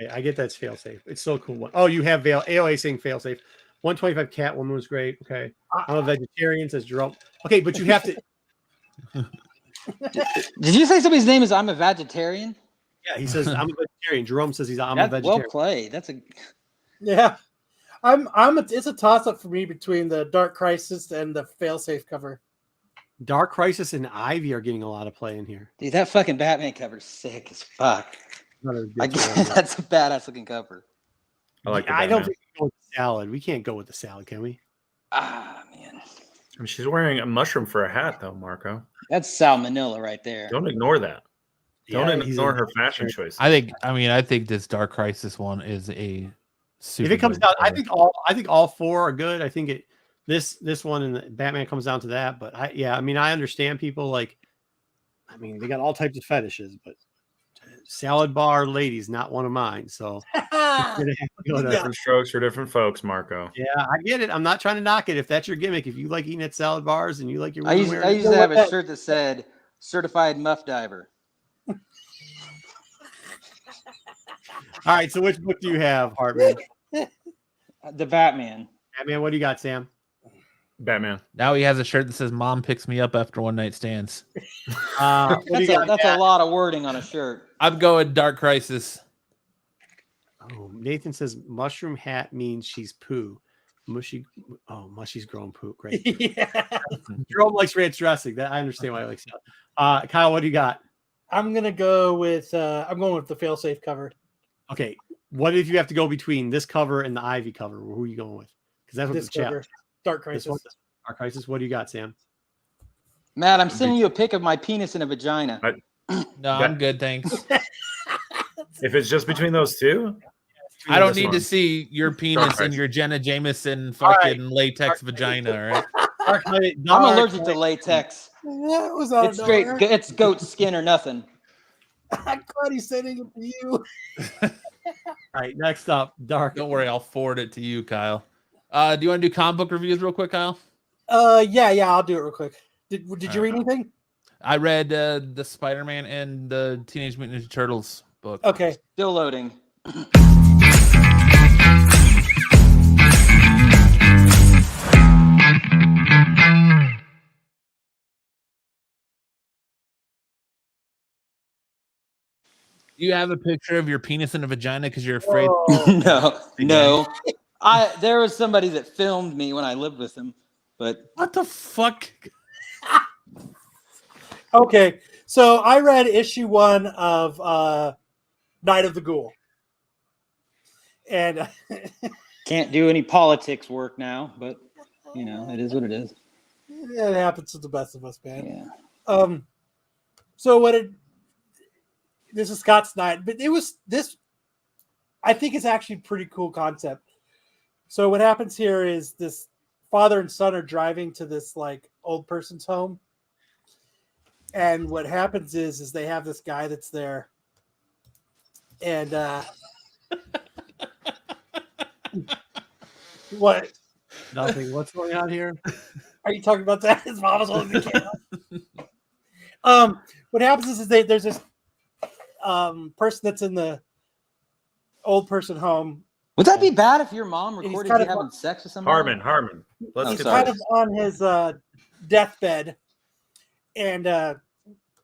Okay, I get that's fail safe. It's so cool. Oh, you have AOA saying fail safe. 125 Catwoman was great. Okay, I'm a vegetarian, says Jerome. Okay, but you have to. Did you say somebody's name is I'm a vegetarian? Yeah, he says I'm a vegetarian. Jerome says I'm a That's well vegetarian. played. That's a Yeah. It's a toss up for me between the Dark Crisis and the failsafe cover. Dark Crisis and Ivy are getting a lot of play in here. dude. That fucking Batman cover's sick as fuck. Another good I one. guess that's a badass looking cover. I like. The I don't Batman. think we can go with the salad. We can't go with the salad, can we? Ah man, I mean, she's wearing a mushroom for a hat, though, Marco. that's salmonella right there. Don't ignore that. Don't Yeah, he's ignore a- her fashion choices. I think this Dark Crisis one is a super. If it comes good down, I cover. think all four are good. I think this one and the Batman comes down to that. But I mean, I understand people like. I mean, they got all types of fetishes, but salad bar ladies not one of mine. So Ah, Different strokes for different folks, Marco. yeah, I get it. I'm not trying to knock it. If that's your gimmick, if you like eating at salad bars and you like your I women used wearing- to have a shirt that said "Certified Muff Diver." All right, so which book do you have, Hartman? The Batman. Batman, what do you got, Sam? Batman. Now he has a shirt that says "Mom picks me up after one night stands." What do you got? That's a Matt? lot of wording on a shirt. I'm going Dark Crisis. Oh, Nathan says mushroom hat means she's poo. Mushy's grown poo. Great. yeah. Jerome likes ranch dressing. That I understand why he likes that. Kyle, what do you got? I'm going with the failsafe cover. Okay, What if you have to go between this cover and the Ivy cover? Who are you going with? Because that's what This the chat. cover, Dark This Crisis. one, Dark Crisis. What do you got, Sam? Matt, I'm sending you a pic of my penis and a vagina. No, I'm good, thanks. If it's just between those two, I don't This need one. to see your penis and Crisis. your Jenna Jameson All right. fucking latex vagina, all right? I'm allergic to latex. That was out It's of straight. nowhere. It's goat skin or nothing. I'm glad he's sending it to you. All right, next up, Dark. Don't worry, I'll forward it to you, Kyle. Do you want to do comic book reviews real quick, Kyle? Yeah, I'll do it real quick. Did you read anything? I read the Spider-Man and the Teenage Mutant Ninja Turtles book. Okay. Still loading. Do you have a picture of your penis and a vagina because you're afraid? No. There was somebody that filmed me when I lived with him, but What the fuck? Okay. So I read issue 1 of Night of the Ghoul. And can't do any politics work now, but you know, it is what it is. it happens to the best of us, man. Yeah. So this is Scott Snyder, but I think it's actually a pretty cool concept. So what happens here is this father and son are driving to this like old person's home. And what happens is they have this guy that's there. And what? Nothing. What's going on here? Are you talking about that? His mom was holding the camera. What happens is there's this person that's in the old person home. Would that be bad if your mom he's recorded kind you of- having sex with somebody? Harmon. Let's He's get kind started. of on his deathbed, and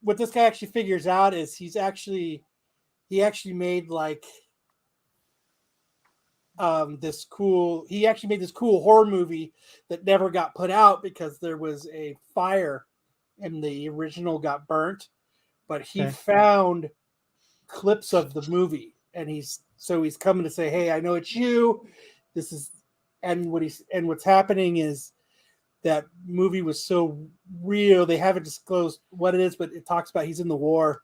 what this guy actually figures out is he actually made like this cool horror movie that never got put out because there was a fire and the original got burnt, but he found clips of the movie and he's coming to say, hey, I know it's you. This is, and what's happening is that movie was so real. They haven't disclosed what it is, but it talks about he's in the war.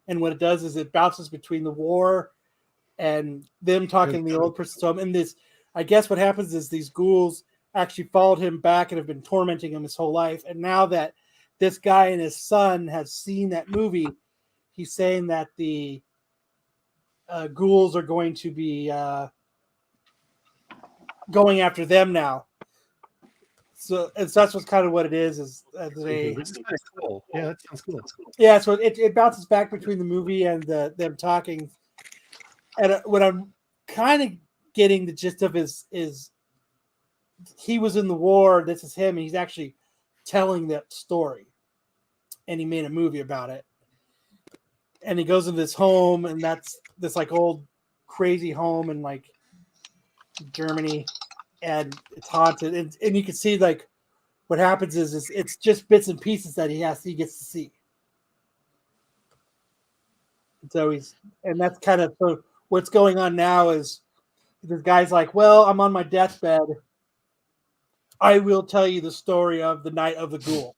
And what it does is it bounces between the war and them talking the old person's home. And this, I guess what happens is these ghouls actually followed him back and have been tormenting him his whole life. And now that this guy and his son have seen that movie, he's saying that the ghouls are going to be going after them now. So that's what's kind of what it is This is kind of cool. Yeah, that sounds cool. Yeah, so it bounces back between the movie and them talking. And what I'm kind of getting the gist of is he was in the war. This is him, and he's actually telling that story. And he made a movie about it. And he goes into this home, and that's this like old crazy home in like Germany, and it's haunted. And you can see like what happens is it's just bits and pieces that he gets to see. So that's kind of so what's going on now is this guy's like, well, I'm on my deathbed. I will tell you the story of the Night of the Ghoul.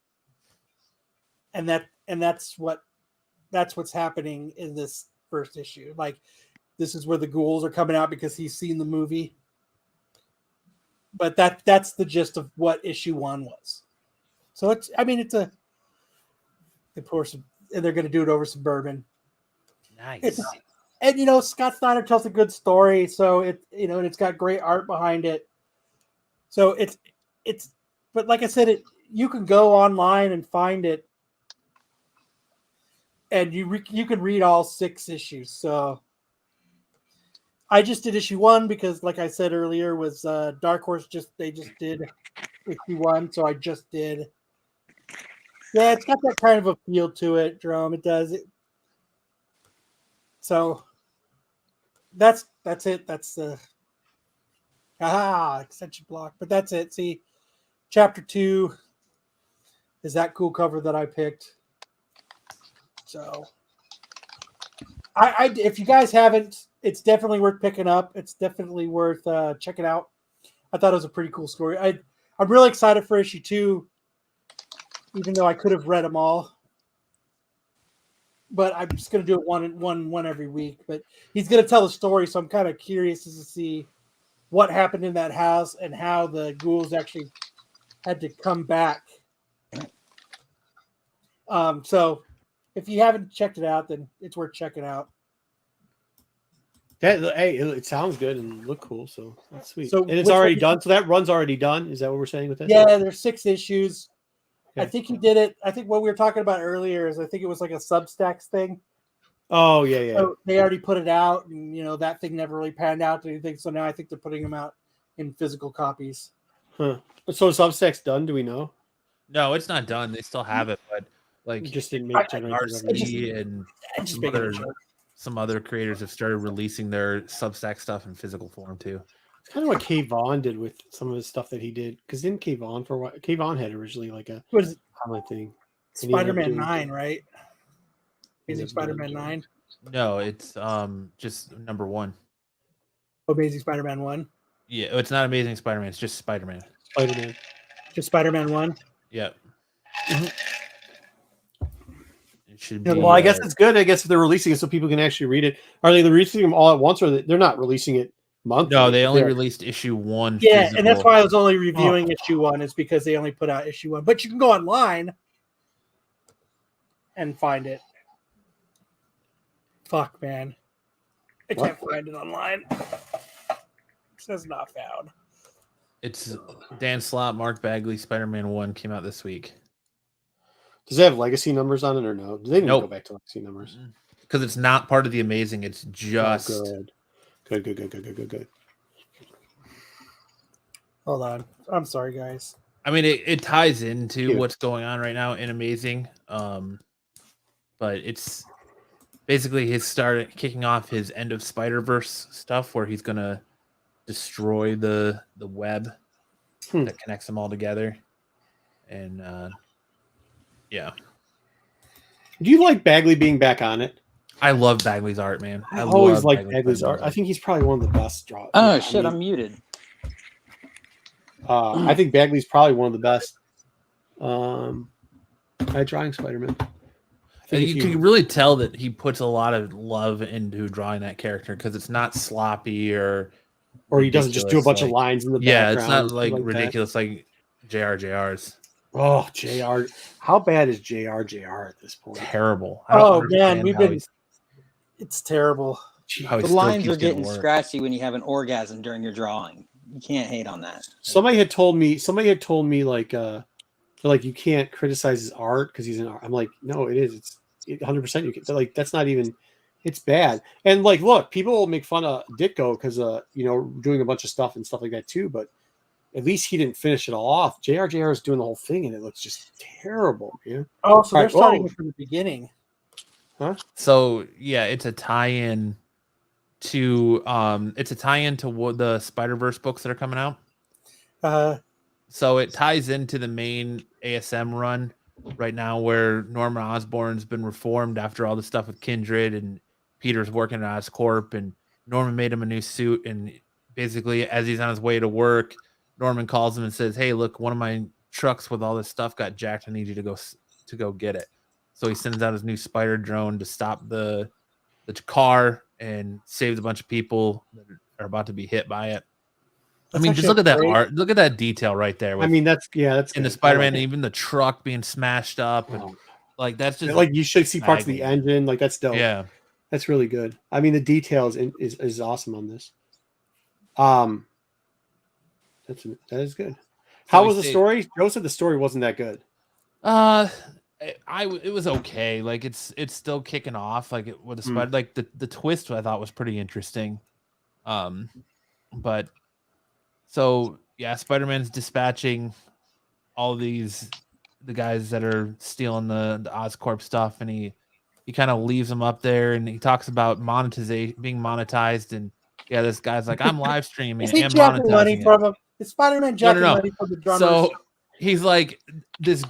And that's what's happening in this first issue. Like, this is where the ghouls are coming out because he's seen the movie. But that's the gist of what issue 1 was. So they pour some, and they're going to do it over some bourbon. Nice. And Scott Snyder tells a good story, so and it's got great art behind it. So it's but like I said, you can go online and find it, and you can read all 6 issues. So I just did issue 1 because, like I said earlier, was Dark Horse they just did issue 1, so I just did. Yeah, it's got that kind of a feel to it, Jerome. It does. So that's it. That's the extension block. But that's it. See, chapter 2 is that cool cover that I picked. So I if you guys haven't it's definitely worth picking up. It's definitely worth checking out. I thought it was a pretty cool story. I'm really excited for issue 2, even though I could have read them all. But I'm just going to do it one every week. But he's going to tell the story, so I'm kind of curious to see what happened in that house and how the ghouls actually had to come back. So if you haven't checked it out, then it's worth checking out. Hey, it sounds good and look cool, so that's sweet. So and it's which already one- done. So that run's already done. Is that what we're saying with this? Yeah, there's 6 issues. I Okay. think he did it. I think what we were talking about earlier is I think it was like a Substacks thing. Oh yeah. So they already put it out, and that thing never really panned out to anything. So now I think they're putting them out in physical copies. Huh. So Substack's done? Do we know? No, it's not done. They still have it, but like It just didn't make generate the revenue. RC and I'm just some making other, a joke. some other creators have started releasing their Substack stuff in physical form too. It's kind of what K Vaughn did with some of his stuff that he did. Because didn't K Vaughn for a while? K Vaughn had originally like a What is it? comic thing. And he ended up Spider-Man doing- 9, right? ended Amazing up Spider-Man doing- 9. No, it's just number 1. Amazing Spider-Man 1. Yeah, it's not Amazing Spider-Man. It's just Spider-Man. Spider-Man. Just Spider-Man 1. Yep. Mhm. It should Yeah, be. Well, I guess it's good. I guess if they're releasing it so people can actually read it. Are they releasing them all at once, or they're not releasing it monthly? no. They only They're- released issue 1. Yeah, and that's physical. why I was only reviewing issue 1 is because they only put out issue 1. But you can go online and find it. Fuck, man. I can't find it online. It says not found. It's Dan Slott, Mark Bagley, Spider-Man 1 came out this week. Does it have legacy numbers on it or no? Do they need Nope. to go back to legacy numbers? Because it's not part of the Amazing. It's Oh, just good. Hold on. I'm sorry, guys. I mean, it ties into Cute. what's going on right now in Amazing. But it's basically his kicking off his end of Spider-Verse stuff where he's gonna destroy the web that connects them all together. And yeah. Do you like Bagley being back on it? I love Bagley's art, man. I always love like Bagley's art. I think he's probably one of the best draw. Oh I shit, mean, I'm muted. I think Bagley's probably one of the best. At drawing Spider-Man. You can really tell that he puts a lot of love into drawing that character because it's not sloppy or he doesn't just do a bunch of like- lines in the yeah, background. it's not and stuff like that. ridiculous like JR's. Oh, JR. How bad is JR at this point? Terrible. I don't Oh, man, understand we've how been. he's- It's terrible. how he The still lines keeps are getting work. scratchy when you have an orgasm during your drawing. You can't hate on that. Somebody had told me like they're like you can't criticize his art because he's an art. I'm like, no, it is. It's 100%. You can. They're like, that's not even. It's bad. And like, look, people will make fun of Ditko because doing a bunch of stuff and stuff like that too. But at least he didn't finish it all off. JR is doing the whole thing, and it looks just terrible. Yeah. Oh, so they're Right, starting whoa. it from the beginning. So yeah, it's a tie-in to what the Spider-Verse books that are coming out. So it ties into the main ASM run right now where Norman Osborn's been reformed after all the stuff with Kindred and Peter's working at Oscorp and Norman made him a new suit. And basically as he's on his way to work, Norman calls him and says, "Hey, look, one of my trucks with all this stuff got jacked. I need you to go get it." So he sends out his new spider drone to stop the car and saves a bunch of people that are about to be hit by it. I mean, just look at that art. Look at that detail right there. I mean, that's in the good. I Spider-Man, like it. even the truck being smashed up, and like that's just like you should see parts of the Bagley. engine. Like that's dope. Yeah. That's really good. I mean, the details is awesome on this. That is good. How was the story? Joe said the story wasn't that good. It was okay. Like it's still kicking off. Like with the spider, like the twist I thought was pretty interesting. But so yeah, Spider-Man's dispatching all the guys that are stealing the Oscorp stuff, and he kind of leaves them up there, and he talks about monetization, being monetized, and yeah, this guy's like, I'm live streaming Is he and jacking money monetizing it. from him? Is Spider-Man jacking No. money from the drummers? So he's like, these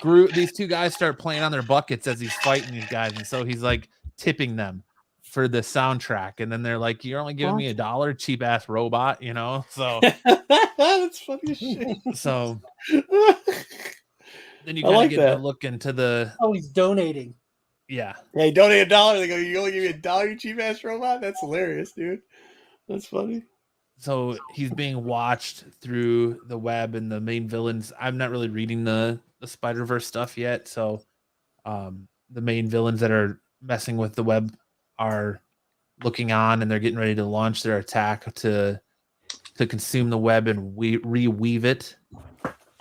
two guys start playing on their buckets as he's fighting these guys, and so he's like tipping them. for the soundtrack, and then they're like, "You're only giving me $1, cheap ass robot," you know. So That's funny as shit. so then you I kind of like get that. to look into the Oh, he's donating. yeah. Hey, donate $1. They go, you only give me $1, you cheap ass robot? That's hilarious, dude. That's funny. So he's being watched through the web, and the main villains. I'm not really reading the Spider-Verse stuff yet, so the main villains that are messing with the web are looking on, and they're getting ready to launch their attack to consume the web and reweave it.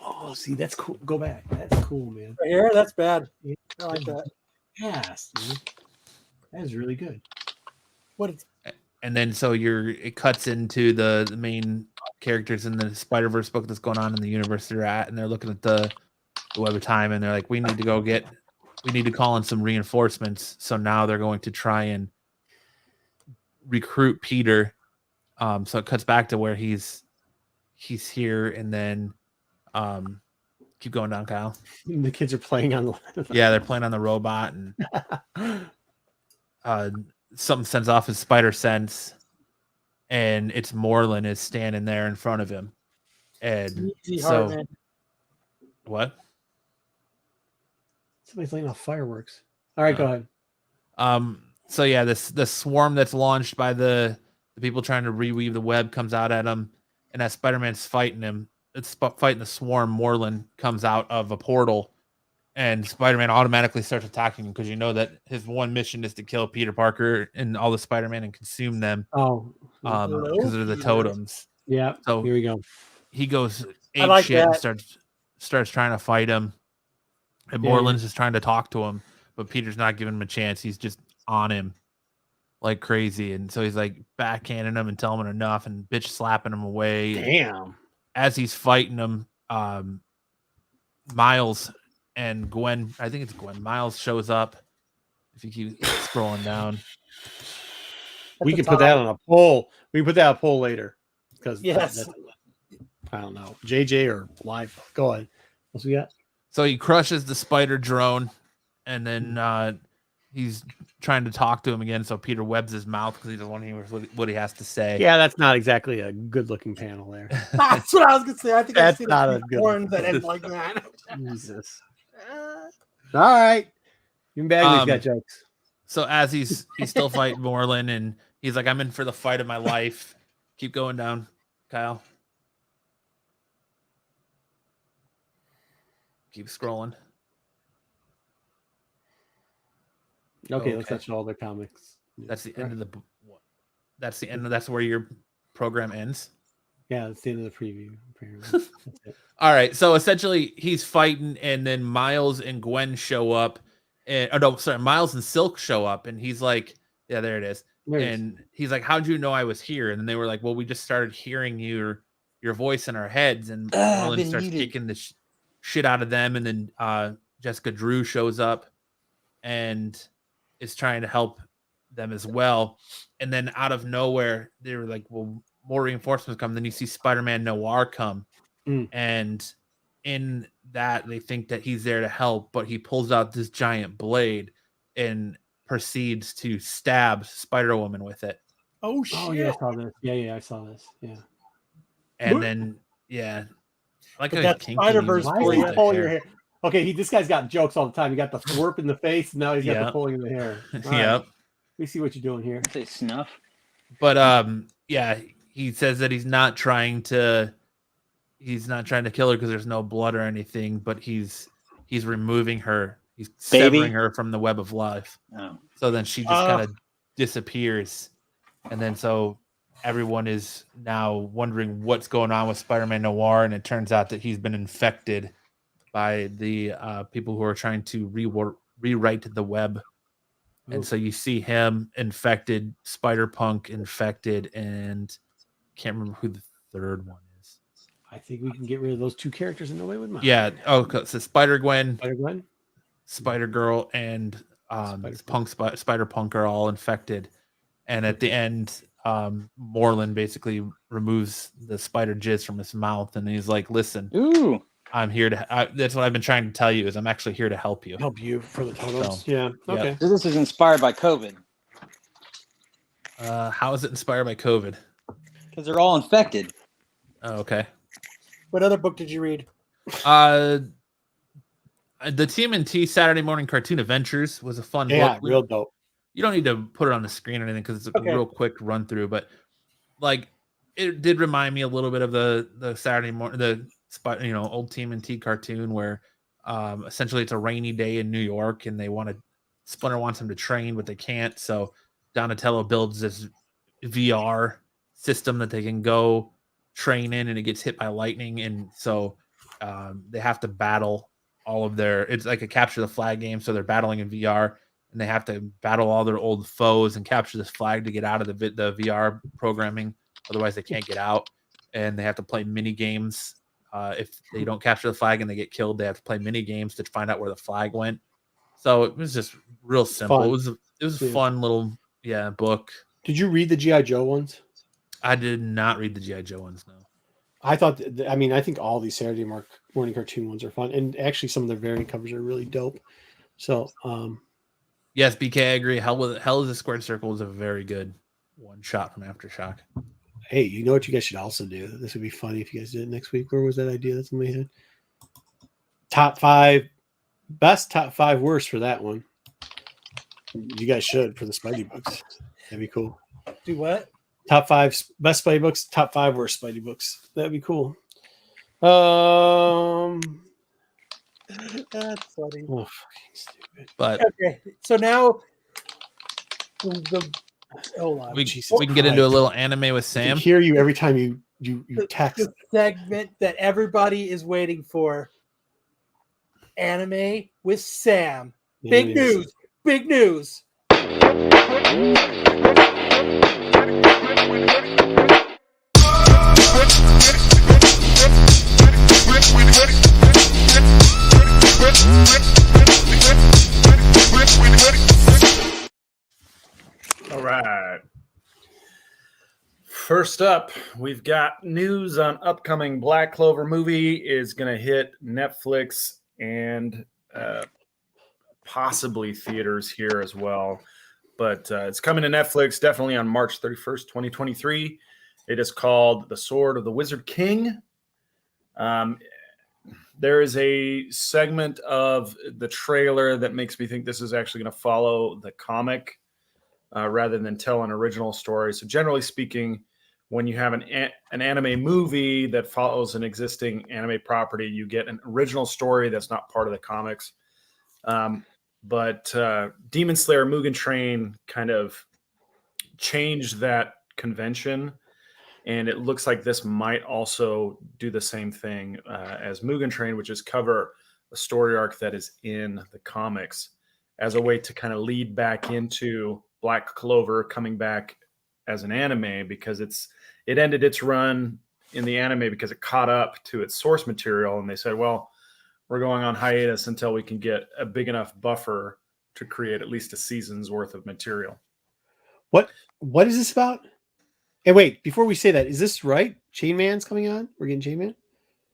Oh, see, that's cool. Go back. That's cool, man. Right here, that's bad. I like that. Yes, dude. That is really good. What? Is, And then so it cuts into the main characters in the Spider-Verse book that's going on in the universe they're at, and they're looking at the web of time, and they're like, we need to call in some reinforcements. So now they're going to try and recruit Peter. So it cuts back to where he's here, and then keep going down, Kyle. The kids are playing on the Yeah, they're playing on the robot, and something sends off his spider sense, and it's Moreland is standing there in front of him. And easy so heart, man. what? Somebody's laying off fireworks. All right, go ahead. So yeah, the swarm that's launched by the people trying to reweave the web comes out at him, and as Spider-Man's fighting him, it's fighting the swarm. Moreland comes out of a portal, and Spider-Man automatically starts attacking him because you know that his one mission is to kill Peter Parker and all the Spider-Man and consume them. Oh, because they're the totems. yeah. So here we go. he goes I ape like shit and that. starts trying to fight him, and Yeah. Moreland's just trying to talk to him, but Peter's not giving him a chance. He's just on him like crazy, and so he's like backhanding him and telling him enough and bitch slapping him away. Damn. As he's fighting him, Miles and Gwen, I think it's Gwen, Miles shows up. If you keep scrolling down, We can put that on a poll. We can put that on a poll later. Because Yes. I don't know. JJ or live. Go ahead. What's we got? so he crushes the spider drone, and then he's trying to talk to him again. So Peter webs his mouth because he doesn't want to hear what he has to say. Yeah, that's not exactly a good looking panel there. That's what I was gonna say. I think I've That's seen not a a few good porns that end like that. Jesus. All right. Even Bagley's got jokes. So as he's still fighting Moreland, and he's like, I'm in for the fight of my life. Keep going down, Kyle. Keep scrolling. Okay, let's Okay. touch all their comics. That's the end of the. That's the end. That's where your program ends. Yeah, that's the end of the preview. Apparently. That's it. All right. So essentially, he's fighting, and then Miles and Gwen show up. And Miles and Silk show up, and he's like, "Yeah, there it is." There it is. And he's like, "How'd you know I was here?" And then they were like, "Well, we just started hearing your voice in our heads." And Moreland starts kicking the shit out of them, and then Jessica Drew shows up and is trying to help them as well. And then out of nowhere, they were like, "Well, more reinforcements come." Then you see Spider-Man Noir come, and in that they think that he's there to help, but he pulls out this giant blade and proceeds to stab Spider-Woman with it. Oh shit! Oh yeah, I saw this. Yeah, I saw this. Yeah. And then like But how that's kinky Spider-Verse he was Why is with he that pulling hair. your hair? Okay, this guy's got jokes all the time. You got the thwarp in the face, and now he's got Yeah. the pulling in the hair. All right. Yep. We see what you're doing here. Say snuff. But he says that he's not trying to kill her because there's no blood or anything, but he's removing her. He's severing her from the web of life. Oh. So then she just kind of disappears. And then so everyone is now wondering what's going on with Spider-Man Noir, and it turns out that he's been infected by the people who are trying to rewrite the web. And so you see him infected, Spider-Punk infected, and can't remember who the third one is. I think we can get rid of those two characters and nobody would mind. Yeah. Oh, so Spider-Gwen, Spider-Gwen? Spider-Girl, and Spider-Punk are all infected. And at the end, Moreland basically removes the spider jizz from his mouth, and he's like, "Listen, Ooh. I'm here to. That's what I've been trying to tell you. Is I'm actually here to help you." Help you for the totems. So, yeah. Okay. So this is inspired by COVID. How is it inspired by COVID? Because they're all infected. Oh, okay. What other book did you read? The TMNT Saturday Morning Cartoon Adventures was a fun Yeah, book. real dope. You don't need to put it on the screen or anything because it's a Okay. real quick run through, but like it did remind me a little bit of the Saturday morning, old TMNT cartoon where essentially it's a rainy day in New York and Splinter wants him to train, but they can't. So Donatello builds this VR system that they can go train in, and it gets hit by lightning, and so they have to battle all of it's like a capture the flag game, so they're battling in VR, and they have to battle all their old foes and capture this flag to get out of the VR programming. Otherwise, they can't get out, and they have to play mini games. If they don't capture the flag and they get killed, they have to play mini games to find out where the flag went. So it was just real simple. Fun. It was a fun little book. Did you read the G.I. Joe ones? I did not read the G.I. Joe ones, no. I thought, I think all these Saturday morning cartoon ones are fun. And actually, some of their variant covers are really dope. So, yes, BK, I agree. Hell is a Squared Circle is a very good one shot from Aftershock. hey, you know what you guys should also do? This would be funny if you guys did it next week. Where was that idea that somebody had? Top 5, best, top 5 worst for that one. You guys should for the Spidey books. That'd be cool. Do what? Top 5 best Spidey books, top 5 worst Spidey books. That'd be cool. That's funny. Oh, fucking stupid. But Okay, so now hold on. we Jesus can get into a Christ. little anime with I Sam. can hear you every time you text. The segment that everybody is waiting for. Anime with Sam. Big news. Big news. All right. First up, we've got news on upcoming Black Clover movie is going to hit Netflix and possibly theaters here as well. But it's coming to Netflix definitely on March 31st, 2023. It is called The Sword of the Wizard King. There is a segment of the trailer that makes me think this is actually going to follow the comic rather than tell an original story. So generally speaking, when you have an anime movie that follows an existing anime property, you get an original story that's not part of the comics. But Demon Slayer Mugen Train kind of changed that convention, and it looks like this might also do the same thing as Mugen Train, which is cover a story arc that is in the comics as a way to kind of lead back into Black Clover coming back as an anime, because it ended its run in the anime because it caught up to its source material, and they said, well, we're going on hiatus until we can get a big enough buffer to create at least a season's worth of material. What is this about? Hey, wait, before we say that, is this right? Chain Man's coming on? We're getting Chain Man?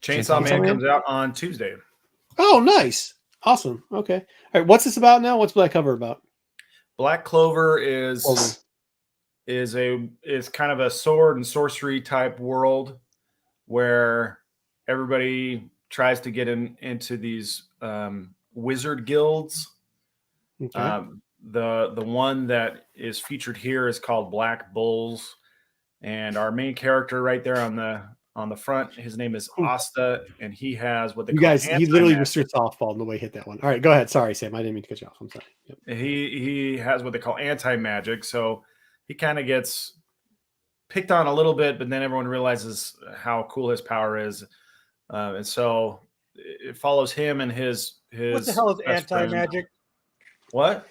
Chainsaw Man comes out on Tuesday. Oh, nice. Awesome. Okay. All right. What's this about now? What's Black Cover about? Black Clover is kind of a sword and sorcery type world where everybody tries to get into these wizard guilds. Okay. The one that is featured here is called Black Bulls, and our main character right there on the front, his name is Asta, and he has what they you call guys, he literally anti-magic. was your softball in the way he hit that one. All right, go ahead. Sorry, Sam. I didn't mean to cut you off. I'm sorry. Yep. He has what they call anti-magic, so he kind of gets picked on a little bit, but then everyone realizes how cool his power is, and so it follows him and his. What the hell is best friend. anti-magic? What?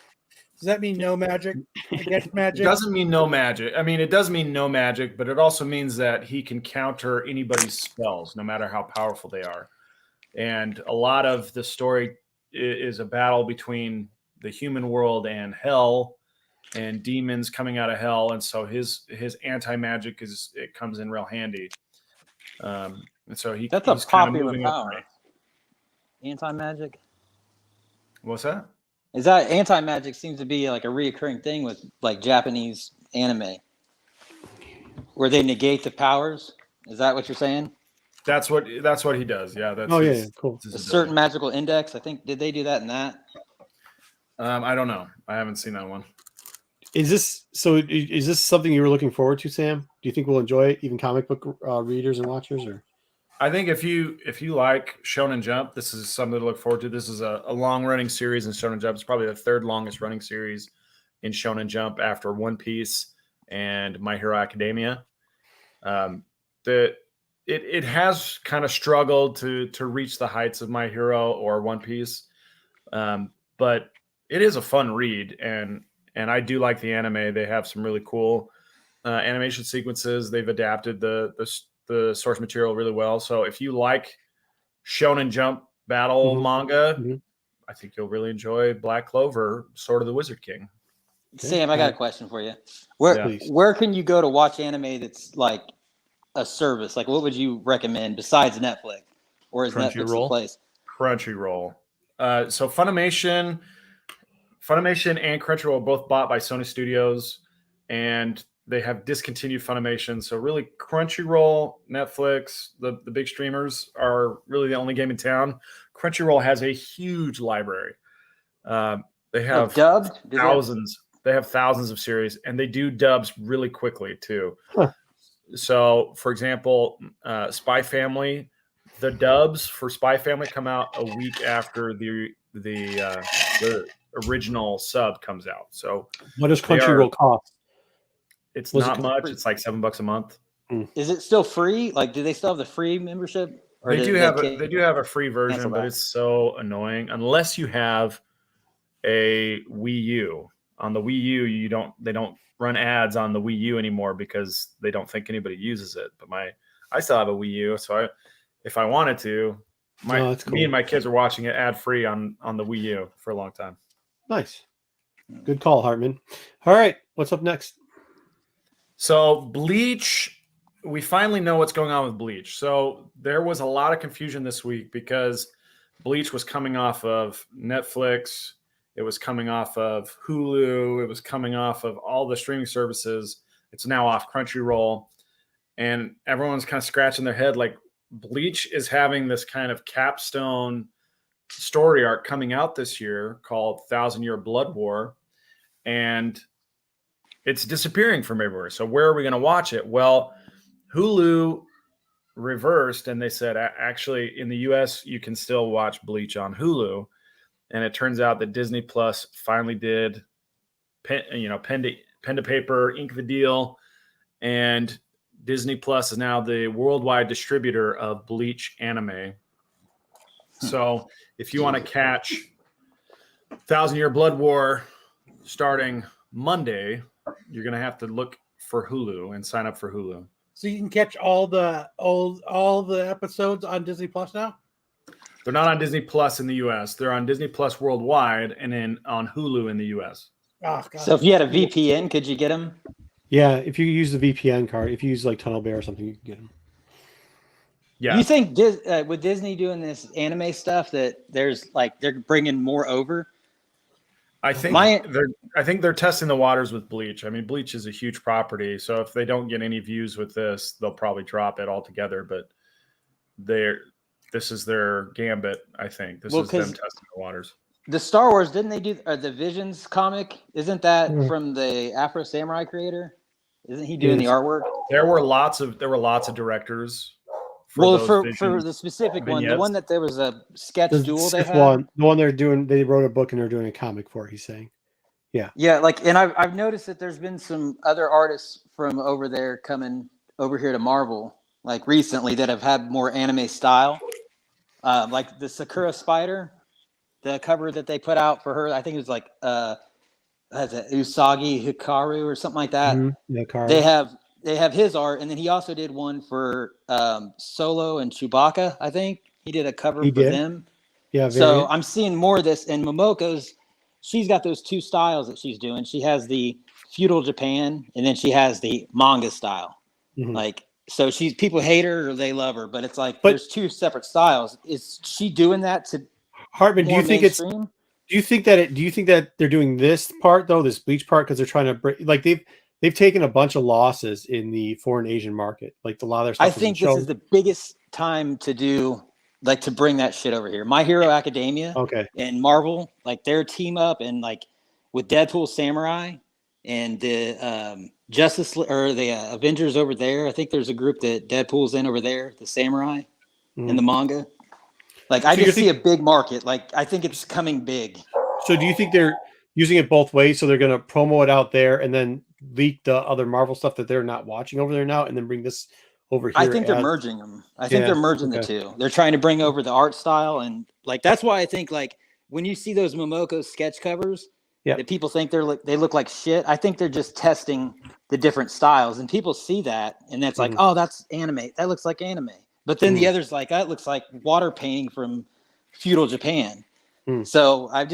Does that mean no magic? Against It magic? doesn't mean no magic. I mean, it does mean no magic, but it also means that he can counter anybody's spells, no matter how powerful they are. And a lot of the story is a battle between the human world and hell, and demons coming out of hell. And so his anti-magic comes in real handy. And so That's he's a kind of popular moving up. power. Anti-magic? What's that? Is that anti-magic seems to be like a reoccurring thing with like Japanese anime. where they negate the powers. Is that what you're saying? That's what he does. Yeah, that's Oh, yeah, his, yeah, cool. his A ability. certain magical index. I think did they do that in that? I don't know. I haven't seen that one. Is this something you were looking forward to, Sam? Do you think we'll enjoy it, even comic book readers and watchers? Or I think if you like Shonen Jump, this is something to look forward to. This is a long running series in Shonen Jump. It's probably the third longest running series in Shonen Jump after One Piece and My Hero Academia. It has kind of struggled to reach the heights of My Hero or One Piece, but it is a fun read, and I do like the anime. They have some really cool animation sequences. They've adapted the source material really well. So if you like Shonen Jump battle manga, I think you'll really enjoy Black Clover, Sword of the Wizard King. Sam, I got a question for you. Yeah. Where can you go to watch anime that's like a service? Like, what would you recommend besides Netflix, or is Netflix the Crunchyroll? place? Crunchyroll. So Funimation and Crunchyroll are both bought by Sony Studios, and they have discontinued Funimation. So really, Crunchyroll, Netflix, the big streamers are really the only game in town. Crunchyroll has a huge library. They have dubbed? thousands. They have thousands of series, and they do dubs really quickly too. Huh. So, for example, Spy Family, the dubs for Spy Family come out a week after the original sub comes out. So, what does Crunchyroll cost? It's Was it not much. free? It's like $7 a month. Is it still free? Like, do they still have the free membership? Or They did do have a free cancel version, but that? it's so annoying unless you have a Wii U. On the Wii U, they don't run ads on the Wii U anymore because they don't think anybody uses it. But I still have a Wii U, so if I wanted to, that's cool. me and my kids are watching it ad free on the Wii U for a long time. Nice. Good call, Hartman. All right, what's up next? So Bleach, we finally know what's going on with Bleach. So there was a lot of confusion this week because Bleach was coming off of Netflix. It was coming off of Hulu. It was coming off of all the streaming services. It's now off Crunchyroll. And everyone's kind of scratching their head like Bleach is having this kind of capstone story arc coming out this year called 1,000-Year Blood War. And it's disappearing from everywhere. So where are we going to watch it? Well, Hulu reversed and they said, actually, in the US, you can still watch Bleach on Hulu. And it turns out that Disney Plus finally did pen to paper, ink the deal. And Disney Plus is now the worldwide distributor of Bleach anime. So if you want to catch 1,000-Year Blood War starting Monday, you're going to have to look for Hulu and sign up for Hulu. So you can catch all the episodes on Disney Plus now? They're not on Disney Plus in the US. They're on Disney Plus worldwide and then on Hulu in the US. Oh, God. So if you had a VPN, could you get them? Yeah, if you use the VPN card, if you use like Tunnel Bear or something, you can get them. Yeah. You think with Disney doing this anime stuff that there's like they're bringing more over? I think they're testing the waters with Bleach. I mean, Bleach is a huge property, so if they don't get any views with this, they'll probably drop it altogether. But this is their gambit. I think this is them testing the waters. The Star Wars, didn't they do the Visions comic? Isn't that from the Afro Samurai creator? Isn't he doing the artwork? There were lots of directors. For the specific one, the one that there was a sketch duel they had. The one they're doing, they wrote a book and they're doing a comic for. He's saying, yeah, like, and I've noticed that there's been some other artists from over there coming over here to Marvel, like recently, that have had more anime style, like the Sakura Spider, the cover that they put out for her. I think it was like Usagi Hikaru or something like that. Yeah, They have his art, and then he also did one for Solo and Chewbacca. I think he did a cover for them. Yeah. So I'm seeing more of this, and Momoko's. She's got those two styles that she's doing. She has the feudal Japan, and then she has the manga style. Mm-hmm. Like, so people hate her or they love her, but it's like there's two separate styles. Is she doing that to Hartman? Do you think that they're doing this part though, this Bleach part, because they're trying to break? Like they've taken a bunch of losses in the foreign Asian market. Like a lot of their stuff. I think this is the biggest time to do to bring that shit over here. My Hero Academia and Marvel, like their team up and like with Deadpool Samurai and the the Avengers over there. I think there's a group that Deadpool's in over there, the Samurai in the manga. Like I just see a big market. Like I think it's coming big. So do you think they're using it both ways? So they're going to promo it out there and then leak the other Marvel stuff that they're not watching over there now, and then bring this over here. I think they're merging them. I think they're merging the two. They're trying to bring over the art style, and like that's why I think like when you see those Momoko sketch covers, that people think they look like shit. I think they're just testing the different styles, and people see that, and that's like, oh, that's anime. That looks like anime. But then the others like that looks like water painting from feudal Japan. So I'm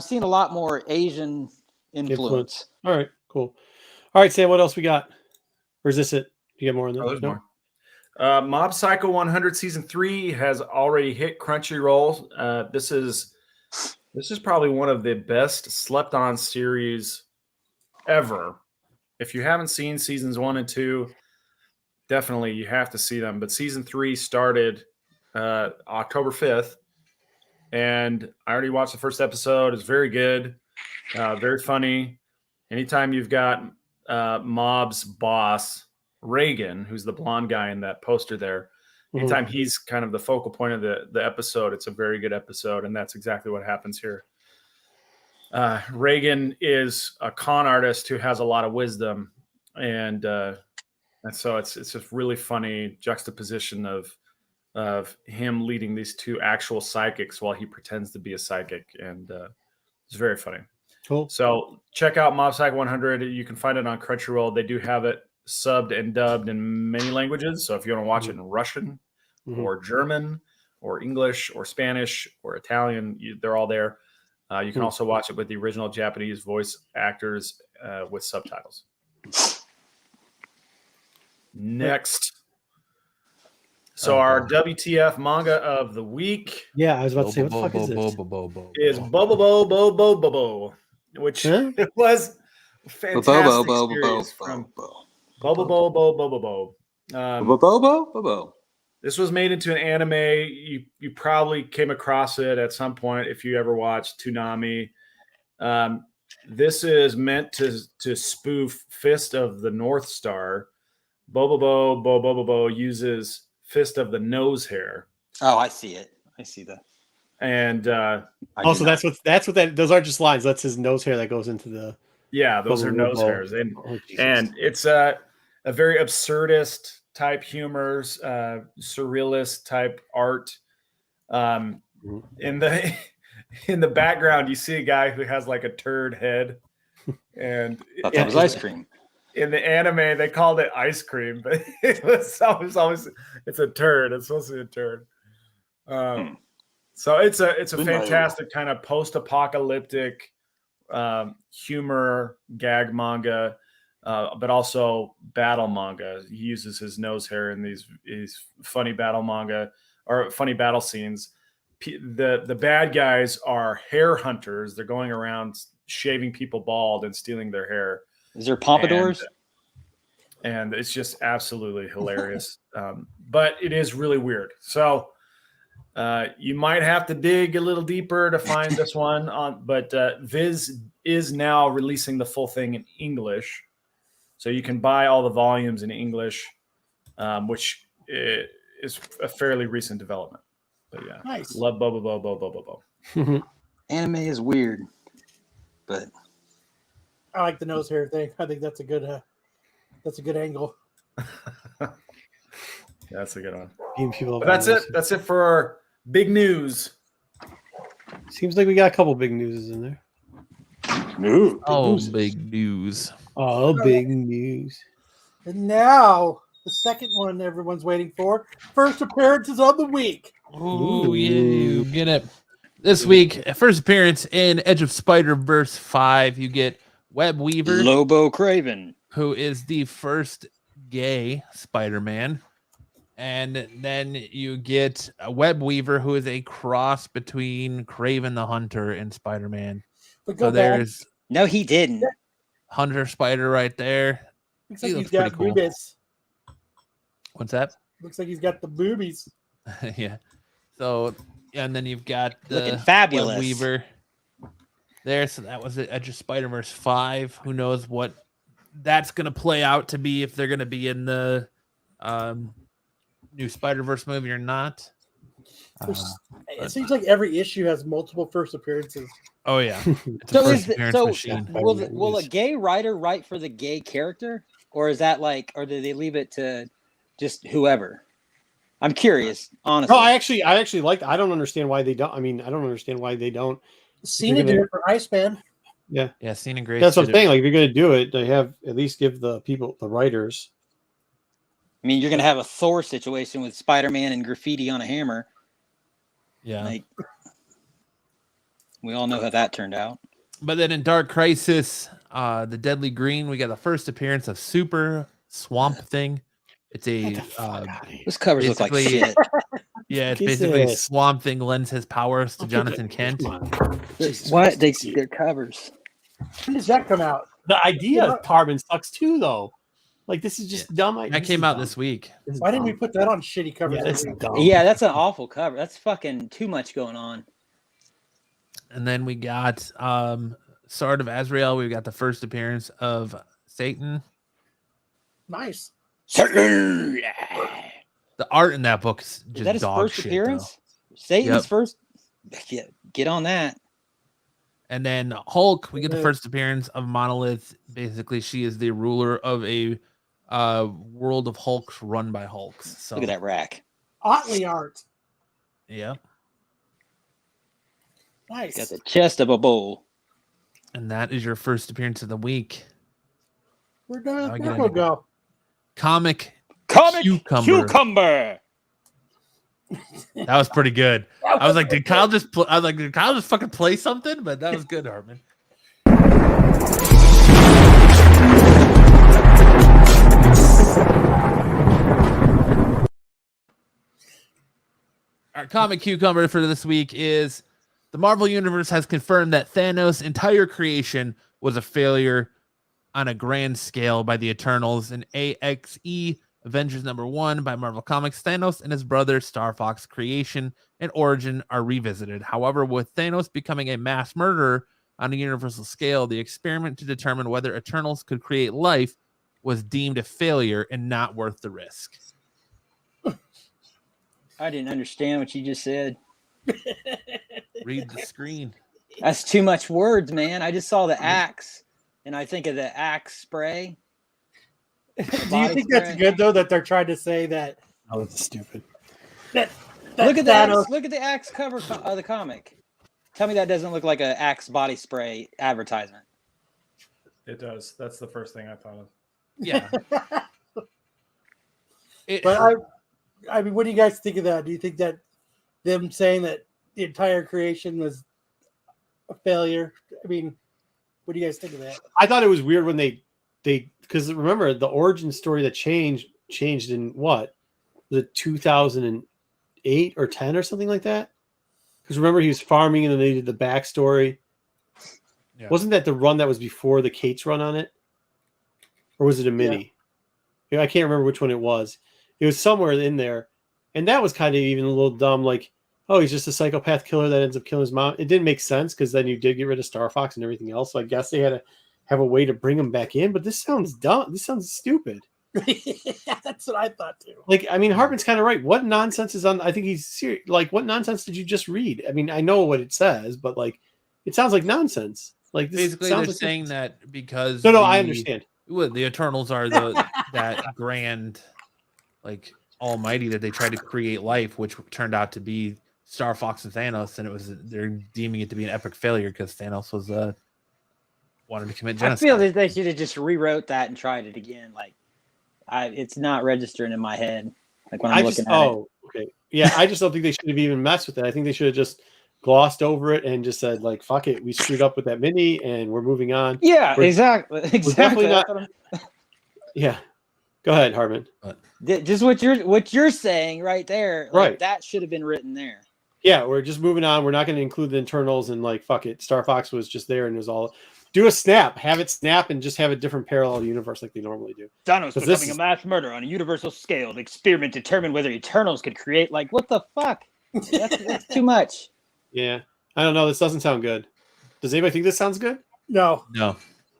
seeing a lot more Asian influence. All right, cool. All right, Sam, what else we got? Or is this it? Do you get more on this? There's more. Mob Psycho 100 season 3 has already hit Crunchyroll. This is probably one of the best slept on series ever. If you haven't seen seasons 1 and 2, definitely you have to see them. But season 3 started October 5th. And I already watched the first episode. It's very good, very funny. Anytime you've got Mob's boss, Reagan, who's the blonde guy in that poster there, anytime he's kind of the focal point of the episode, it's a very good episode. And that's exactly what happens here. Reagan is a con artist who has a lot of wisdom. And so it's just really funny juxtaposition of him leading these two actual psychics while he pretends to be a psychic, and it's very funny. Cool. So check out Mob Psycho 100. You can find it on Crunchyroll. They do have it subbed and dubbed in many languages. So if you want to watch it in Russian or German or English or Spanish or Italian, they're all there. You can also watch it with the original Japanese voice actors with subtitles. Next. So our WTF manga of the week. Yeah, I was about to say, what the fuck is this? Is Bobo Bo Bo Bo Bo Bo, which was a fantastic series from Bobo Bo Bo Bo Bo Bo. This was made into an anime. You probably came across it at some point if you ever watched Toonami. This is meant to spoof Fist of the North Star. Bobo Bo Bo Bo Bo Bo uses Fist of the Nose hair. Oh, I see it. I see that. And also that's what those aren't just lines. That's his nose hair that goes into the. Yeah, those are nose hairs, and it's a very absurdist type humor, surrealist type art. In the background, you see a guy who has like a turd head, and that was ice cream. In the anime, they called it ice cream, but it's always it's a turd. It's supposed to be a turd. So it's a fantastic kind of post-apocalyptic humor gag manga, but also battle manga. He uses his nose hair in these funny battle manga or funny battle scenes. The bad guys are hair hunters. They're going around shaving people bald and stealing their hair. Is there pompadours? And it's just absolutely hilarious. But it is really weird. So you might have to dig a little deeper to find this one but Viz is now releasing the full thing in English. So you can buy all the volumes in English, which is a fairly recent development. But yeah, nice. Love Bobo Bo Bo Bo Bo Bo. Anime is weird, but I like the nose hair thing. I think that's a good angle. That's a good one. But that's it. That's it for our big news. Seems like we got a couple big newses in there. Big news. Oh, big news. And now the second one everyone's waiting for. First appearances of the week. Ooh, yeah, you get it. This week, first appearance in Edge of Spider-Verse 5, you get Web Weaver, Lobo Craven, who is the first gay Spider-Man. And then you get a Web Weaver, who is a cross between Craven the Hunter and Spider-Man. But no, he didn't. Hunter Spider right there. Looks He like looks he's got pretty cool. boobies. What's that? Looks like he's got the boobies. Yeah. So, and then you've got the Looking fabulous. Web Weaver there. So that was it. Edge of Spider-Verse 5. Who knows what that's going to play out to be, if they're going to be in the new Spider-Verse movie or not. It seems like every issue has multiple first appearances. Oh yeah. It's a So first is the, appearance so machine. will a gay writer write for the gay character, or is that like, or do they leave it to just whoever? I'm curious, honestly. No, I actually like. I don't understand why they don't. I mean, I don't understand why they don't. Cena did it for Iceman. Yeah, Cena and Grace. that's what I'm did it. saying. Like, if you're going to do it, they have at least give the people, the writers. I mean, you're gonna have a Thor situation with Spider-Man and graffiti on a hammer. Yeah. Like, we all know how that turned out. But then in Dark Crisis, the Deadly Green, we got the first appearance of Super Swamp Thing. It's a Those covers look like basically- shit. yeah, it's Get basically this. Swamp Thing lends his powers to Jonathan Kent. What? They're covers. When does that come out? The idea of Carbon sucks too, though. Like, this is just dumb. That came out this week. Why didn't we put that on shitty covers? Yeah, that's dumb. Yeah, that's an awful cover. That's fucking too much going on. And then we got Sword of Azrael. We got the first appearance of Satan. Nice. Satan! The art in that book is Is just that his dog first shit, appearance? Satan's Yep. first? Yeah, get on that. And then Hulk, we get the first appearance of Monolith. Basically, she is the ruler of a world of Hulks run by Hulks. So Look at that rack. Otley art. yeah. Nice. Got the chest of a bull. And that is your first appearance of the week. Where'd Now I get Marco into- go? Comic Cucumber. That was pretty good. I was like, did Kyle just fucking play something? But that was good, Hartman. Our comic cucumber for this week is the Marvel Universe has confirmed that Thanos' entire creation was a failure on a grand scale by the Eternals. In AXE Avengers #1 by Marvel Comics, Thanos and his brother Star Fox creation and origin are revisited. However, with Thanos becoming a mass murderer on a universal scale, the experiment to determine whether Eternals could create life was deemed a failure and not worth the risk. I didn't understand what you just said. Read the screen. That's too much words, man. I just saw the axe, and I think of the axe spray. Do you think that's good though that they're trying to say that? Oh, that's stupid. that Look at Thanos- that! Look at the axe cover of the comic. Tell me that doesn't look like an axe body spray advertisement. It does. That's the first thing I thought of. Yeah. But I mean, what do you guys think of that? Do you think that them saying that the entire creation was a failure? I mean, what do you guys think of that? I thought it was weird when they because remember the origin story that changed in what? Was it 2008 or 10 or something like that? Because remember he was farming and then they did the backstory. Yeah. Wasn't that the run that was before the Kate's run on it? Or was it a mini? Yeah, I can't remember which one it was. It was somewhere in there. And that was kind of even a little dumb, like, oh, he's just a psychopath killer that ends up killing his mom. It didn't make sense because then you did get rid of Star Fox and everything else. So I guess they had to have a way to bring him back in. But this sounds dumb. This sounds stupid. That's what I thought too. Like, I mean, Hartman's kind of right. What nonsense is on? I think he's serious. Like, what nonsense did you just read? I mean, I know what it says, but like, it sounds like nonsense. Like, this basically they're sounds like saying that because No, I understand. Well, the Eternals are that grand, like almighty that they tried to create life, which turned out to be Star Fox and Thanos, and they're deeming it to be an epic failure because Thanos was wanted to commit I genocide. feel that they should have just rewrote that and tried it again. Like, it's not registering in my head. Like when I'm looking at it. Okay. Yeah, I just don't think they should have even messed with it. I think they should have just glossed over it and just said, like, fuck it, we screwed up with that mini and we're moving on. Yeah, We're exactly. definitely not. That's what I'm- Yeah. Go ahead, Hartman. Just what you're saying right there. Like, Right. that should have been written there. Yeah, we're just moving on. We're not going to include the internals and like fuck it. Star Fox was just there and it was all. Do a snap, have it snap, and just have a different parallel universe like they normally do. Thanos 'Cause becoming a mass murderer on a universal scale. The experiment determined whether Eternals could create. Like, what the fuck? That's too much. Yeah, I don't know. This doesn't sound good. Does anybody think this sounds good? No. No.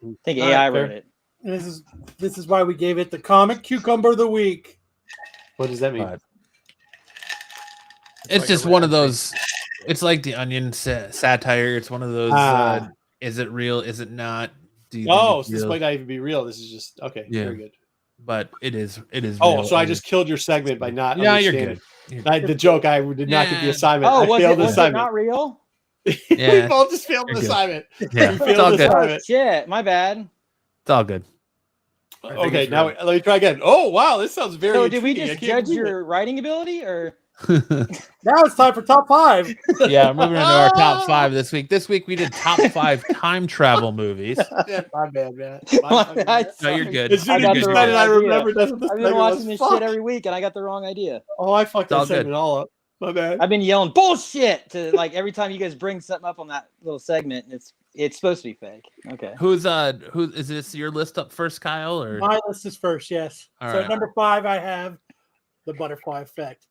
I think All AI right, fair. wrote it. And this is why we gave it the comic cucumber of the week. What does that mean? But it's like just a one of rap those. It's like the Onion satire. It's one of those. Is it real? Is it not? Do you think Oh, it's so this real? might not even be real. This is just okay. Yeah. Very good. But it is. It is. Oh, real. so I It just is- killed your segment by not. Yeah, you're understanding. good. The joke I did not get the Yeah. assignment. Oh, I was failed the it assignment. not real? We Yeah. both just failed the You're good. assignment. Yeah, We it's failed all the good. assignment. Shit, my bad. It's all good. think Okay, it's now real. let me try again. Oh wow, this sounds very. So did we intriguing. I just can't judge believe it. your writing ability, or Now it's time for top 5. Yeah, moving into our top 5 this week. This week we did top 5 time travel movies. Yeah, my bad, man. My fucking bad. No, you're good. As soon I as got you the said it, wrong I idea. remembered that's what the I've been segment watching was. this Fuck. shit every week, and I got the wrong idea. Oh, I fucked It's all that segment good. all up. My bad. I've been yelling bullshit to like every time you guys bring something up on that little segment. It's supposed to be fake. Okay. Who is this your list up first, Kyle? Or My list is first, yes. All So right. at number 5, I have The Butterfly Effect.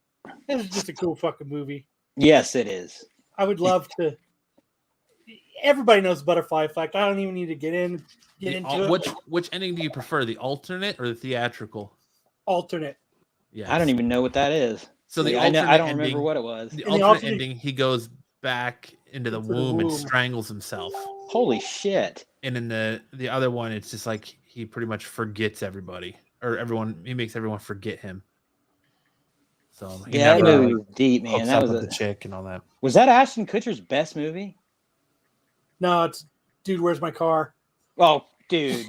This is just a cool fucking movie. Yes, it is. I would love to. Everybody knows Butterfly Effect. I don't even need to get into it. which ending do you prefer, the alternate or the theatrical? Alternate. Yeah, I don't even know what that is. So the I alternate don't ending, remember what it was. The In the alternate alternate- ending, he goes back into the Into the womb and womb. strangles himself. Holy shit! And in the other one, it's just like he pretty much forgets everybody or everyone. He makes everyone forget him. So he Yeah, that never movie was deep, man. hooks That up was with a, the chick and all that. was that Ashton Kutcher's best movie? No, it's Dude, Where's My Car? Oh, dude.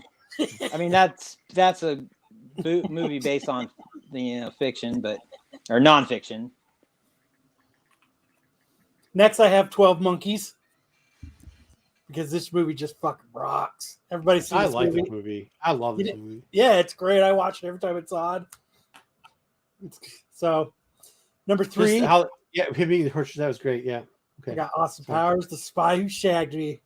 I mean, that's a movie based on fiction, or nonfiction. Next, I have 12 Monkeys. Because this movie just fucking rocks. Everybody's seen I this like movie? this movie. I love this You did- movie. Yeah, it's great. I watch it every time it's on. So, number 3, Just how, yeah, him being the horse, that was great. Yeah. I Okay. got Austin Powers, The Spy Who Shagged Me.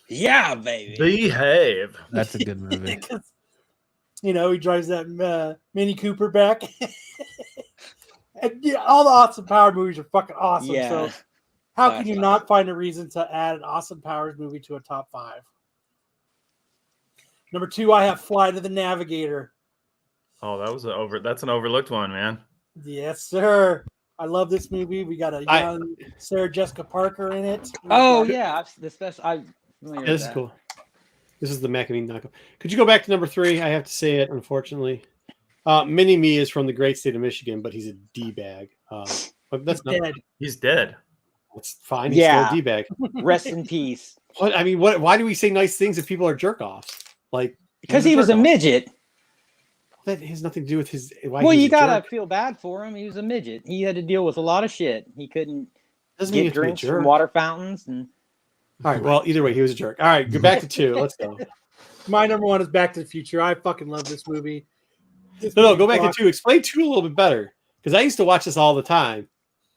Yeah, baby. Behave. That's a good movie. Because, he drives that Mini Cooper back. And all the Austin Powers movies are fucking awesome. Yeah. So, how can That's you not find a reason to add an Austin Powers movie to a top 5? Number 2, I have Flight of the Navigator. Oh, that's an overlooked one, man. Yes, sir. I love this movie. We got a young Sarah Jessica Parker in it. Oh yeah, the special. Yeah, this is cool. This is the Macamine knockoff. Could you go back to number 3? I have to say it, unfortunately. Mini Me is from the great state of Michigan, but he's a D-bag. But that's not. Dead. He's dead. That's fine. He's Yeah. still a D-bag. Rest in peace. What I mean, why do we say nice things if people are jerk-offs? Like Because he's he was a jerk-off. midget. That has nothing to do with his. Why Well, he's you a gotta jerk. feel bad for him. He was a midget. He had to deal with a lot of shit. He couldn't Doesn't mean you get have to be a drinks jerk. from water fountains, and All right. Well, either way, he was a jerk. All right, go back to 2. Let's go. My number 1 is Back to the Future. I fucking love this movie. No, go back to 2. Explain 2 a little bit better because I used to watch this all the time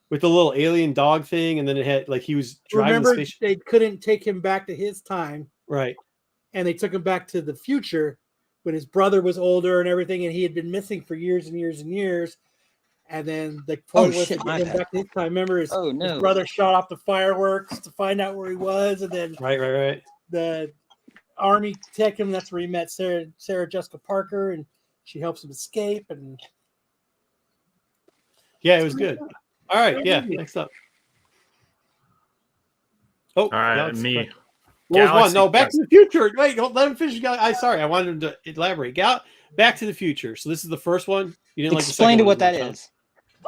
with the little alien dog thing, and then it had like he was driving Remember, the spaceship. they couldn't take him back to his time, Right. and they took him back to the future when his brother was older and everything, and he had been missing for years and years and years. And then the point was shit, to my get him bad. back to his time. Remember, his oh no, brother shot off the fireworks to find out where he was, and then Right. the army took him. That's where he met Sarah Jessica Parker, and she helps him escape. And Yeah, it was good. All right. Yeah. Next up. Oh, All right, Galaxy me. Quest. What was one? Galaxy No, Back Quest. to the Future. Wait, don't let him finish. Sorry, I wanted him to elaborate. Back to the Future. So this is the first one. You didn't explain to like what the that second one, is.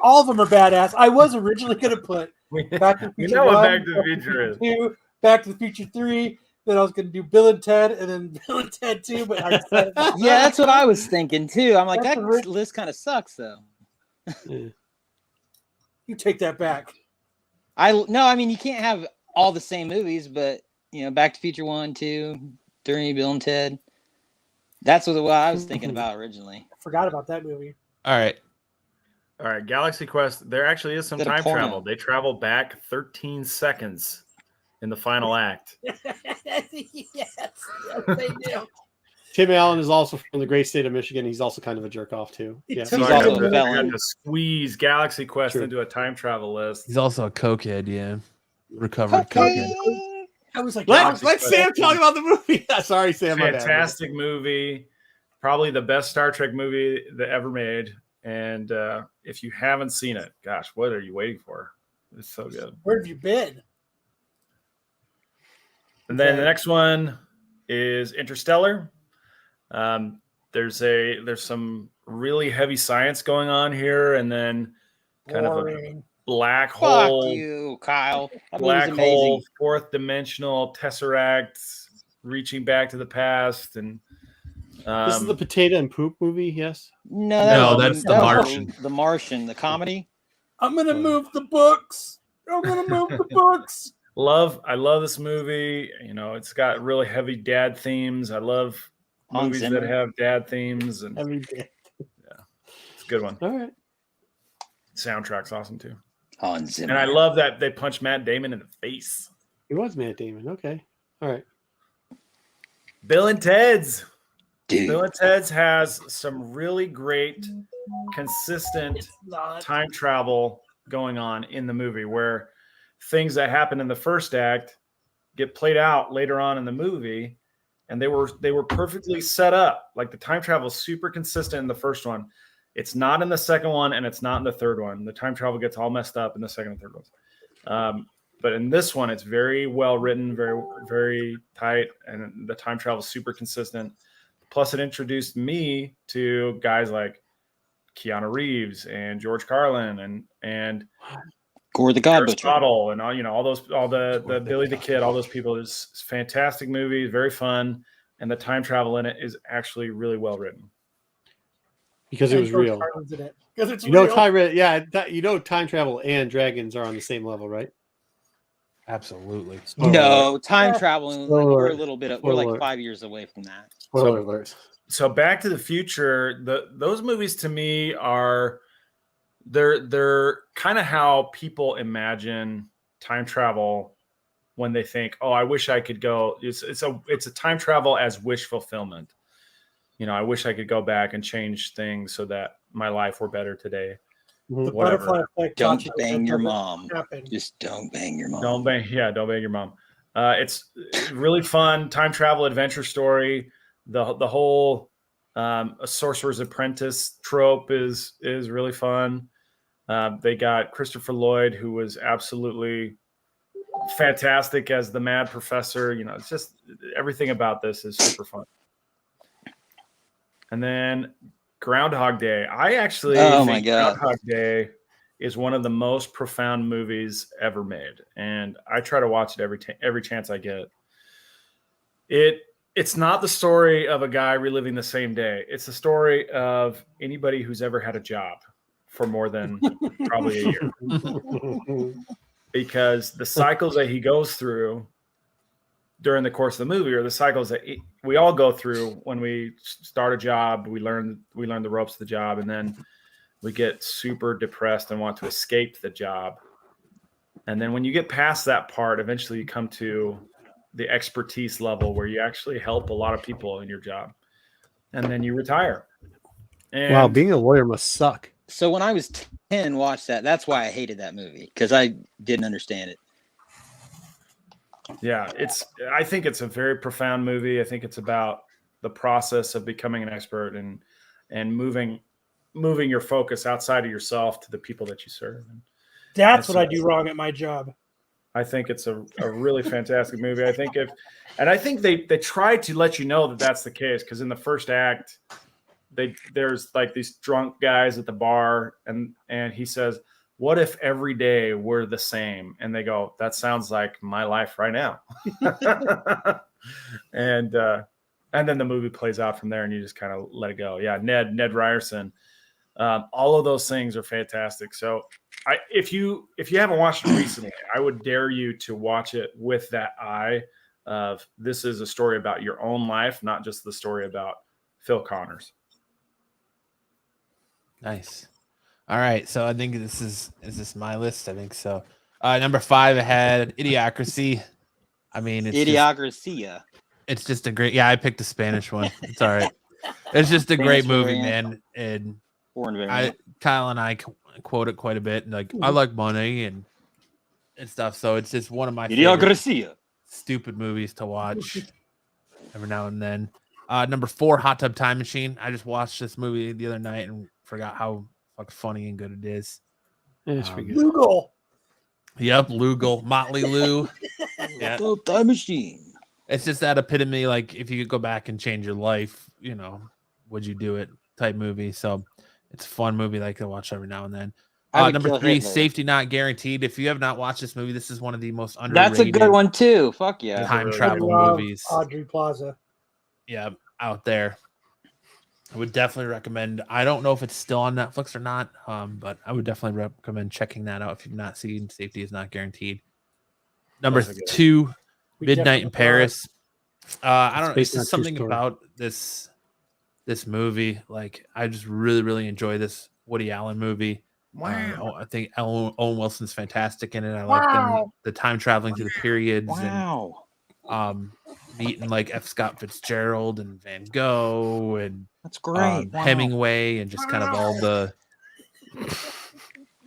all of them are badass. I was originally going to put Back to the You Future know what 1, Back to the Future is. 2, Back to the Future 3. Then I was going to do Bill and Ted, and then Bill and Ted 2. But I decided, Yeah, that's what I was thinking too. I'm like, That's that a rich- list kind of sucks though. Yeah. you take that back. No, I mean you can't have all the same movies, but Back to the Future 1, 2, 3, Bill and Ted. That's what I was thinking about originally. I forgot about that movie. All right. All right, Galaxy Quest. There actually is some Is that a time porno? travel. They travel back 13 seconds in the final act. yes, they do. Tim Allen is also from the great state of Michigan. He's also kind of a jerk off too. It Yeah. took He's So I also had a to- I felon. had to squeeze Galaxy Quest True. into a time travel list. He's also a cokehead, yeah. Recovered cokehead. I was like, Let Quest. Sam talk about the movie. Sorry, Sam. My bad. Fantastic movie. Probably the best Star Trek movie that ever made. And if you haven't seen it, gosh, what are you waiting for? It's so good. where have you been? And then Okay. the next one is Interstellar. There's some really heavy science going on here, and then kind of a Boring. black Fuck hole, you, Kyle. That movie's black amazing. hole, fourth dimensional tesseract reaching back to the past, and This is the potato and poop movie. Yes. No, No, was- that's The was Martian. The Martian, the comedy. I'm gonna move the books. I'm gonna move the books. I love this movie. You know, it's got really heavy dad themes. I love Hans movies Zimmer. that have dad themes, and Every day. it's a good one. All right. Soundtrack's awesome too. Hans Zimmer. And I love that they punched Matt Damon in the face. It was Matt Damon. Okay. All right. Bill and Ted's. Dude. Bill and Ted's has some really great, consistent Not. time travel going on in the movie where things that happen in the first act get played out later on in the movie, and they were perfectly set up. Like the time travel is super consistent in the first one. It's not in the second one, and it's not in the third one. The time travel gets all messed up in the second and third ones. But in this one, it's very well written, very, very tight, and the time travel is super consistent. Plus, it introduced me to guys like Keanu Reeves and George Carlin and Gore the God Butcher. Aristotle and all the Billy the Kid, all those people. It's a fantastic movie, very fun, and the time travel in it is actually really well written. Because it was George real. Carlin's in it. Because it's You know, real. time travel and dragons are on the same level, right? Absolutely. No, time traveling. Spoiler We're a alert. little bit. Spoiler We're like alert. 5 years away from that. Spoiler alert. So Back to the Future, those movies to me are they're kind of how people imagine time travel when they think, oh, I wish I could go. It's a time travel as wish fulfillment. I wish I could go back and change things so that my life were better today. The Whatever. butterfly effect. Don't taught you bang that your doesn't mom. happen. Just don't bang your mom. Don't bang your mom. It's really fun time travel adventure story. The whole a Sorcerer's Apprentice trope is really fun. They got Christopher Lloyd, who was absolutely fantastic as the Mad Professor. It's just everything about this is super fun. And then Groundhog Day. I actually think Groundhog Day is one of the most profound movies ever made, and I try to watch it every chance I get. It's not the story of a guy reliving the same day. It's the story of anybody who's ever had a job for more than probably a year, because the cycles that he goes through during the course of the movie are the cycles that we all go through when we start a job. We learn the ropes of the job, and then we get super depressed and want to escape the job. And then when you get past that part, eventually you come to the expertise level where you actually help a lot of people in your job, and then you retire. And Wow, being a lawyer must suck. So when I was 10, watched that. That's why I hated that movie, because I didn't understand it. yeah, I think it's a very profound movie. I think it's about the process of becoming an expert and moving your focus outside of yourself to the people that you serve. That's what I do wrong at my job. I think it's a really fantastic movie. I think they try to let you know that that's the case, because in the first act, there's like these drunk guys at the bar, and he says, "What if every day were the same?" And they go, "That sounds like my life right now." and then the movie plays out from there, and you just kind of let it go. Yeah, Ned Ryerson. All of those things are fantastic. So if you haven't watched it recently, I would dare you to watch it with that eye of, this is a story about your own life, not just the story about Phil Connors. Nice. All right, so I think is this my list? I think so. Number 5, I had Idiocracy. I mean, Idiocracy. it's just a great. Yeah, I picked the Spanish one. It's all right. It's just a Spanish great movie, variant. man. And Foreign variant. Kyle and I quote it quite a bit. And like, I like money and stuff. So it's just one of my favorite Idiocracy. stupid movies to watch every now and then. Number 4, Hot Tub Time Machine. I just watched this movie the other night and forgot how fucking funny and good it is. Yeah, it's pretty good. Google. Yep, Lugal, Motley Lou. Yeah, Time Machine. it's just that epitome. Like, if you could go back and change your life, would you do it? Type movie. So it's a fun movie that I can watch every now and then. Number 3, Safety Not Guaranteed. If you have not watched this movie, this is one of the most underrated. That's a good one too. Fuck yeah. Time travel movies. Audrey Plaza. Yeah, out there. I would definitely recommend. I don't know if it's still on Netflix or not, but I would definitely recommend checking that out if you've not seen Safety Is Not Guaranteed. Number 2, Midnight in Paris. I don't know. It's just something about this movie. Like, I just really, really enjoy this Woody Allen movie. Wow. I think Owen Wilson's fantastic in it. I like the time traveling through the periods. Wow. And meeting like F. Scott Fitzgerald and Van Gogh and that's great. Hemingway and just kind of all the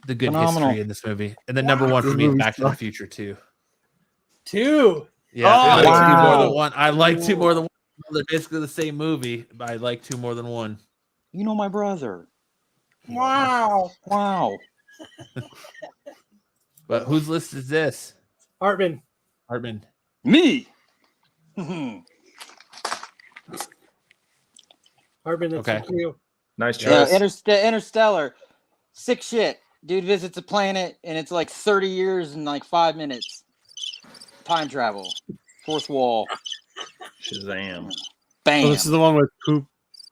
good Phenomenal. history in this movie. And then number 1 for me is Back to the Future 2. 2. Yeah, I like 2 more than 1. I like 2 more than 1. They're basically the same movie, but I like 2 more than 1. You know my brother. Wow. Wow. But whose list is this? Hartman. Me. Hartman, that's Okay. you. Nice choice. Interstellar. Sick shit. Dude visits a planet and it's like 30 years and like 5 minutes. Time travel. Fourth wall. Shazam. Bam. Oh, this is the one with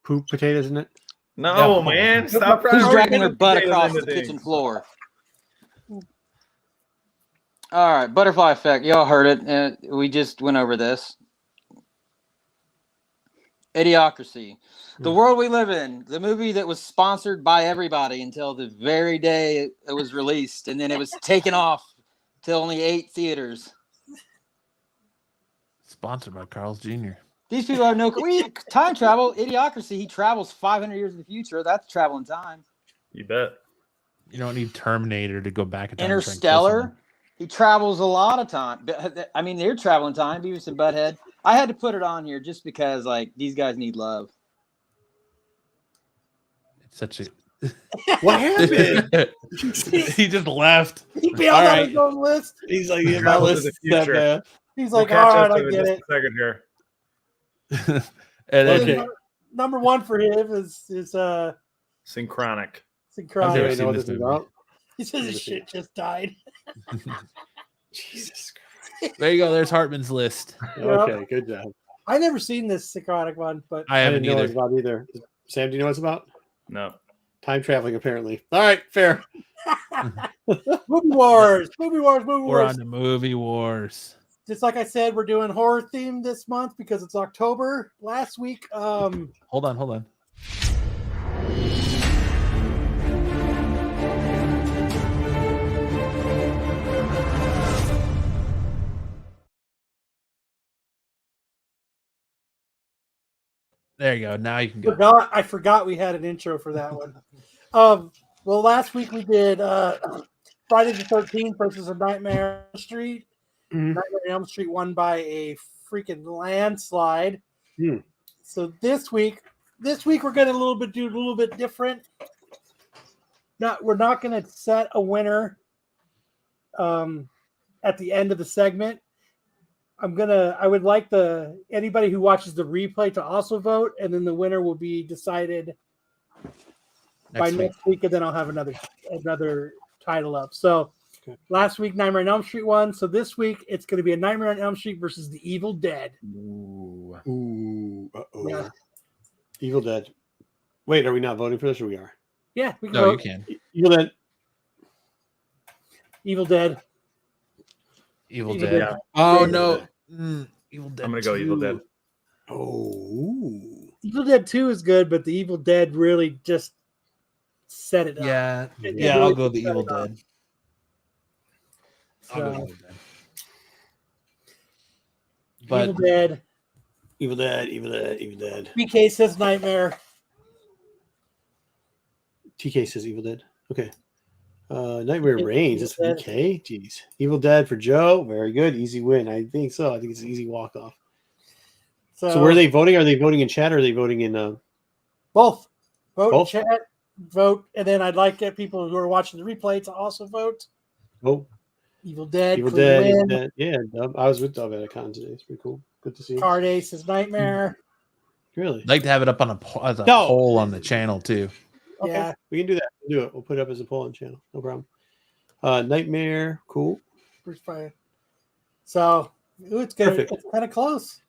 poop potatoes, isn't it? No, man. Stop trying Who's to dragging read her butt potatoes across into the things. kitchen floor? All right, butterfly effect. Y'all heard it. We just went over this. Idiocracy. The world we live in. The movie that was sponsored by everybody until the very day it was released, and then it was taken off to only 8 theaters. Sponsored by Carl's Jr. These people have no time travel. Idiocracy. He travels 500 years in the future. That's travel in time. You bet. You don't need Terminator to go back in time. and try and kill Interstellar. someone. He travels a lot of time. I mean, they're traveling time. Beavis and Butthead. I had to put it on here just because, like, these guys need love. It's such a. What happened? He just left. He bailed All on right. his own list. He's like, yeah, my Travel to list the is that future. bad. He's We'll like, catch all up right, to I it get in it. a second here. And And then, Okay. then number 1 for him is Synchronic. I've Synchronic. never I seen know what this this is movie. about. He says his shit just died. Jesus Christ. There you go. There's Hartman's list. Okay, good job. I never seen this Synchronic one, but I I haven't didn't know what it's either. about either. Sam, do you know what it's about? No. Time traveling, apparently. All right, fair. Movie Wars. Movie Wars. Movie We're Wars. on the movie wars. Just like I said, we're doing horror theme this month because it's October. Last week, Hold on. There you go. Now you can go. I forgot we had an intro for that one. Well, last week we did Friday the 13th versus A Nightmare on Elm Street. Mhm. Nightmare on Elm Street won by a freaking landslide. Hmm. So this week we're gonna do a little bit different. We're not gonna set a winner at the end of the segment. I would like anybody who watches the replay to also vote, and then the winner will be decided by next week, and then I'll have another title up. So last week Nightmare on Elm Street won. So this week it's going to be a Nightmare on Elm Street versus The Evil Dead. Ooh. Uh-oh. Yeah. Evil Dead. Wait, are we not voting for this, or we are? Yeah, we can No, you vote. can. Evil Dead. Evil Dead. Evil Evil Dead. Dead. Oh Evil no. Dead. Evil Dead. I'm going to go 2. Evil Dead. Oh. Evil Dead 2 is good, but The Evil Dead really just set it up. Yeah, It yeah. really I'll go the set Evil it up. Dead. So, I'll go Evil Dead. But Evil Dead. Evil Dead, Evil Dead, Evil Dead. BK says Nightmare. TK says Evil Dead. Okay. Nightmare Evil Reigns. It's Dead. BK. Jeez. Evil Dead for Joe. Very good. Easy win. I think so. I think it's an easy walk off. So where are they voting? Are they voting in chat or are they voting in both? Vote Both? chat, vote, and then I'd like people who are watching the replay to also vote. Oh, Evil Dead. Evil clean Dead, win. Evil Dead. Yeah, Dub. I was with Dub at a con today. It's pretty cool. Good to see you. Card Ace is Nightmare. Really? I'd like to have it up on as a No. poll on the channel too. Okay. Yeah. We can do that. We'll do it. We'll put it up as a poll on channel. No problem. Nightmare. Cool. Bruce Fire. So it's good. Perfect. It's kind of close.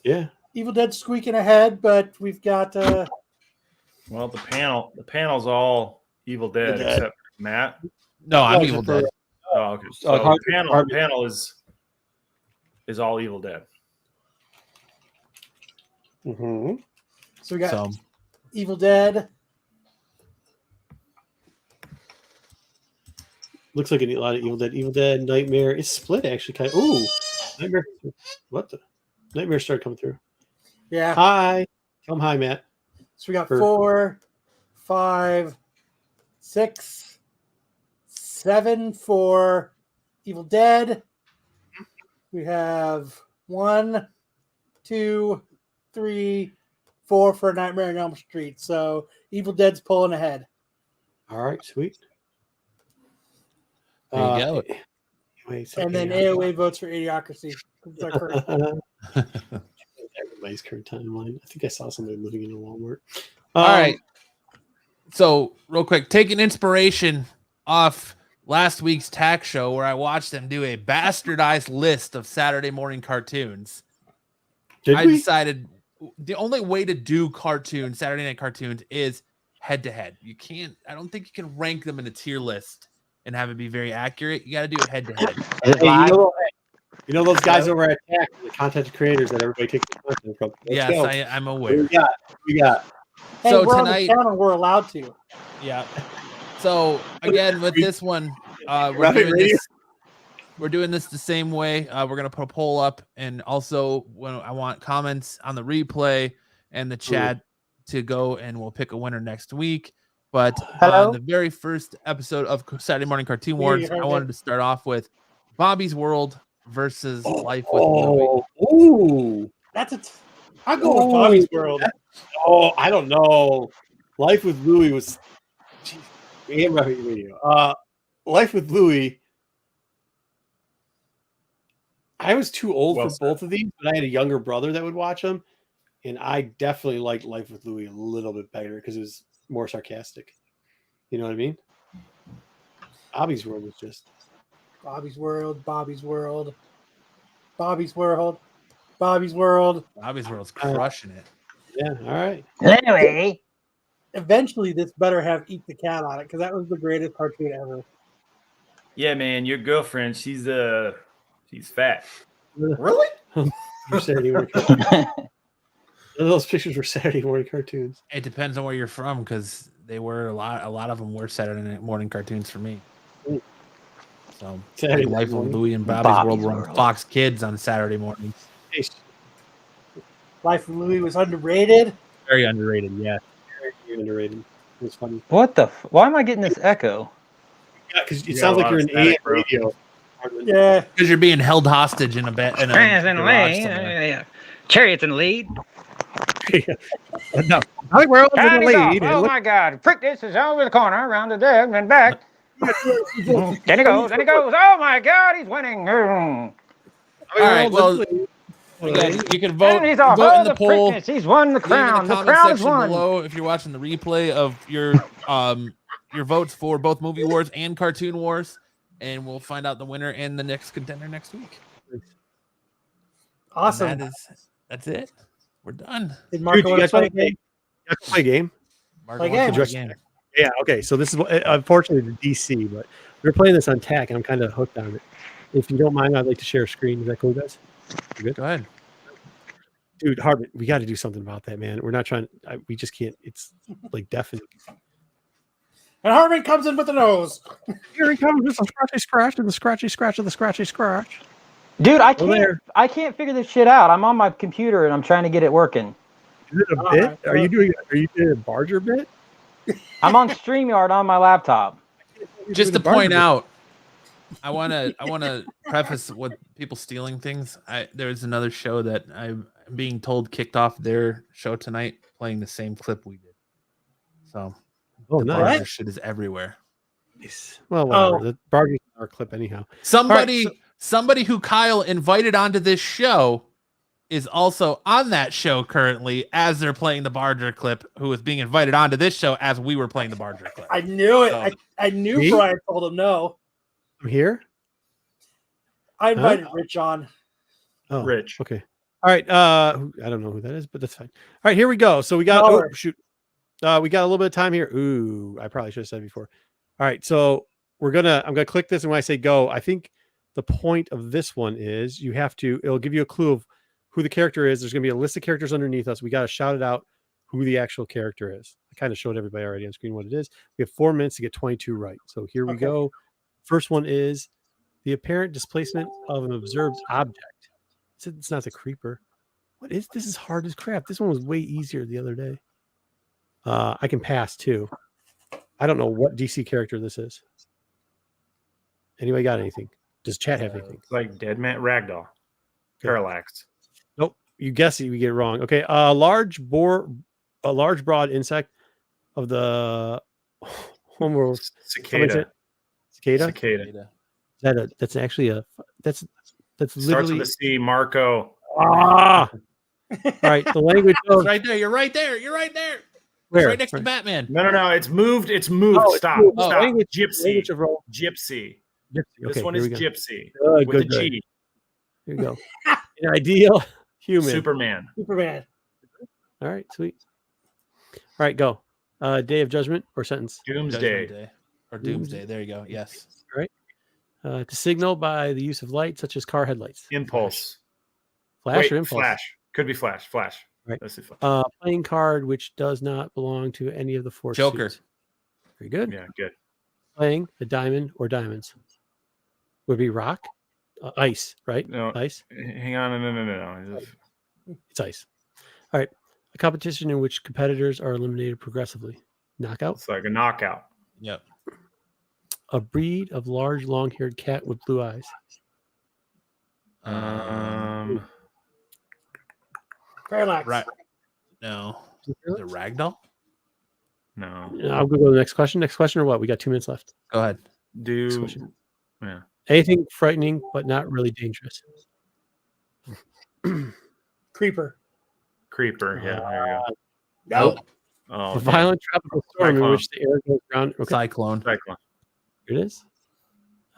Yeah. Evil Dead squeaking ahead, but we've got Well, the panel's all Evil Dead Dead. except Matt. No, I'm No, Evil except for- Dead. Oh, okay. So Harvey- the Harvey- panel is all Evil Dead. Mm-hmm. so we got So Evil Dead. Looks like a lot of Evil Dead. Evil Dead, Nightmare. It's split actually. Kind of. Ooh, Nightmare. What the? Nightmare started coming through. Yeah. Hi. Come hi, Matt. So we got For- 4, 5, 6, 7 for Evil Dead. We have 1, 2, 3, 4 for Nightmare on Elm Street. So Evil Dead's pulling ahead. All right, sweet. There you go. Wait a second. And then AOA votes for Idiocracy. It's our current- Everybody's current timeline. I think I saw somebody living in a Walmart. all right. So real quick, taking inspiration off last week's tack show where I watched them do a bastardized list of Saturday morning cartoons. Did I we? decided the only way to do cartoons, Saturday night cartoons, is head to head. You can't, I don't think you can rank them in a tier list and have it be very accurate. You got to do it head to head. Is it Hey, live? you know those guys over at Attack, the content creators that everybody takes the content from. Let's Yes, go. I'm What do aware. we got? Hey, So we're tonight- on the channel. We're allowed to. Yeah. So again, with this one, we're Rabbit doing Radio. this. We're doing this the same way. We're gonna put a poll up, and also when I want comments on the replay and the chat to go, and we'll pick a winner next week. But Hello? on the very first episode of Saturday Morning Cartoon Yeah, Wars, you heard I it. wanted to start off with Bobby's World versus Life with Louie. Oh, ooh. I'll go with Bobby's World. Oh, I don't know. Life with Louie was. Geez, and Rabbit Radio. Life with Louie. I was too old Well for said. both of these, but I had a younger brother that would watch them, and I definitely liked Life with Louie a little bit better because it was more sarcastic. You know what I mean? Bobby's World was just. Bobby's World. Bobby's World. Bobby's World. Bobby's World. Bobby's World's crushing it. Yeah, all right. Louie. Eventually, this better have Eat the Cat on it because that was the greatest cartoon ever. Yeah, man, your girlfriend, she's fat. Really? For Saturday morning cartoons. Those pictures were Saturday morning cartoons. It depends on where you're from, because they were a lot of them were Saturday night morning cartoons for me. Ooh. So Saturday Life morning. with Louie and Bobby's Bobby's World were on World. Fox Kids on Saturday mornings. Hey, Life of Louie was underrated. Very underrated, yeah. you're underrated. It was funny. What the? Why am I getting this echo? Yeah, because it You got sounds a like lot you're of an static, AM bro. radio. Yeah. Because you're being held hostage in a bed. In a garage somewhere. Chariots in the lead. No, Bobby World's in the Johnny's off. lead. Oh my God! Prick this is over the corner, around the deck, and back. Then he goes. Oh my God! He's winning. All right, well, again, you can vote, And he's off. vote in Oh, the the poll. Prickness. He's won the Leave in crown. the The comment crown's section won. below if you're watching the replay of your votes for both Movie Wars and Cartoon Wars, and we'll find out the winner and the next contender next week. Awesome. And that's it. We're done. Did Marco Dude, you want to guys play a want to play? game? You guys play a game? Mark Play wants to game. play a game. Yeah. Okay. So this is unfortunately the DC, but we're playing this on TAC, and I'm kind of hooked on it. If you don't mind, I'd like to share a screen. Is that cool, guys? You good? Go ahead. Dude, Harbin, we got to do something about that, man. We're not trying. We just can't. It's like deafening. And Harmon comes in with the nose. Here he comes. It's a scratchy scratch and the scratchy scratch of the scratchy scratch. Dude, I Well, there. can't figure this shit out. I'm on my computer and I'm trying to get it working. Is it a bit? Are you doing a barger bit? I'm on StreamYard on my laptop. Just to point out, I wanna preface what people stealing things. There's another show that I'm being told kicked off their show tonight, playing the same clip we did. So the nice. barger shit is everywhere. Well, whatever. The barging is our clip anyhow. Somebody who Kyle invited onto this show is also on that show currently as they're playing the barger clip, who is being invited onto this show as we were playing the barger clip. I knew it. So, I knew Me? Brian told him no. I'm here. I invited Rich on. Oh, Rich. Okay. All right. I don't know who that is, but that's fine. All right, here we go. So we got Dollar. shoot. We got a little bit of time here. Ooh, I probably should have said before. All right, so I'm gonna click this, and when I say go, I think the point of this one is it'll give you a clue of who the character is. There's gonna be a list of characters underneath us. We gotta shout it out who the actual character is. I kind of showed everybody already on screen what it is. We have 4 minutes to get 22 right. So here we go. First one is the apparent displacement of an observed object. It's not the creeper. What is this? Is hard as crap. This one was way easier the other day. I can pass too. I don't know what DC character this is. Anybody got anything? Does chat have anything? It's like Dead Man Ragdoll. Parallax. Nope. You guess it, you get it wrong. Okay. A large broad insect of the homeworld. Cicada. Cicada. That's actually that's Starts literally with a C. Marco. All right. The language of right there. You're right there. You're right there. where? It's right next to Batman. No. It's moved. It's moved. Oh, it's Stop. moved. Stop. Language- Gypsy. language of role. Gypsy. Okay, This one here is we go. Gypsy. Good, with good, a G. Here we go. An ideal human. Superman. Superman. All right, sweet. All right, go. Day of Judgment or sentence. Doomsday. Judgment Day. Or Doomsday. There you go. Yes. All right. To signal by the use of light, such as car headlights. Impulse. Flash Wait, or impulse? Flash. Could be Flash. Flash. Right. Let's do Flash. Playing card which does not belong to any of the four Joker. suits. Very good. Yeah, good. Playing a diamond or diamonds. Would be rock, ice, right? No. Ice. Hang on. No. It's ice. All right. A competition in which competitors are eliminated progressively. Knockout. It's like a knockout. Yep. A breed of large, long-haired cat with blue eyes. Parallax. Right. No. Is it Ragdoll? No. I'll go to the next question. Next question or what? We got 2 minutes left. Go ahead. Next question. Yeah. Anything frightening but not really dangerous. Creeper. Creeper. Yeah. There you go. No. Oh, A violent tropical storm Cyclone. in which the air goes around. Okay, Cyclone. Cyclone. here it is.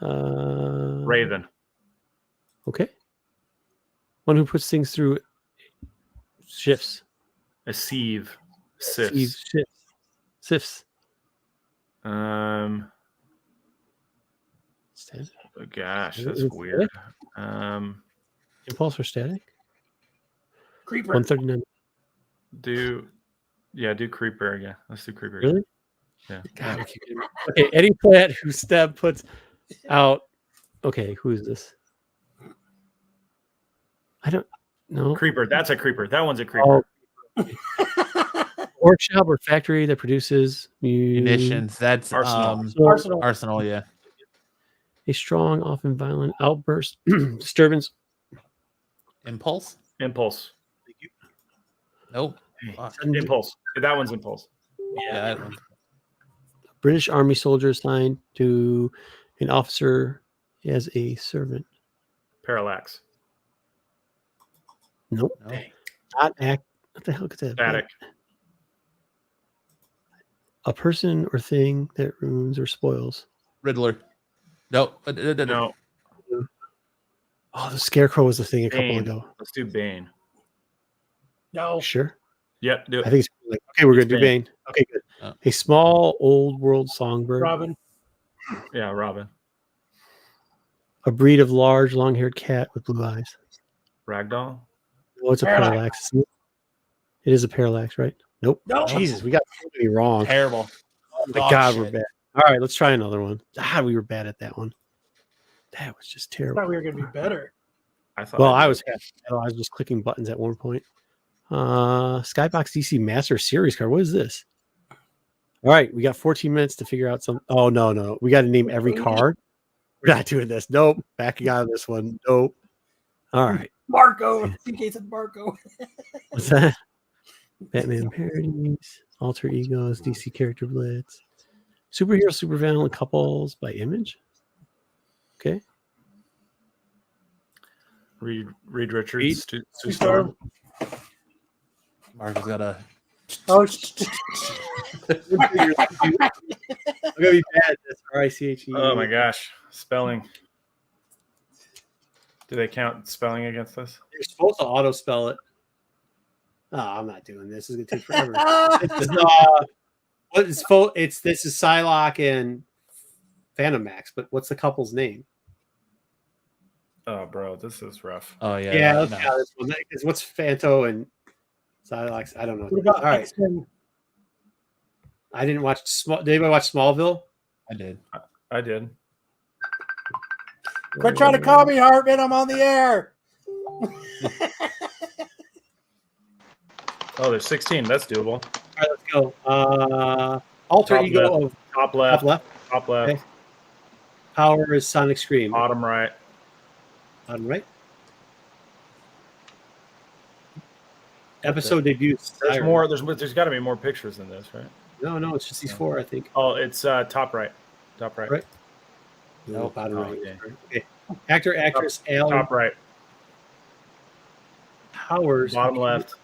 Raven. Okay. One who puts things through shifts. A sieve. Sifts. Sifts. Oh, gosh, that's Is it weird. Impulse or static? Creeper. 139. Do Creeper again. Let's do Creeper. Really? Yeah. God, okay, any plant whose stem puts out. Okay, who is this? I don't know. Creeper. That's a Creeper. That one's a Creeper. Workshop or factory that produces Munitions. That's Arsenal. Arsenal. Yeah. A strong, often violent outburst, disturbance. Impulse. Impulse. Nope. Fuck. Impulse. That one's Impulse. Yeah. That one. British Army soldier assigned to an officer as a servant. Parallax. Nope. No. Not act. What the hell could that be? Static. A person or thing that ruins or spoils. Riddler. Nope. No. Oh, the scarecrow was the thing a couple Bane. ago. Let's do Bane. No. Sure. Yep. Do I it. think it's like, okay, we're It's gonna do Bane. Okay, good. Oh. A small old world songbird. Robin. Yeah, Robin. A breed of large, long-haired cat with blue eyes. Ragdoll. Oh, it's a Parallax. parallax. Isn't it? It is a parallax, right? Nope. No. Jesus, we got so many wrong. Terrible. Oh my Dog God, shit. we're bad. All right, let's try another one. We were bad at that one. That was just I terrible. thought we were going to be better. I thought. Well, I I was just clicking buttons at one point. Skybox DC Master Series card. What is this? All right, we got 14 minutes to figure out some. Oh no, we got to name every card. We're not doing this. Nope. Backing out of this one. Nope. All right. Marco. In case it's Marco. What's that? Batman parodies, alter egos, DC character blitz, superhero supervillain couples by Image. Okay. Reed Richards. Sue Storm. Marco's got a. Oh, I'm gonna be bad at this. RICHE. Oh my gosh, spelling. Do they count spelling against us? You're supposed to auto spell it. Oh, I'm not doing this. It's gonna take forever. This is Psylocke and Phantom Max, but what's the couple's name? Oh, bro, this is rough. Oh yeah. Yeah, let's no. count this one. What's Phanto and Psylocke? I don't know. what about All right. X-Men? I didn't watch Did anybody watch Smallville? I did. I did. Quit trying to call me, Hartman. I'm on the air. Oh, there's 16. That's doable. All right, let's go. Alter Top ego left. of Top top left. left. Top left. Okay. Power is Sonic Scream. Bottom right. Bottom right. Episode debuts. There's more. There's got to be more pictures than this, right? No, it's just these four, I think. Oh, it's top right. Top right. Right. No, Nope. bottom Oh, right. okay. Okay. Actor, actress, Alan Top right. Powers. Bottom left.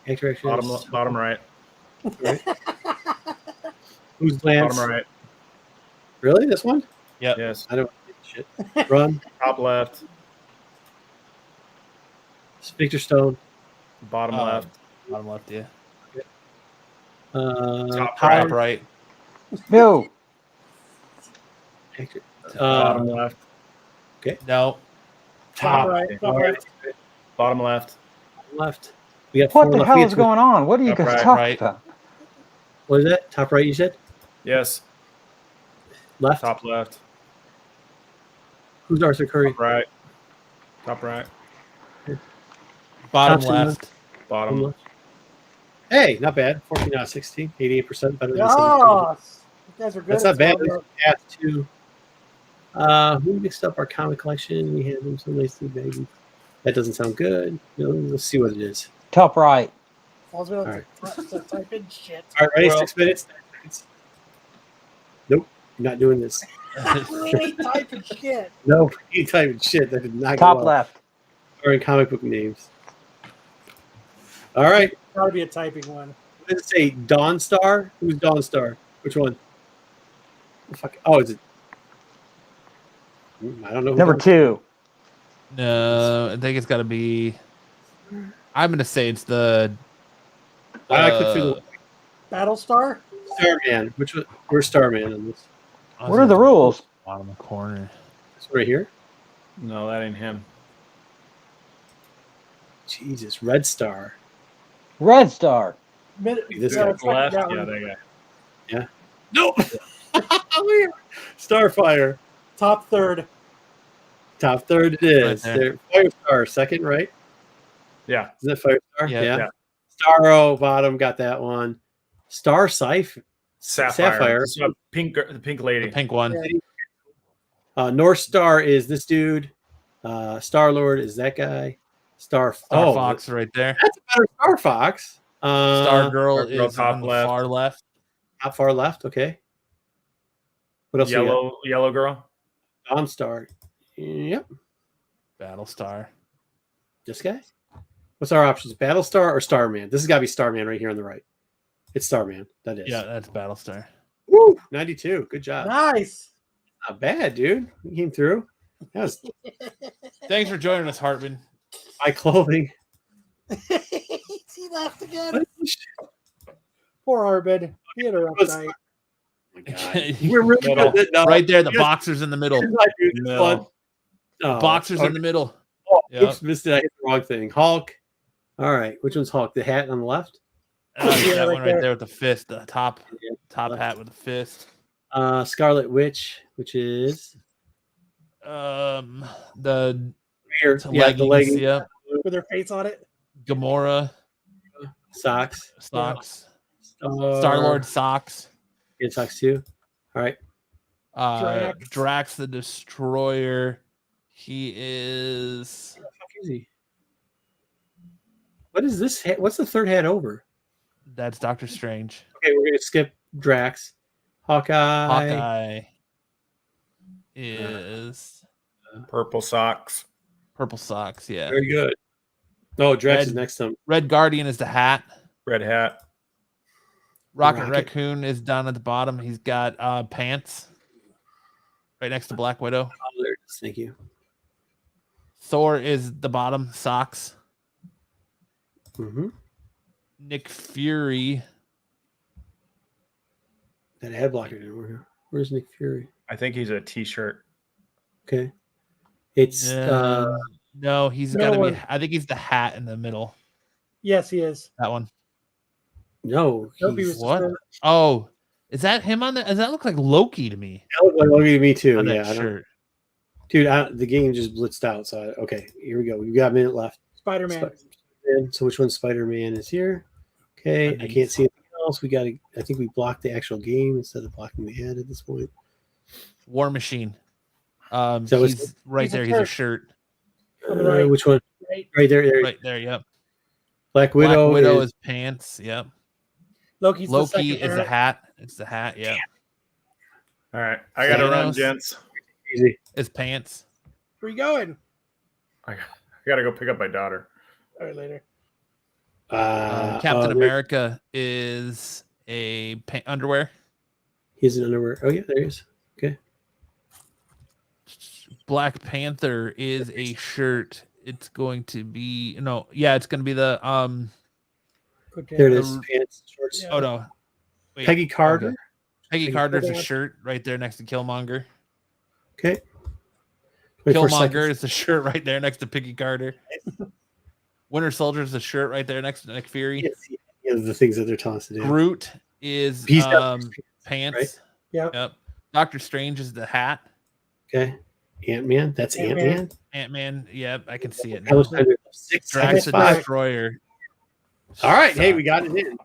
Actor, actress. Bottom right. Who's Lance? Bottom right. Really? This one? Yep. Yes. I don't shit. Run. Top left. Victor Stone. Bottom left. Bottom left. Yeah. Top Powers. Top right. No. Actor. Bottom left. No. Top right. All right. Bottom left. Left. We got What four the left. hell We is got going on? What are you Top guys right, talking right. about? What is that? Top right, you said? Yes. Left. Top left. Who's Arthur Curry? Top right. Top right. Bottom Top left. Bottom left. Hey, not bad. 14 out of 16. 88% better than 17. Yes. You guys are good. That's at not bad. spelling. Path to who mixed up our comic collection? We had them so nicely, baby. That doesn't sound good. No, let's see what it is. Top right. I was going All to type in shit. All right, ready? Well- 6 minutes. 9 seconds. Nope, you're not doing this. Really typing shit. No, you typing shit. That did not Top go well. left. Or in comic book names. All right. Got to be a typing one. What does it say? Dawn Star? Who's Dawn Star? Which one? Fuck. Oh, is it? I don't know. who Number Dawn- 2. No, I think it's got to be. I'm gonna say it's the. I clicked through the Battlestar? Starman. Which one? Where's Starman on this? What are the rules? Bottom corner. This right here. No, that ain't him. Jesus, Red Star. Red Star. This yeah, guy. it's like Left. that Yeah, one. that guy. Nope. Starfire. Top third. Top third it is. Right there. Firestar, second, right? Yeah. Isn't that Firestar? Yeah. Yeah. Starro, bottom, got that one. Star Scythe. Sapphire. This is a the pink lady. The pink one. North Star is this dude. Star Lord is that guy. Star Fox right there. That's a better Star Fox. Star Girl Star Girl is top on the left. far left. Top far left. Okay. What else? Yellow girl. Dawn Star. Yep. Battlestar. This guy. What's our options? Battlestar or Starman? This has got to be Starman right here on the right. It's Starman. That is. Yeah, that's Battlestar. Woo! 92. Good job. Nice. Not bad, dude. You came through. That was Thanks for joining us, Hartman. my clothing. He laughed again. Poor Arbin. He had a rough What's- night. Oh my God. We're really Middle. good. No, Right there, the you guys- boxers in the middle. here's what I do this No. one. Oh, Boxers okay. in the middle. Oh, Yep. oops, missed it. I hit the wrong thing. Hulk. All right. Which one's Hulk? The hat on the left? Yeah, That right one right there. there with the fist, the top. top Left. hat with a fist. Scarlet Witch, which is The here. to Yeah, the leggings, leggings, yep. with her face on it. Gamora socks, socks. Star-Lord socks. Yeah, socks too. All right. Drax the Destroyer. He is. What is this? What's the third hat over? That's Doctor Strange. Okay, we're gonna skip Drax. Hawkeye is Purple socks. purple socks. Yeah. Very good. No, Drax Red- is next to him. Red Guardian is the hat. Red hat. Rocket Raccoon is down at the bottom. He's got pants right next to Black Widow. Oh, there it is. Thank you. Thor is the bottom, socks. Mm-hmm. Nick Fury. That ad blocker didn't work. Where's Nick Fury? I think he's a t-shirt. Okay. It's no, he's Middle got to be. one. I think he's the hat in the middle. Yes, he is. That one. no. Nope, he he's- was What? just Oh, is that him on the? Does that look like Loki to me? That looked like Loki to me too. On Yeah, that I don't- shirt. dude. The game just blitzed out. So okay, here we go. We got a minute left. Spider-Man. Spider-Man. So which one? Spider-Man is here. Okay, I Underneath. can't see anything else. We got to. I think we blocked the actual game instead of blocking the ad at this point. War Machine. So it's- He's right he's a there. He's a turret. shirt. On the right. Which one? Right. Right there. There. Right there. Yep. Black Widow. Black Widow is is pants. Yep. Loki's the Loki second is the turret. hat. It's the hat. Yeah. All right. I got to run, Thanos. gents. easy. It's pants. Where you going? I got to go pick up my daughter. All right, later. Captain America is a underwear. He's in underwear. Oh yeah, there he is. Okay. Black Panther is a shirt. It's going to be it's going to be the Quick There it down. is. Pants, shorts. Yeah. oh no. Wait, Peggy Carter. okay. Peggy Peggy Carter's a Carter. shirt right there next to Killmonger. Okay. 24 Killmonger seconds. is the shirt right there next to Peggy Carter. Winter Soldier is the shirt right there next to Nick Fury. Can't see any of the things that they're telling us to do. Groot is He's got pants. right? Yep. Yep. Doctor Strange is the hat. Okay. Ant-Man. That's Ant-Man. Ant-Man. Ant-Man, yep, I can see it How now. much time do we have? 6 Drax seconds. the 5. Destroyer. All right. Hey, we got it in.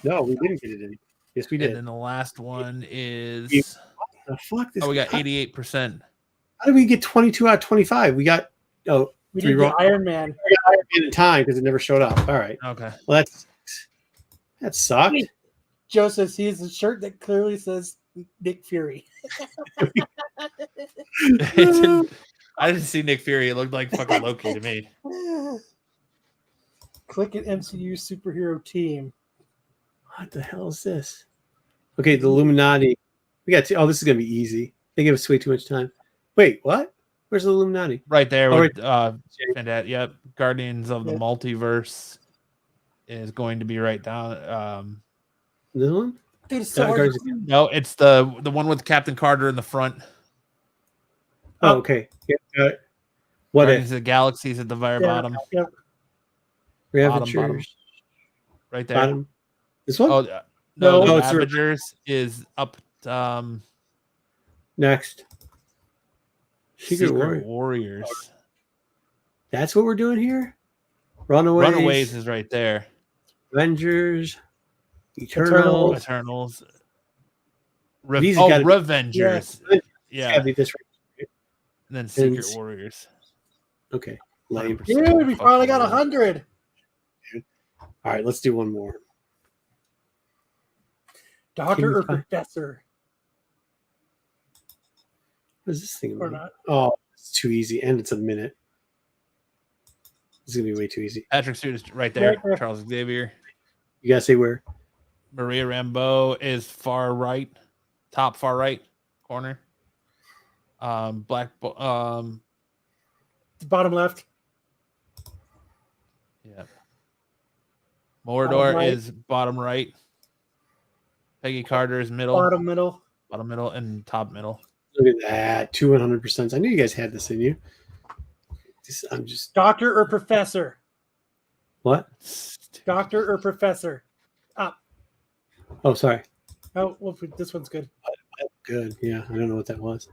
No, we didn't get it in. Yes, we And did. then the last one is The fuck? This we got how 88%. did we get 22 out of 25? We got We three did wrong. the Iron Man. Iron Man in time because it never showed up. All right. Okay. Well, that sucked. Joe says he has a shirt that clearly says Nick Fury. I didn't see Nick Fury. It looked like fucking Loki to me. Click an MCU superhero team. What the hell is this? Okay, the Illuminati. We got. This is gonna be easy. They give us way too much time. Wait, what? Where's the Illuminati? Right there Oh, with yep. Guardians of the Yep. Multiverse is going to be right down. This one? Dude, it's so hard. Guardians- No, it's the one with Captain Carter in the front. Oh, okay. Yeah, got it. What Guardians if of the Galaxy's at the very Yeah, bottom. Yep. Ravagers? bottom. Right there. Bottom. This one? Oh No, the it's the- Ravagers is up. Next. Secret Warrior. Warriors. That's what we're doing here. Runaways. Runaways is right there. Avengers. Eternals. Eternals. These have gotta be- Revengers. It's Yeah. gotta be this right. And then Secret And- Warriors. Okay. Lame. 100%. Dude, we finally got Fucking 100. All right, let's do one more. Doctor or find- professor What is this thing or about? not? Oh, it's too easy, and it's a minute. It's gonna be way too easy. Patrick Stewart is right there. Right there. Charles Xavier. You gotta say where. Maria Rambeau is far right, top far right corner. Bottom Bottom left. yeah. Mordor right. is bottom right. Peggy Carter is middle, Bottom middle. bottom middle, and top middle. Look at that, 200%. I knew you guys had this in you. I'm just Doctor or professor. what? Doctor or professor. Up. Oh, sorry. Oh, well, this one's good. Good. Yeah, I don't know what that was.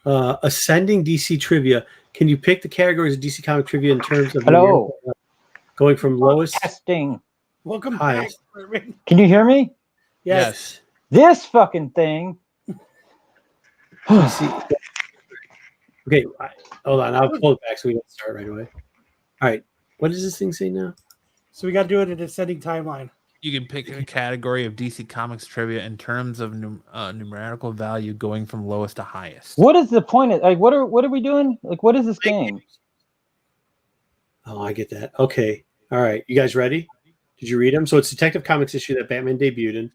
Ascending DC trivia. Can you pick the categories of DC comic trivia in terms of Hello. going from lowest Testing. Welcome highest? back. Can you hear me? Yes. This fucking thing. DC. Okay, hold on. I'll pull it back so we don't start right away. All right. What does this thing say now? So we got to do it in a descending timeline. You can pick a category of DC Comics trivia in terms of numerical value going from lowest to highest. What is the point of like? What are we doing? Like, what is this game? Oh, I get that. Okay. All right. You guys ready? Did you read them? So it's Detective Comics issue that Batman debuted in.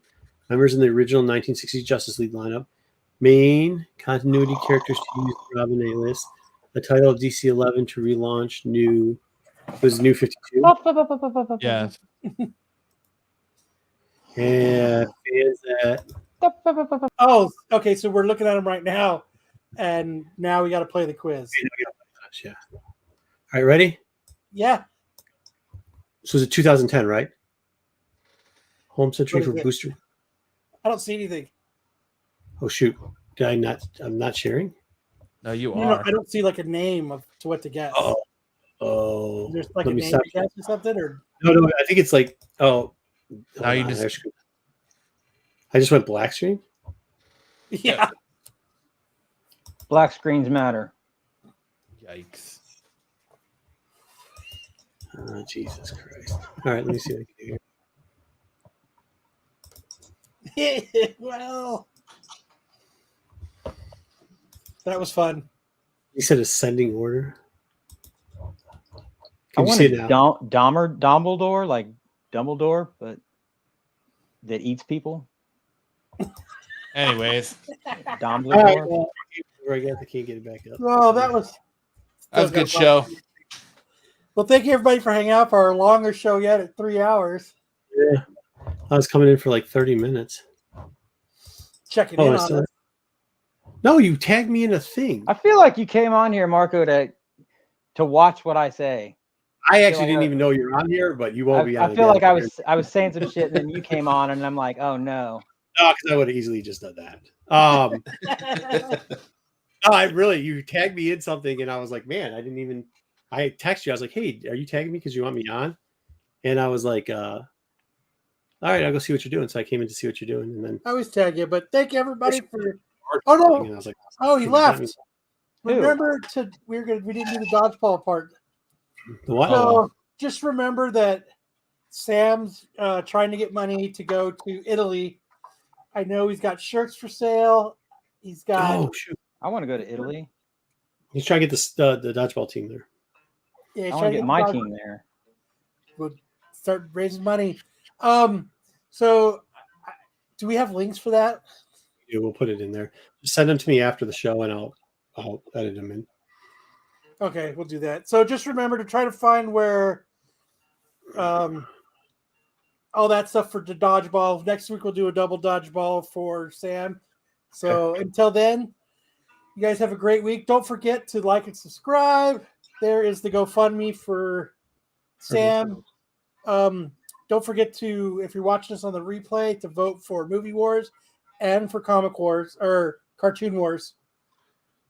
Members in the original 1960s Justice League lineup. Main continuity characters to use Robin A-list. The title of DC 11 to relaunch New 52. Yes. And fans that Oh, okay. So we're looking at them right now, and now we got to play the quiz. yeah. All right, ready? Yeah. So it's a 2010, right? Home Century What for is it? Booster. I don't see anything. Oh shoot! Did I not? I'm not sharing. No, you No, are. I don't see like a name to what to guess. Oh. There's like Let a me name stop. to guess or something, or No. I think it's like No, you on, just- I just went black screen. yeah. Black screens matter. Yikes. Oh, Jesus Christ! All right, let me see what I can do here. Well, that was fun. You said ascending order. I Can you see want it a now? Dumbledore, like Dumbledore, but that eats people. Anyways, All right, Dumbledore. well, I guess I can't get it back up. Oh, that was that was a good show. Well, thank you everybody for hanging out for our longer show yet at 3 hours. Yeah, I was coming in for like 30 minutes. Checking Oh, in I on saw us. it. No, you tagged me in a thing. I feel like you came on here, Marco, to watch what I say. I actually like didn't I- even know you're on here, but you won't be on. I feel like I was saying some shit, and then you came on, and I'm like, oh no. No, because I would have easily just done that. No, you tagged me in something, and I was like, man, I texted you. I was like, hey, are you tagging me because you want me on? And I was like, all right, I'll go see what you're doing. So I came in to see what you're doing, and then I always tag you, but thank you everybody for. oh no. and I was like, Oh, he can you let left. Who? Remember we didn't do the dodgeball part. the what? So just remember that Sam's trying to get money to go to Italy. I know he's got shirts for sale. He's got Oh shoot, I want to go to Italy. he's trying to get the dodgeball team there. yeah, he's I trying want to get my the team there. We'll start raising money. So do we have links for that? Yeah, we'll put it in there. Just send them to me after the show, and I'll edit them in. Okay, we'll do that. So just remember to try to find where all that stuff for the dodgeball. Next week we'll do a double dodgeball for Sam. So until then, you guys have a great week. Don't forget to like and subscribe. There is the GoFundMe for Sam. Don't forget to, if you're watching us on the replay, to vote for Movie Wars and for Comic Wars or Cartoon Wars.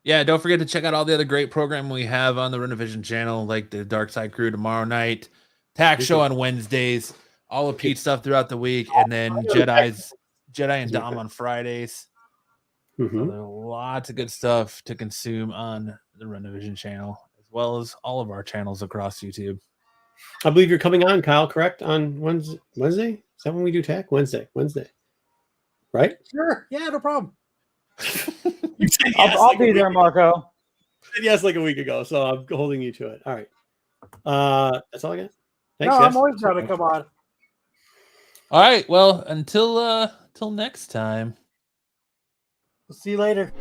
Yeah, don't forget to check out all the other great programming we have on the Renovision channel, like the Dark Side Crew tomorrow night, Tax Show on Wednesdays, all of Pete's stuff throughout the week, and then Jedi and Dom on Fridays. So there's lots of good stuff to consume on the Renovision channel, as well as all of our channels across YouTube. I believe you're coming on, Kyle. Correct on Wednesday. Is that when we do tech? Wednesday. Right? Sure. Yeah, no problem. You said yes I'll like a be week there, ago. Marco. You said yes like a week ago, so I'm holding you to it. All right. That's all I got. Thanks, No, guys. I'm always trying to come on. All right, well, until next time. We'll see you later.